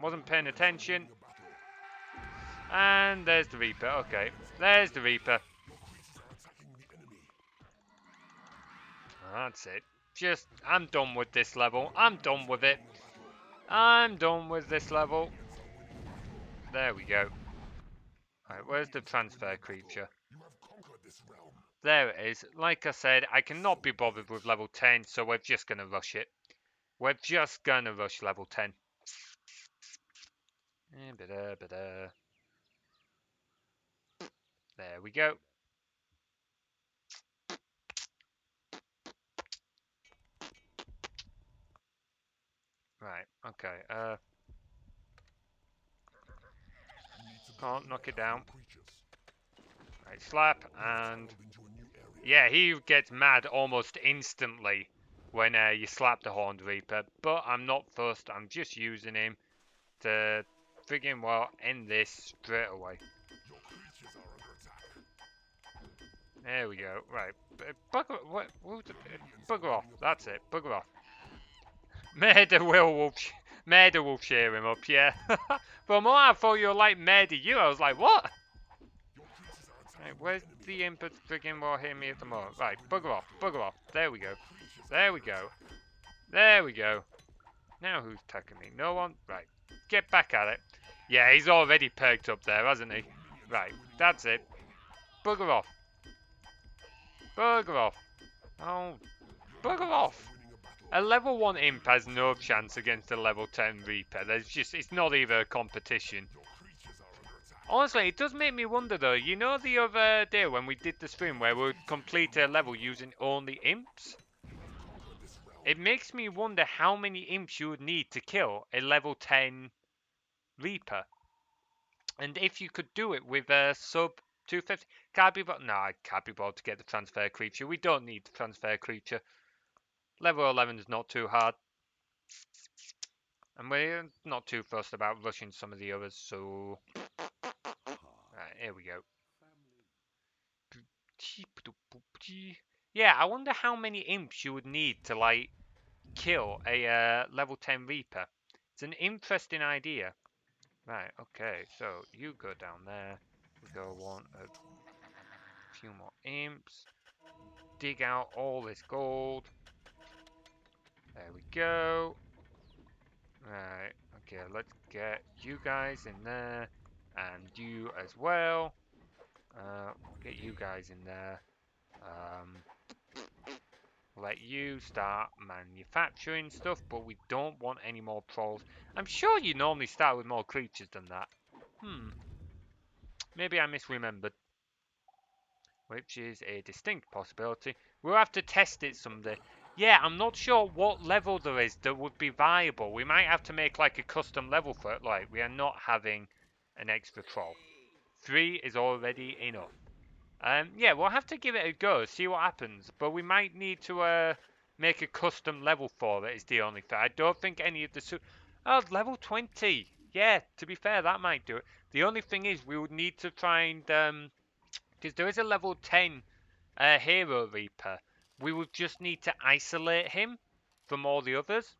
Wasn't paying attention. And there's the Reaper. Okay, there's the Reaper. That's it. Just, I'm done with this level. I'm done with it. I'm done with this level. There we go. Alright, where's the transfer creature? There it is. Like I said, I cannot be bothered with level 10, so we're just going to rush it. We're just going to rush level 10. There we go. Right, okay. Can't knock it down. Right, slap, and... Yeah, he gets mad almost instantly when you slap the Horned Reaper, but I'm not fussed. I'm just using him to friggin' well end this straight away. There we go. Right, bugger, bugger off. That's it. Bugger off. Murder will cheer him up. Yeah. For a moment, I thought you were like murder you. I was like, what? Right, where's the input friggin' will hit me at the moment? Right, bugger off. Bugger off. There we go. There we go. There we go. Now who's attacking me? No one? Right. Get back at it. Yeah, he's already perked up there, hasn't he? Right. That's it. Bugger off. Bugger off. Oh. Bugger off. A level 1 imp has no chance against a level 10 Reaper. It's not even a competition. Honestly, it does make me wonder though. You know the other day when we did the stream where we would complete a level using only imps? It makes me wonder how many imps you would need to kill a level 10 Reaper. And if you could do it with a sub 250, no, I can't be bothered to get the transfer creature. We don't need the transfer creature. Level 11 is not too hard. And we're not too fussed about rushing some of the others, so... Right, here we go. Yeah, I wonder how many imps you would need to, like, kill a level 10 Reaper. It's an interesting idea. Right, okay, so you go down there. We go want a few more imps. Dig out all this gold. There we go. Right, okay, let's get you guys in there. And you as well. Get you guys in there. Let you start manufacturing stuff, but we don't want any more trolls. I'm sure you normally start with more creatures than that. Maybe I misremembered. Which is a distinct possibility. We'll have to test it someday. Yeah, I'm not sure what level there is that would be viable. We might have to make like a custom level for it. Like, we are not having an extra troll. 3 is already enough. Yeah, we'll have to give it a go, see what happens. But we might need to make a custom level for it, is the only thing. I don't think any of the... Oh, level 20! Yeah, to be fair, that might do it. The only thing is, we would need to try and... because there is a level 10 Hero Reaper. We would just need to isolate him from all the others.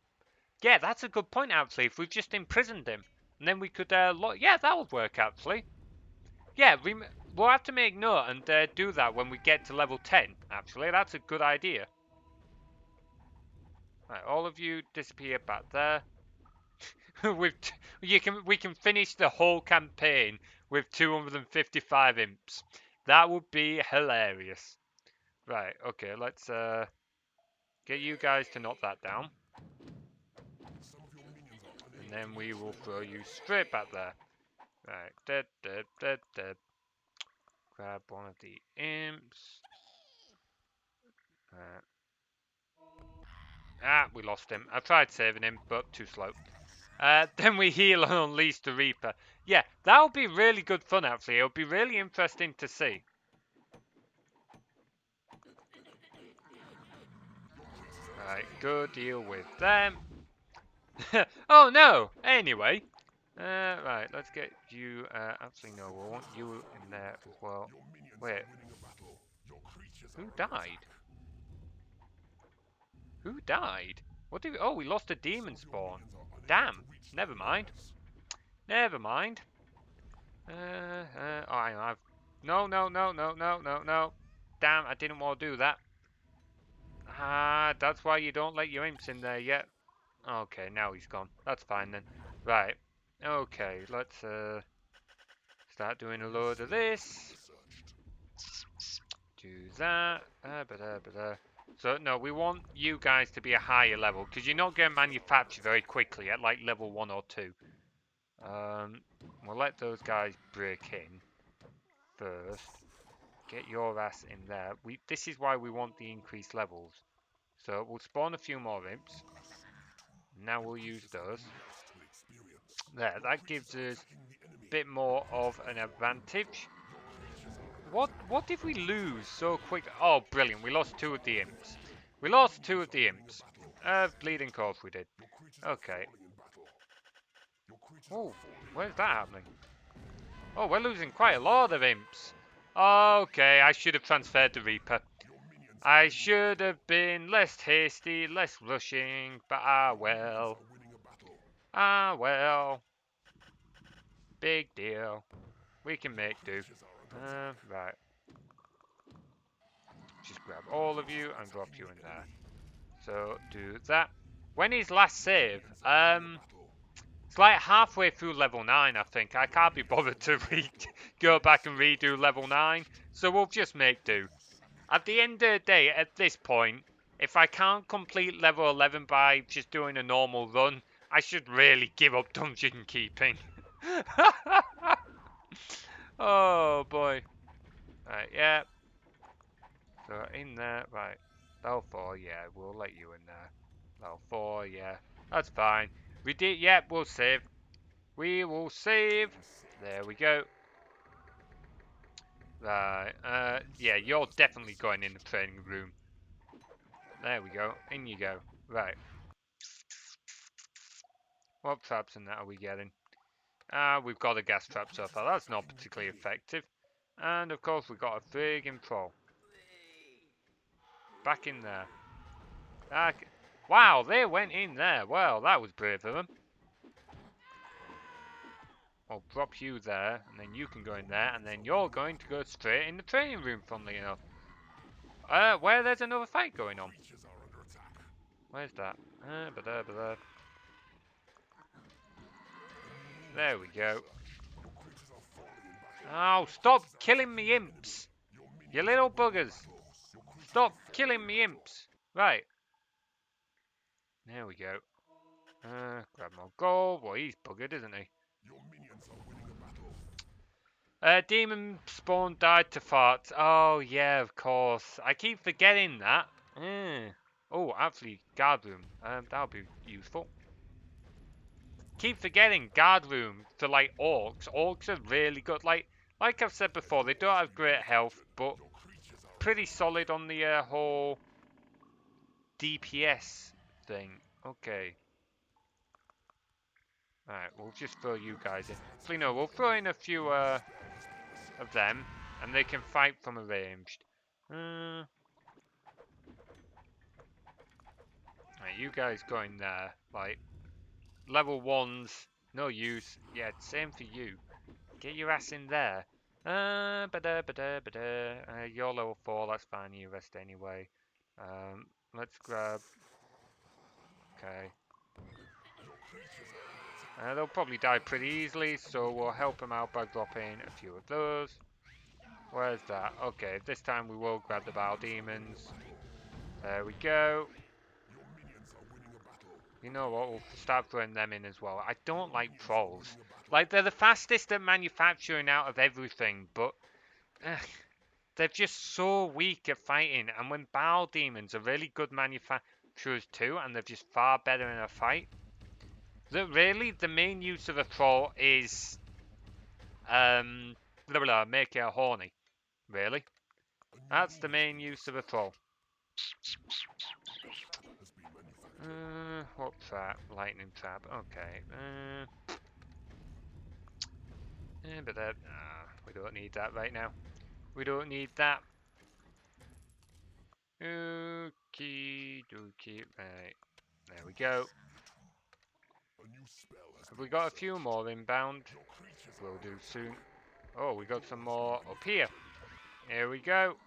Yeah, that's a good point, actually. If we've just imprisoned him. And then we could... yeah, that would work, actually. Yeah, we'll have to make note and do that when we get to level 10, actually. That's a good idea. Right, all of you disappear back there. We can finish the whole campaign with 255 imps. That would be hilarious. Right, okay, let's get you guys to knock that down. And then we will throw you straight back there. Right, dead. Grab one of the imps. We lost him. I tried saving him, but too slow. Then we heal and unleash the Reaper. Yeah, that would be really good fun, actually. It would be really interesting to see. Right, go deal with them. Oh, no! Anyway. Right, let's get you... actually, no, we want you in there as well. Wait. Who died? Who died? What did we... Oh, we lost a demon spawn. Damn. Never mind. Never mind. Oh, hang on. No. Damn, I didn't want to do that. That's why you don't let your imps in there yet. Okay, now he's gone. That's fine then. Right. Okay, let's start doing a load of this. Do that. So, no, we want you guys to be a higher level, because you're not going to manufacture very quickly at like level 1 or 2. We'll let those guys break in first. Get your ass in there. This is why we want the increased levels. So we'll spawn a few more imps. Now we'll use those. There, that gives us a bit more of an advantage. What did we lose so quick? Oh, brilliant. We lost 2 of the imps. We lost 2 of the imps. Bleeding Corpse we did. Okay. Oh, where's that happening? Oh, we're losing quite a lot of imps. Okay, I should have transferred the Reaper. I should have been less hasty, less rushing, but well. Well. Big deal. We can make do. Right. Just grab all of you and drop you in there. So, do that. When is last save? It's like halfway through level 9, I think. I can't be bothered to go back and redo level 9. So we'll just make do. At the end of the day, at this point, if I can't complete level 11 by just doing a normal run, I should really give up dungeon keeping. Oh boy. Right, yeah. So in there, right. Level 4, yeah, we'll let you in there. Level 4, yeah. That's fine. We did, yeah, we'll save. We will save. There we go. Right, yeah, you're definitely going in the training room. There we go. In you go. Right. What traps in that are we getting? We've got a gas trap so far. That's not particularly effective. And of course we've got a friggin' troll. Back in there. Wow, they went in there. Well, that was brave of them. I'll drop you there, and then you can go in there, and then you're going to go straight in the training room, funnily enough. Where there's another fight going on. Creatures are under attack. Where's that? There we go. Your creatures are falling in battle. Oh, stop killing me imps! Your minions You little buggers! close. Your creatures Stop killing me imps! Right. There we go. Grab more gold. Well, he's buggered, isn't he? Your minions are winning a battle. Demon spawn died to farts. Oh, yeah, of course. I keep forgetting that. Oh, actually, guard room. That'll be useful. Keep forgetting guard room for, like, orcs. Orcs are really good. Like I've said before, they don't have great health, but Your creatures are pretty solid on the whole DPS thing. Okay. Alright, we'll just throw you guys in. Actually, no, we'll throw in a few of them, and they can fight from a ranged. Right, you guys go in there. Like, level 1s, no use. Yeah, same for you. Get your ass in there. You're level 4, that's fine, you rest anyway. Let's grab... Okay. They'll probably die pretty easily, so we'll help them out by dropping a few of those. Where's that? Okay, this time we will grab the Battle Demons. There we go. Your minions are winning a battle. You know what, we'll start throwing them in as well. I don't like trolls. Like, they're the fastest at manufacturing out of everything, but they're just so weak at fighting. And when Battle Demons are really good manufacturers too, and they're just far better in a fight, that really the main use of a troll is make it a horny. Really, that's the main use of a troll. Has been manufactured. What trap? Lightning trap. Okay. We don't need that right now. We don't need that. Okie dokie. Right. There we go. A new spell has Have we got a few more inbound? Your creatures We'll do soon. Oh, we got some more up here. Here we go.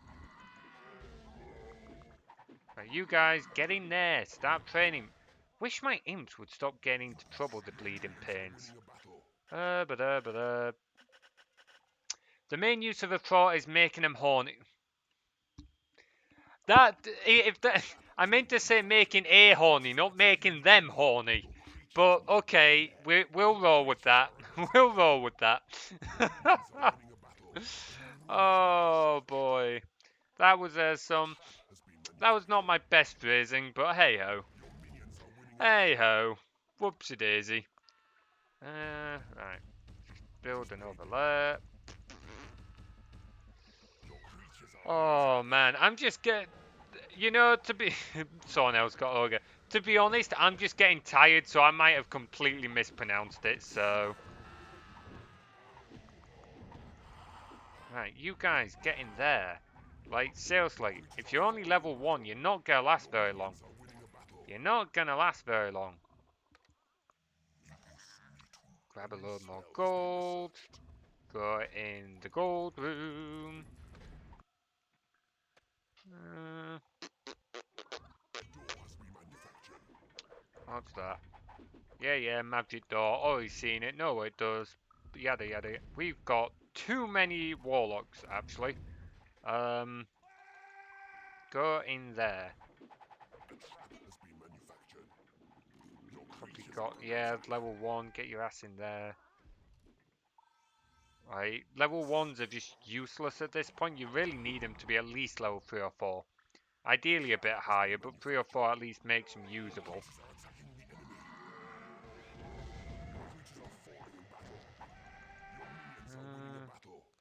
Right, you guys, get in there. Start training. Wish my imps would stop getting into trouble, the bleeding pains. winning a battle. The main use of a troll is making them horny. I meant to say making a horny, not making them horny. But okay, we'll roll with that. We'll roll with that. Oh boy, that was that was not my best phrasing, but hey ho. Hey ho. Whoopsie daisy. Right. Build another layer. Oh man, I'm just getting, you know, to be someone else got ogre. To be honest, I'm just getting tired, so I might have completely mispronounced it. So, right, you guys get in there. Like seriously, if you're only level 1, you're not gonna last very long. You're not gonna last very long. Grab a load more gold. Go in the gold room. What's that? Yeah, magic door. Oh, he's seen it. No, it does. Yada yada. We've got too many warlocks, actually. Go in there. Probably got, yeah, level 1. Get your ass in there. Right, level 1s are just useless at this point. You really need them to be at least level 3 or 4. Ideally a bit higher, but 3 or 4 at least makes them usable.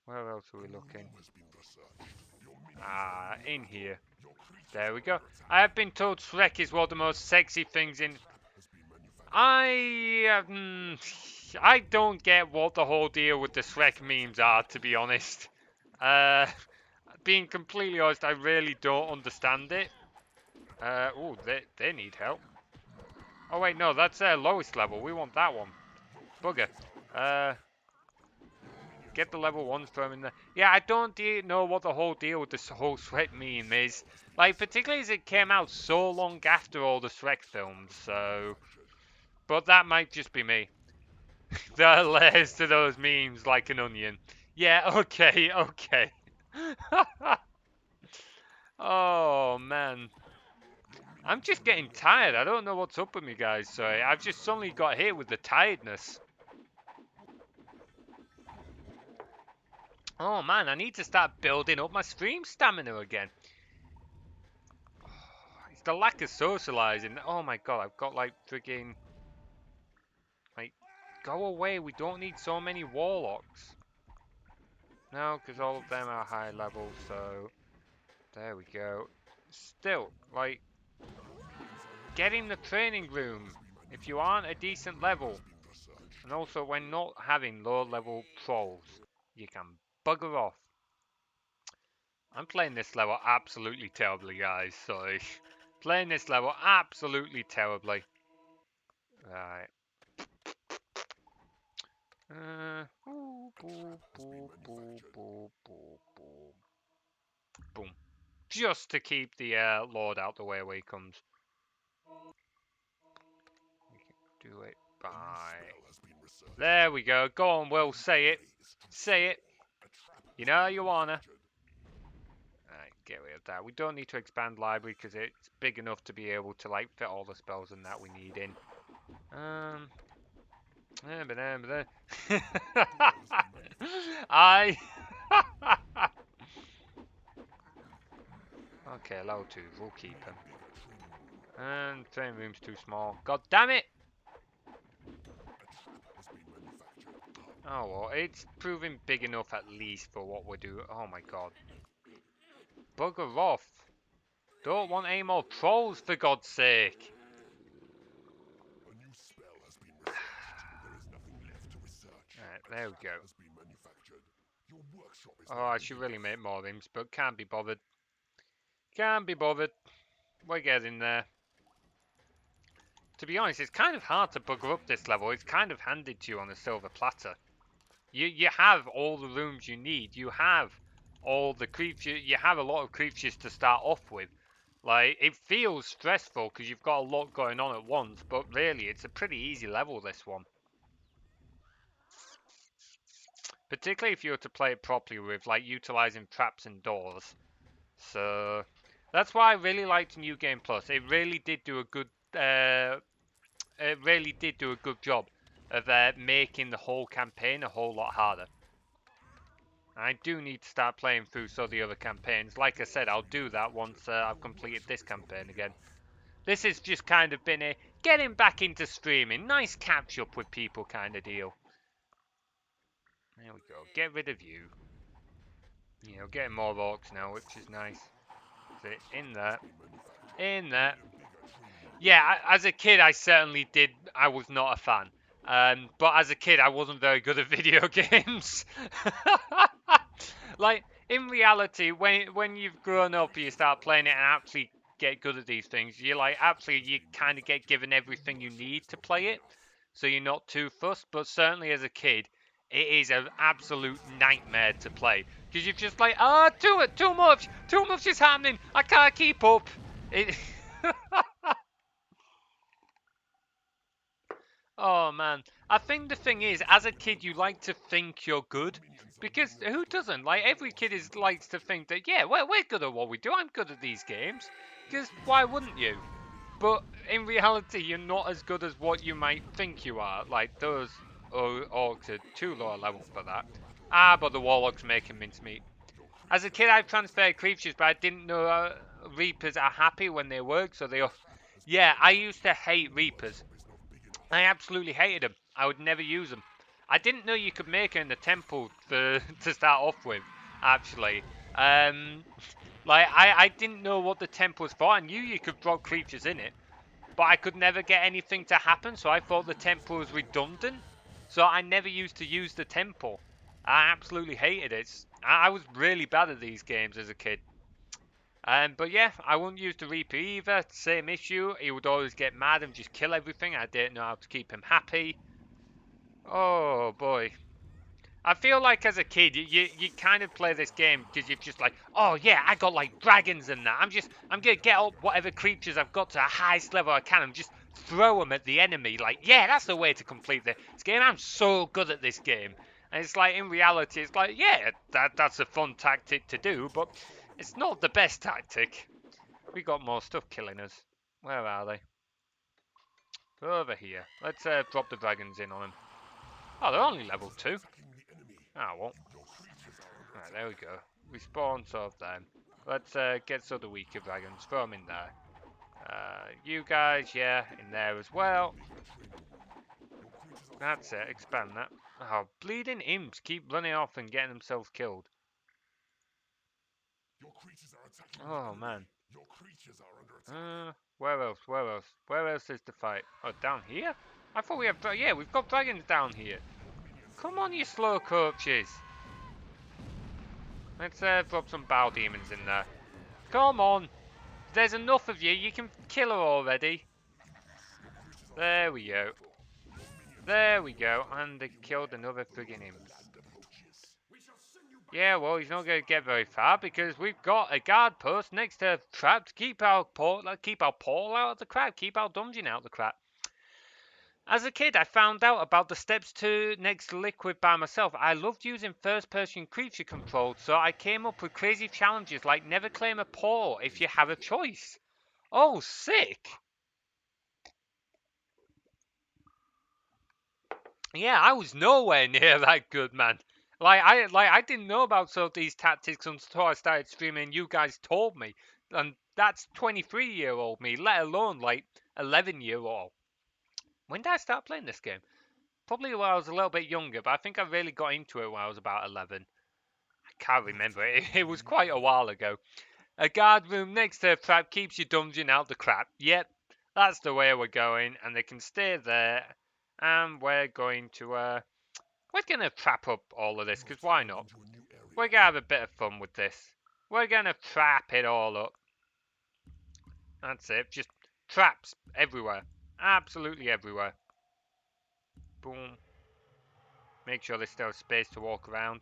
Where else are we looking? In here. There we go. I have been told Shrek is one of the most sexy things in... I don't get what the whole deal with the Shrek memes are, to be honest. Being completely honest, I really don't understand it. Oh, they need help. Oh wait, no, that's their lowest level. We want that one. Bugger. Get the level 1s from in there. Yeah, I don't know what the whole deal with this whole Shrek meme is. Like, particularly as it came out so long after all the Shrek films, so... But that might just be me. There are layers to those memes like an onion. Yeah, okay, okay. Oh, man. I'm just getting tired. I don't know what's up with me, guys. Sorry, I've just suddenly got hit with the tiredness. Oh, man, I need to start building up my stream stamina again. It's the lack of socializing. Oh, my God, I've got, like, frigging... Like, go away. We don't need so many warlocks. No, because all of them are high level, so... There we go. Still, like... Get in the training room if you aren't a decent level. And also, when not having low level trolls, you can bugger off. I'm playing this level absolutely terribly, guys. Sorry. Playing this level absolutely terribly. Right. Boom. Just to keep the Lord out the way when he comes. We can do it by... There we go. Go on, Will. Say it. Say it. You know you wanna. Alright, get rid of that. We don't need to expand library because it's big enough to be able to like fit all the spells and that we need in. I okay, level 2, we'll keep him. And train room's too small. God damn it! Oh well, it's proving big enough at least for what we're doing. Oh my god. Bugger off. Don't want any more trolls for God's sake. Alright, there we go. Oh, I should really make more imps, but can't be bothered. Can't be bothered. We're getting there. To be honest, it's kind of hard to bugger up this level. It's kind of handed to you on a silver platter. You have all the rooms you need. You have all the creatures. You have a lot of creatures to start off with. Like, it feels stressful because you've got a lot going on at once, but really, it's a pretty easy level, this one. Particularly if you were to play it properly with, like, utilizing traps and doors. So, that's why I really liked New Game Plus. It really did do a good, job of making the whole campaign a whole lot harder. I do need to start playing through some of the other campaigns. Like I said, I'll do that once I've completed this campaign again. This has just kind of been a getting back into streaming, nice catch up with people kind of deal. There we go. Get rid of you. You know, getting more orcs now, which is nice. So in there. In there. Yeah, as a kid, I certainly did. I was not a fan. But as a kid, I wasn't very good at video games. Like, in reality, when you've grown up and you start playing it and actually get good at these things, you kind of get given everything you need to play it. So you're not too fussed. But certainly as a kid, it is an absolute nightmare to play. Because you're just like, too much is happening. I can't keep up. Oh man, I think the thing is, as a kid, you like to think you're good, because who doesn't? Like every kid likes to think that yeah, we're good at what we do. I'm good at these games, because why wouldn't you? But in reality, you're not as good as what you might think you are. Like those orcs are too low a level for that. But the warlocks making mincemeat. As a kid, I've transferred creatures, but I didn't know reapers are happy when they work, so they. Yeah, I used to hate reapers. I absolutely hated them. I would never use them. I didn't know you could make it in the temple to start off with, actually. Like, I didn't know what the temple was for. I knew you could drop creatures in it, but I could never get anything to happen, so I thought the temple was redundant. So I never used to use the temple. I absolutely hated it. I was really bad at these games as a kid. But yeah, I wouldn't use the Reaper either. Same issue. He would always get mad and just kill everything. I didn't know how to keep him happy. Oh boy. I feel like as a kid, you kind of play this game because you're just like, oh yeah, I got like dragons and that. I'm gonna get up whatever creatures I've got to the highest level I can and just throw them at the enemy. Like, yeah, that's the way to complete this game. I'm so good at this game. And it's like, in reality, it's like, yeah, that's a fun tactic to do, but it's not the best tactic. We got more stuff killing us. Where are they? They're over here. Let's drop the dragons in on them. Oh, they're only level 2. Ah, well. Right, there we go. We spawned sort of them. Let's get some of the weaker dragons. Throw them in there. You guys, yeah, in there as well. That's it. Expand that. Oh, bleeding imps keep running off and getting themselves killed. Oh, man. Where else? Where else? Where else is the fight? Oh, down here? I thought we had... Yeah, we've got dragons down here. Come on, you slow coaches. Let's drop some bow demons in there. Come on. There's enough of you. You can kill her already. There we go. There we go. And they killed another friggin' imp. Yeah, well, he's not going to get very far because we've got a guard post next to trap to keep our portal out of the crap, keep our dungeon out of the crap. As a kid, I found out about the steps to next liquid by myself. I loved using first-person creature control, so I came up with crazy challenges like never claim a portal if you have a choice. Oh, sick! Yeah, I was nowhere near that good, man. I didn't know about some of these tactics until I started streaming. You guys told me, and that's 23-year-old me, let alone like 11-year-old. When did I start playing this game? Probably when I was a little bit younger, but I think I really got into it when I was about 11. I can't remember. It was quite a while ago. A guard room next to a trap keeps your dungeon out the crap. Yep, that's the way we're going, and they can stay there. And we're going to trap up all of this, because why not? We're going to have a bit of fun with this. We're going to trap it all up. That's it. Just traps everywhere. Absolutely everywhere. Boom. Make sure there's still space to walk around.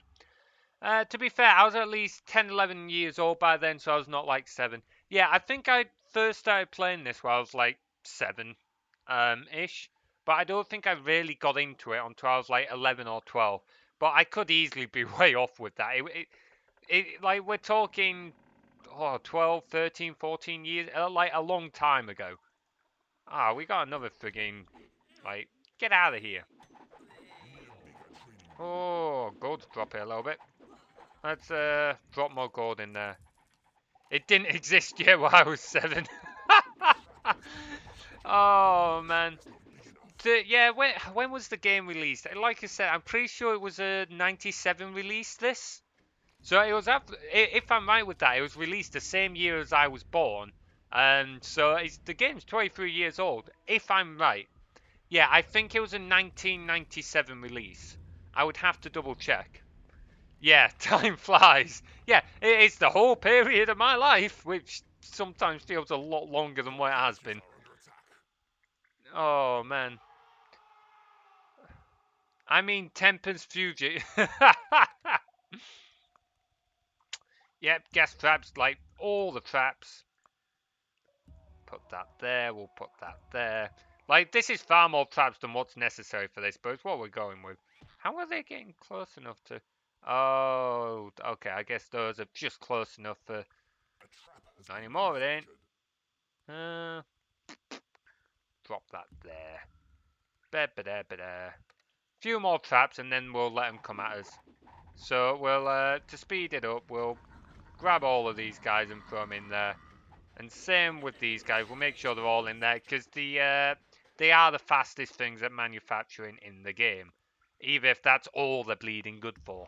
To be fair, I was at least 10, 11 years old by then, so I was not like 7. Yeah, I think I first started playing this when I was like 7-ish. But I don't think I really got into it until I was like 11 or 12. But I could easily be way off with that. Like, we're talking 12, 13, 14 years, like a long time ago. Ah, we got another frigging, like, get out of here. Oh, gold drop it a little bit. Let's drop more gold in there. It didn't exist yet while I was 7. Oh, man. Yeah, when was the game released? Like I said, I'm pretty sure it was a 97 release, this. So it was after, if I'm right with that, it was released the same year as I was born. So the game's 23 years old, if I'm right. Yeah, I think it was a 1997 release. I would have to double check. Yeah, time flies. Yeah, it's the whole period of my life, which sometimes feels a lot longer than what it has been. Oh, man. I mean, Tempest Fuji. Yep, gas traps, like all the traps. Put that there, we'll put that there. Like, this is far more traps than what's necessary for this, but it's what we're going with. How are they getting close enough to... Oh, okay, I guess those are just close enough for... Not anymore, it ain't. Drop that there. Ba-ba-da-ba-da. Few more traps and then we'll let them come at us. So we'll, to speed it up, we'll grab all of these guys and throw them in there. And same with these guys, we'll make sure they're all in there because they are the fastest things at manufacturing in the game. Even if that's all they're bleeding good for.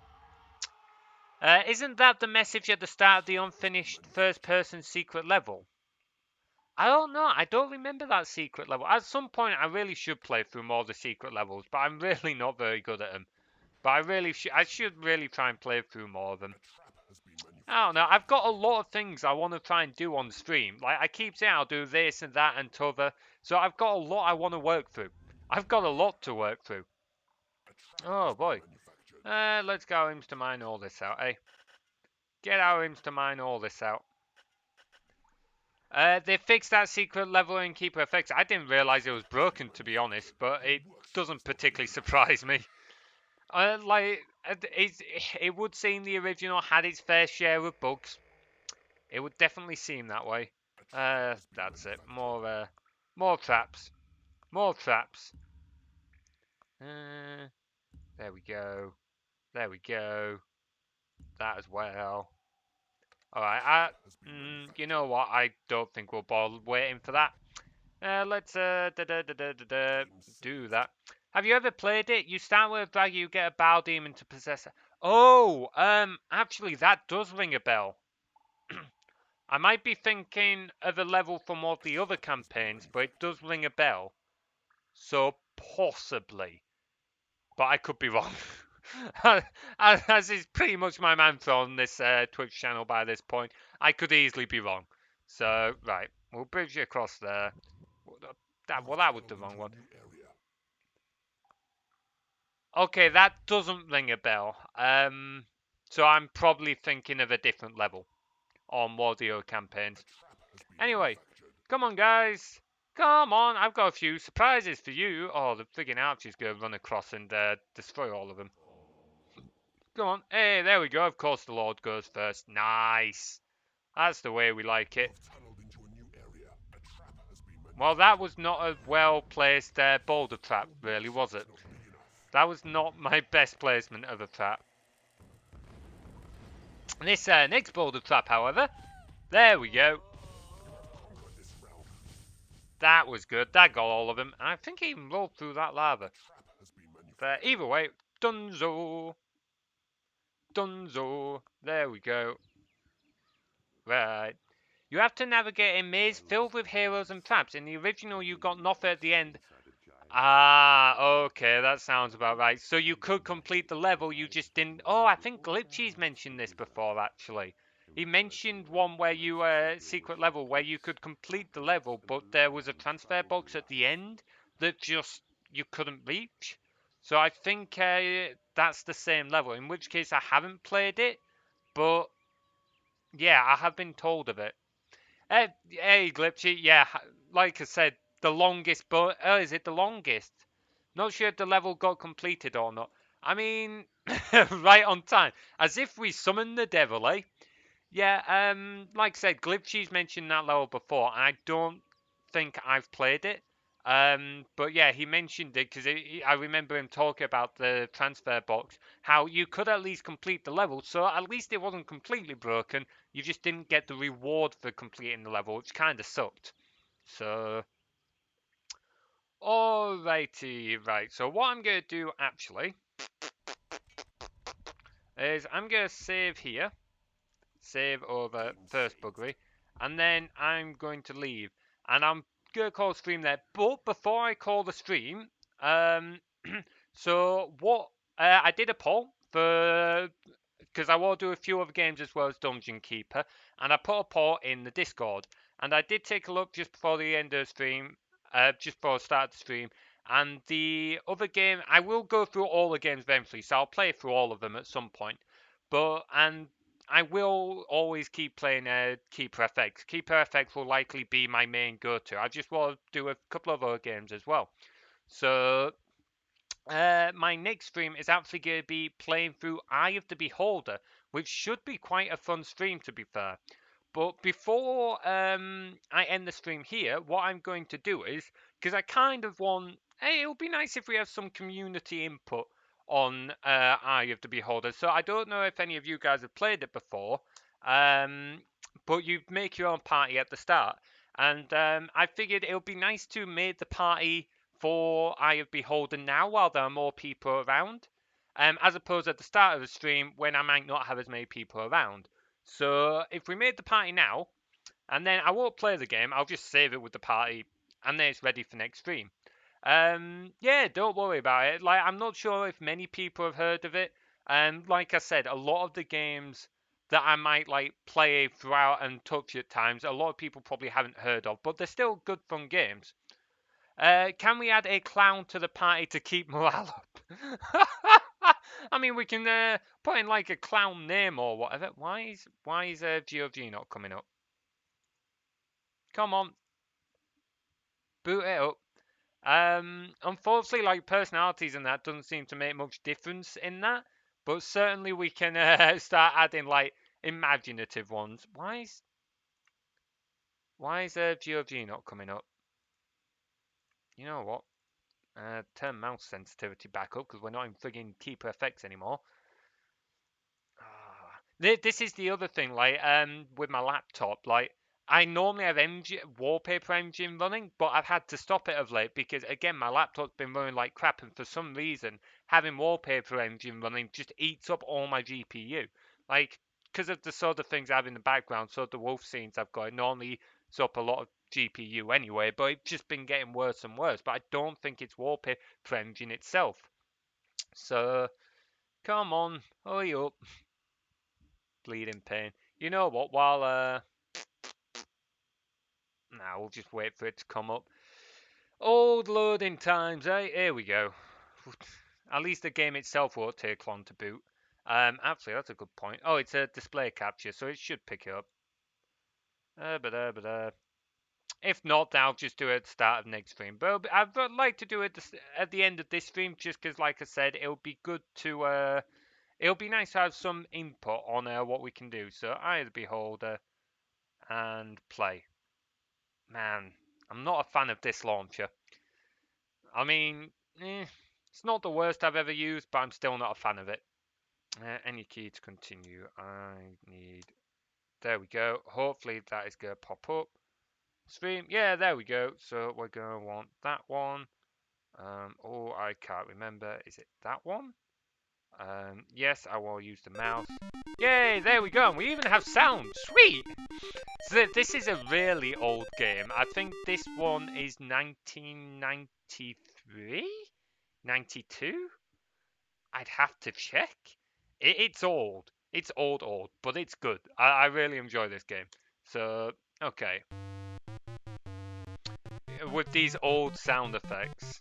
Isn't that the message at the start of the unfinished first-person secret level? I don't know. I don't remember that secret level. At some point, I really should play through more of the secret levels, but I'm really not very good at them. But I should really try and play through more of them. I don't know. I've got a lot of things I want to try and do on stream. Like, I keep saying I'll do this and that and t'other. So I've got a lot I want to work through. I've got a lot to work through. Oh, boy. Let's get our imps to mine all this out, eh? Get our imps to mine all this out. They fixed that secret level in Keeper Effects. I didn't realise it was broken, to be honest, but it doesn't particularly surprise me. It would seem the original had its fair share of bugs. It would definitely seem that way. That's it. More traps. More traps. There we go. There we go. That as well. Alright, you know what? I don't think we'll bother waiting for that. Let's do that. Have you ever played it? You start with a drag, you get a Bow Demon to possess it. Oh, actually that does ring a bell. I might be thinking of a level from one of the other campaigns, but it does ring a bell. So possibly. But I could be wrong. As is pretty much my mantra on this Twitch channel by this point, I could easily be wrong. So, right, we'll bridge across there. That was the wrong one. Okay, that doesn't ring a bell. So I'm probably thinking of a different level on Wardio campaigns. Anyway, come on, guys. Come on, I've got a few surprises for you. Oh, the friggin' archer's going to run across and destroy all of them. Come on. Hey, there we go. Of course the Lord goes first. Nice. That's the way we like it. Well, that was not a well-placed boulder trap, really, was it? That was not my best placement of a trap. This next boulder trap, however, there we go. That was good. That got all of them. I think he even rolled through that lava. But either way, Dunzo. Dunzo. There we go. Right. You have to navigate a maze filled with heroes and traps. In the original, you got nothing at the end. Ah, okay, that sounds about right. So you could complete the level, you just didn't... Oh, I think Glitchy's mentioned this before, actually. He mentioned one where you, secret level, where you could complete the level, but there was a transfer box at the end that just you couldn't reach. So I think that's the same level, in which case I haven't played it, but yeah, I have been told of it. Hey, Glitchy, yeah, like I said, the longest, but is it the longest? Not sure if the level got completed or not. I mean, right on time, as if we summoned the devil, eh? Yeah, like I said, Glitchy's mentioned that level before, and I don't think I've played it. But yeah, he mentioned it because I remember him talking about the transfer box, how you could at least complete the level, so at least it wasn't completely broken. You just didn't get the reward for completing the level, which kind of sucked. So, alrighty, right. So what I'm going to do actually is I'm going to save here, save over first buggery, and then I'm going to leave, and I'm going to call the stream there. But before I call the stream, so what I did a poll for, because I want to do a few other games as well as Dungeon Keeper, and I put a poll in the Discord, and I did take a look just before the end of the stream, just before I start the stream, and the other game, I will go through all the games eventually, so I'll play through all of them at some point, and I will always keep playing Keeper FX. Keeper FX will likely be my main go-to. I just want to do a couple of other games as well. So my next stream is actually going to be playing through Eye of the Beholder, which should be quite a fun stream, to be fair. But before I end the stream here, what I'm going to do is, because I kind of want, hey, it would be nice if we have some community input on Eye of the Beholder. So I don't know if any of you guys have played it before, but you make your own party at the start. And I figured it would be nice to make the party for Eye of Beholder now while there are more people around, as opposed at the start of the stream when I might not have as many people around. So if we made the party now, and then I won't play the game, I'll just save it with the party, and then it's ready for next stream. Yeah, don't worry about it. Like, I'm not sure if many people have heard of it, and like I said, a lot of the games that I might like play throughout and touch at times, a lot of people probably haven't heard of, but they're still good fun games. Can we add a clown to the party to keep morale up? I mean, we can put in like a clown name or whatever. Why is GOG not coming up? Come on, boot it up. Unfortunately, like personalities and that doesn't seem to make much difference in that. But certainly we can start adding like imaginative ones. Why is GOG not coming up? You know what? Turn mouse sensitivity back up because we're not in frigging Keeper Effects anymore. This is the other thing, like with my laptop, like I normally have wallpaper engine running, but I've had to stop it of late because again my laptop's been running like crap, and for some reason having wallpaper engine running just eats up all my GPU. Like because of the sort of things I have in the background, so the wolf scenes I've got, it normally eats up a lot of GPU anyway, but it's just been getting worse and worse. But I don't think it's wallpaper engine itself. So come on, hurry up. Bleeding pain. You know what? While nah, we'll just wait for it to come up. Old loading times, eh? Here we go. At least the game itself won't take long to boot. Actually, that's a good point. Oh, it's a display capture, so it should pick it up. If not, then I'll just do it at the start of next stream. But I'd like to do it at the end of this stream, just because, like I said, it'll be good to it'll be nice to have some input on what we can do. So, Eye of the Beholder and play. Man, I'm not a fan of this launcher. I mean, it's not the worst I've ever used, but I'm still not a fan of it. Any key to continue. I need... There we go. Hopefully that is going to pop up. Stream. Yeah, there we go. So we're going to want that one. Oh, I can't remember. Is it that one? Yes, I will use the mouse. Yay, there we go. And we even have sound. Sweet! So this is a really old game. I think this one is 1993? 92? I'd have to check. It's old. It's old, but it's good. I really enjoy this game. So, okay. With these old sound effects.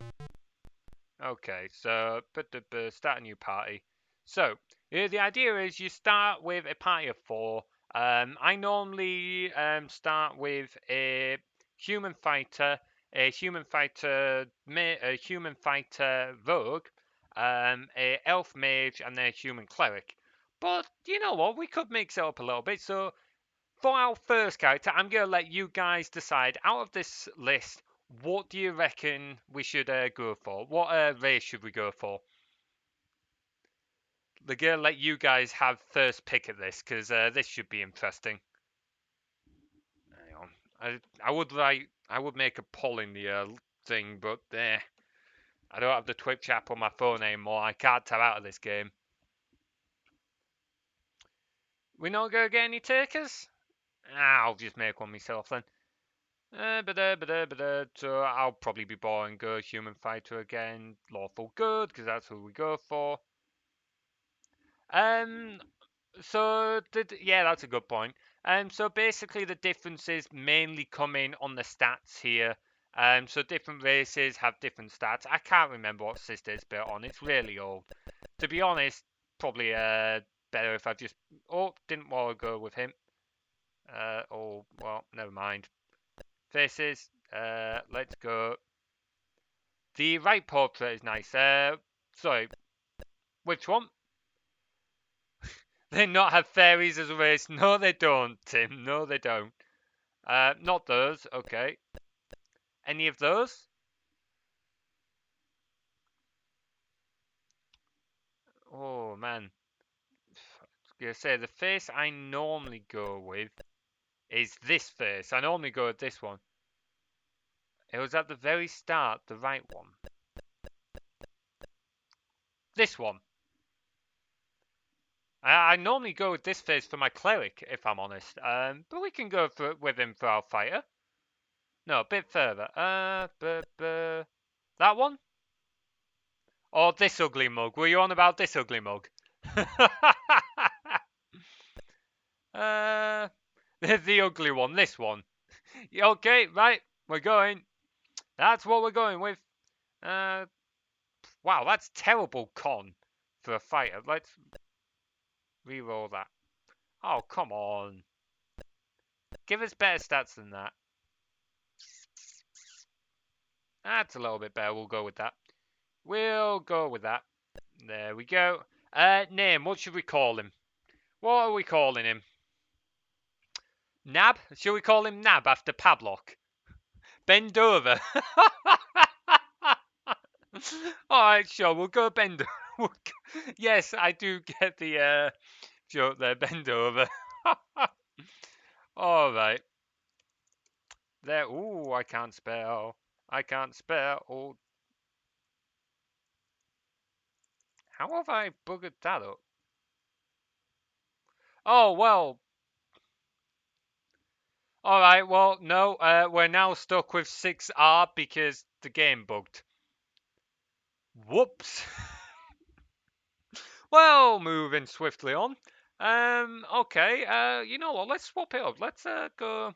Okay, so start a new party. So the idea is you start with a party of 4. I normally start with a human fighter, a human fighter rogue, a elf mage, and then a human cleric. But you know what? We could mix it up a little bit. So for our first character, I'm gonna let you guys decide out of this list. What do you reckon we should go for? What race should we go for? They're gonna let you guys have first pick at this because this should be interesting. Hang on. I would make a poll in the thing, but I don't have the Twitch app on my phone anymore. I can't tell out of this game. We not gonna get any takers? I'll just make one myself then. So I'll probably be boring. Go human fighter again. Lawful good, because that's who we go for. So yeah, that's a good point. So basically the differences mainly come in on the stats here. So different races have different stats. I can't remember what sister it's built on. It's really old. To be honest, probably better if I just... Oh, didn't want to go with him. Oh, well, never mind. Faces. Let's go. The right portrait is nice. Sorry. Which one? They not have fairies as a race? No, they don't, Tim. No, they don't. Not those. Okay. Any of those? Oh, man. I was going to say, the face I normally go with is this face. I normally go with this one. It was at the very start, the right one. This one. I normally go with this face for my cleric, if I'm honest. But we can go with him for our fighter. No, a bit further. That one? Or this ugly mug? Were you on about this ugly mug? The ugly one, this one. Okay, right, we're going. That's what we're going with. Wow, that's terrible con. for a fighter. Let's re-roll that. Oh, come on. Give us better stats than that. That's a little bit better. We'll go with that. We'll go with that. There we go. Name. What should we call him? What are we calling him? Nab? Should we call him Nab after Pavlok? Bend over. Alright, sure. We'll go bend over. Yes, I do get the joke there. Bend over. Alright. There. Ooh, I can't spell. I can't spell. Oh. How have I buggered that up? Oh, well. Alright, well, no. We're now stuck with 6R because the game bugged. Whoops. Well, moving swiftly on. Okay. You know what? Let's swap it up. Let's go.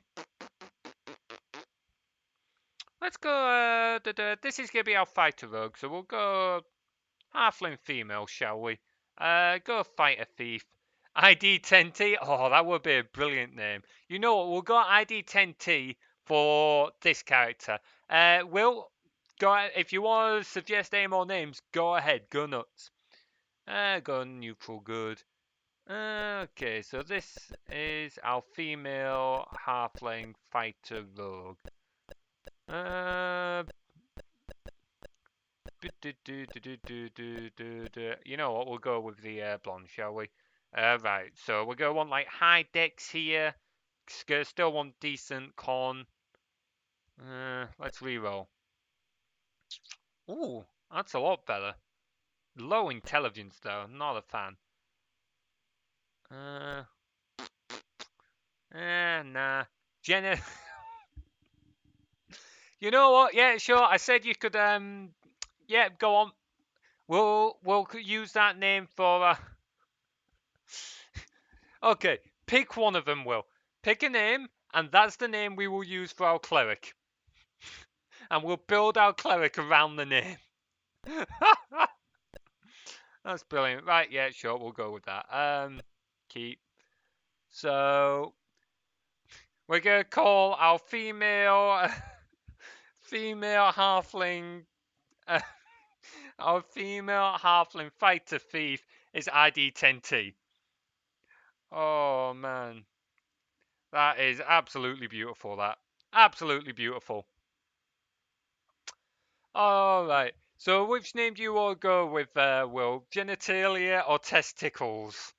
Let's go. This is gonna be our fighter rogue, so we'll go halfling female, shall we? Go fighter thief. ID 10T. Oh, that would be a brilliant name. You know what? We'll go ID 10T for this character. Will go if you want to suggest any more names. Go ahead. Go nuts. Go neutral. Good. Okay, so this is our female halfling fighter rogue. You know what? We'll go with the blonde, shall we? Right. So we're gonna want like high dex here. Still want decent con. Let's reroll. Ooh, that's a lot better. Low intelligence though. Not a fan. Nah. Jenna. You know what? Yeah, sure. I said you could. Yeah, go on. We'll use that name for. Okay, pick one of them. Will pick a name, and that's the name we will use for our cleric. And we'll build our cleric around the name. That's brilliant. Right? Yeah, sure. We'll go with that. Keep. So we're gonna call our female halfling. Our female halfling fighter thief is ID 10T. Oh man, that is absolutely beautiful. That absolutely beautiful. All right. So which name do you all go with, Will? Genitalia or testicles?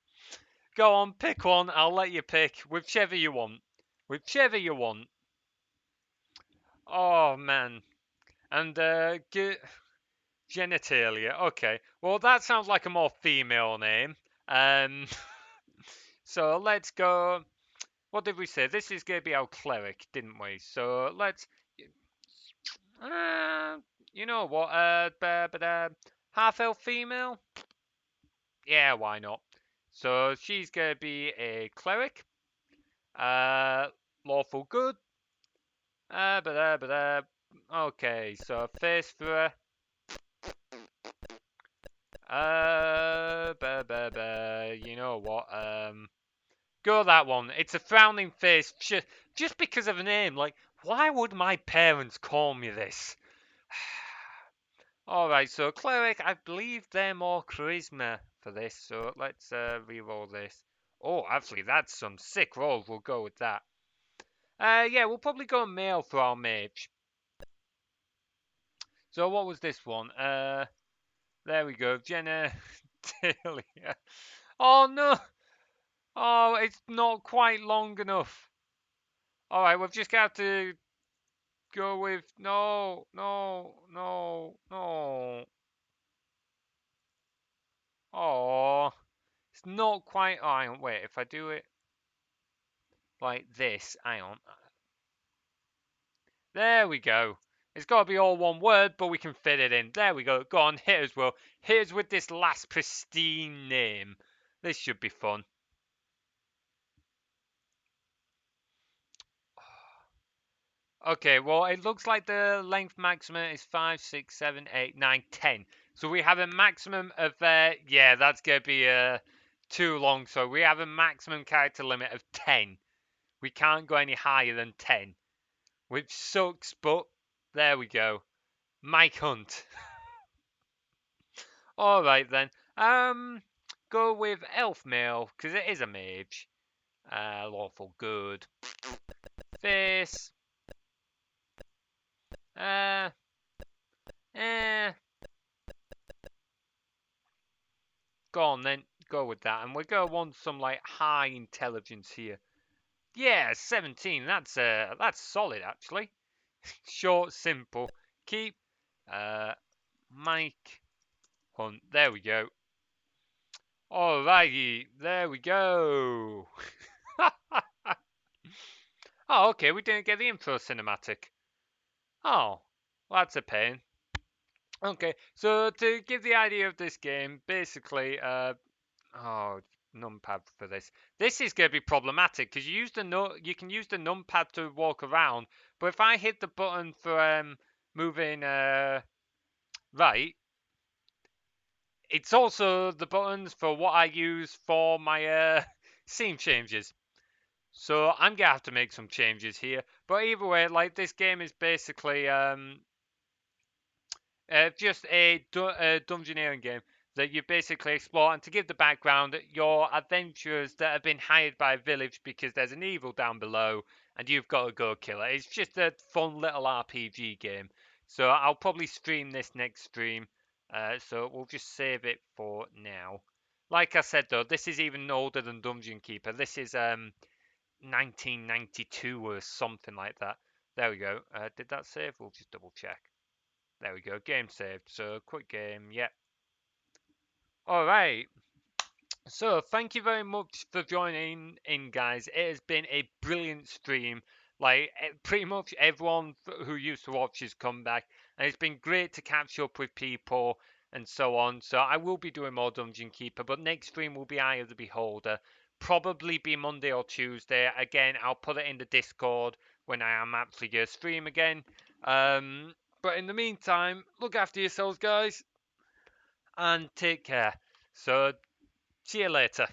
Go on, pick one. I'll let you pick whichever you want. Whichever you want. Oh man. And genitalia. Okay. Well, that sounds like a more female name. So let's go. What did we say? This is going to be our cleric, didn't we? So let's. You know what? Half elf female. Yeah, why not? So she's going to be a cleric. Lawful good. Okay, so face for you know what? Go that one. It's a frowning face just because of a name. Like, why would my parents call me this? Alright, so cleric, I believe they're more charisma for this, so let's re-roll this. Oh, actually, that's some sick rolls. We'll go with that. Yeah, we'll probably go male for our mage. So what was this one? There we go. Jenna Talia. Oh no! Oh, it's not quite long enough. Alright, we've just got to go with no. Oh, it's not quite. Oh, hang on, wait. If I do it like this, hang on. There we go. It's got to be all one word, but we can fit it in. There we go. Go on, hit us, Will. Hit us with this last pristine name. This should be fun. Okay, well, it looks like the length maximum is 5, 6, 7, 8, 9, 10. So we have a maximum of, yeah, that's going to be too long. So we have a maximum character limit of 10. We can't go any higher than 10, which sucks, but there we go. Mike Hunt. All right then. Go with elf male because it is a mage. Lawful good. Face. Uh. Eh. Go on then. Go with that, and we're gonna want some like high intelligence here. Yeah, 17. That's solid actually. Short, simple. Keep. Mike Hunt. There we go. Alrighty, there we go. Oh, okay, we didn't get the intro cinematic. Oh, well, that's a pain. Okay, so to give the idea of this game, basically, oh, numpad for this. This is going to be problematic because you can use the numpad to walk around, but if I hit the button for moving right, it's also the buttons for what I use for my scene changes. So I'm gonna have to make some changes here. But either way, like this game is basically just a dungeoneering game that you basically explore. And to give the background, you're adventurers that have been hired by a village because there's an evil down below, and you've got to go kill it. It's just a fun little RPG game. So I'll probably stream this next stream. So we'll just save it for now. Like I said though, this is even older than Dungeon Keeper. This is 1992 or something like that. There we go. Did that save? We'll just double check. There we go. Game saved. So quick game. Yep. All right. So thank you very much for joining in, guys. It has been a brilliant stream. Like pretty much everyone who used to watch has come back, and it's been great to catch up with people and so on. So I will be doing more Dungeon Keeper, but next stream will be Eye of the Beholder. Probably be Monday or Tuesday. Again, I'll put it in the Discord when I am actually going to stream again. But in the meantime, look after yourselves, guys, and take care. So, see you later.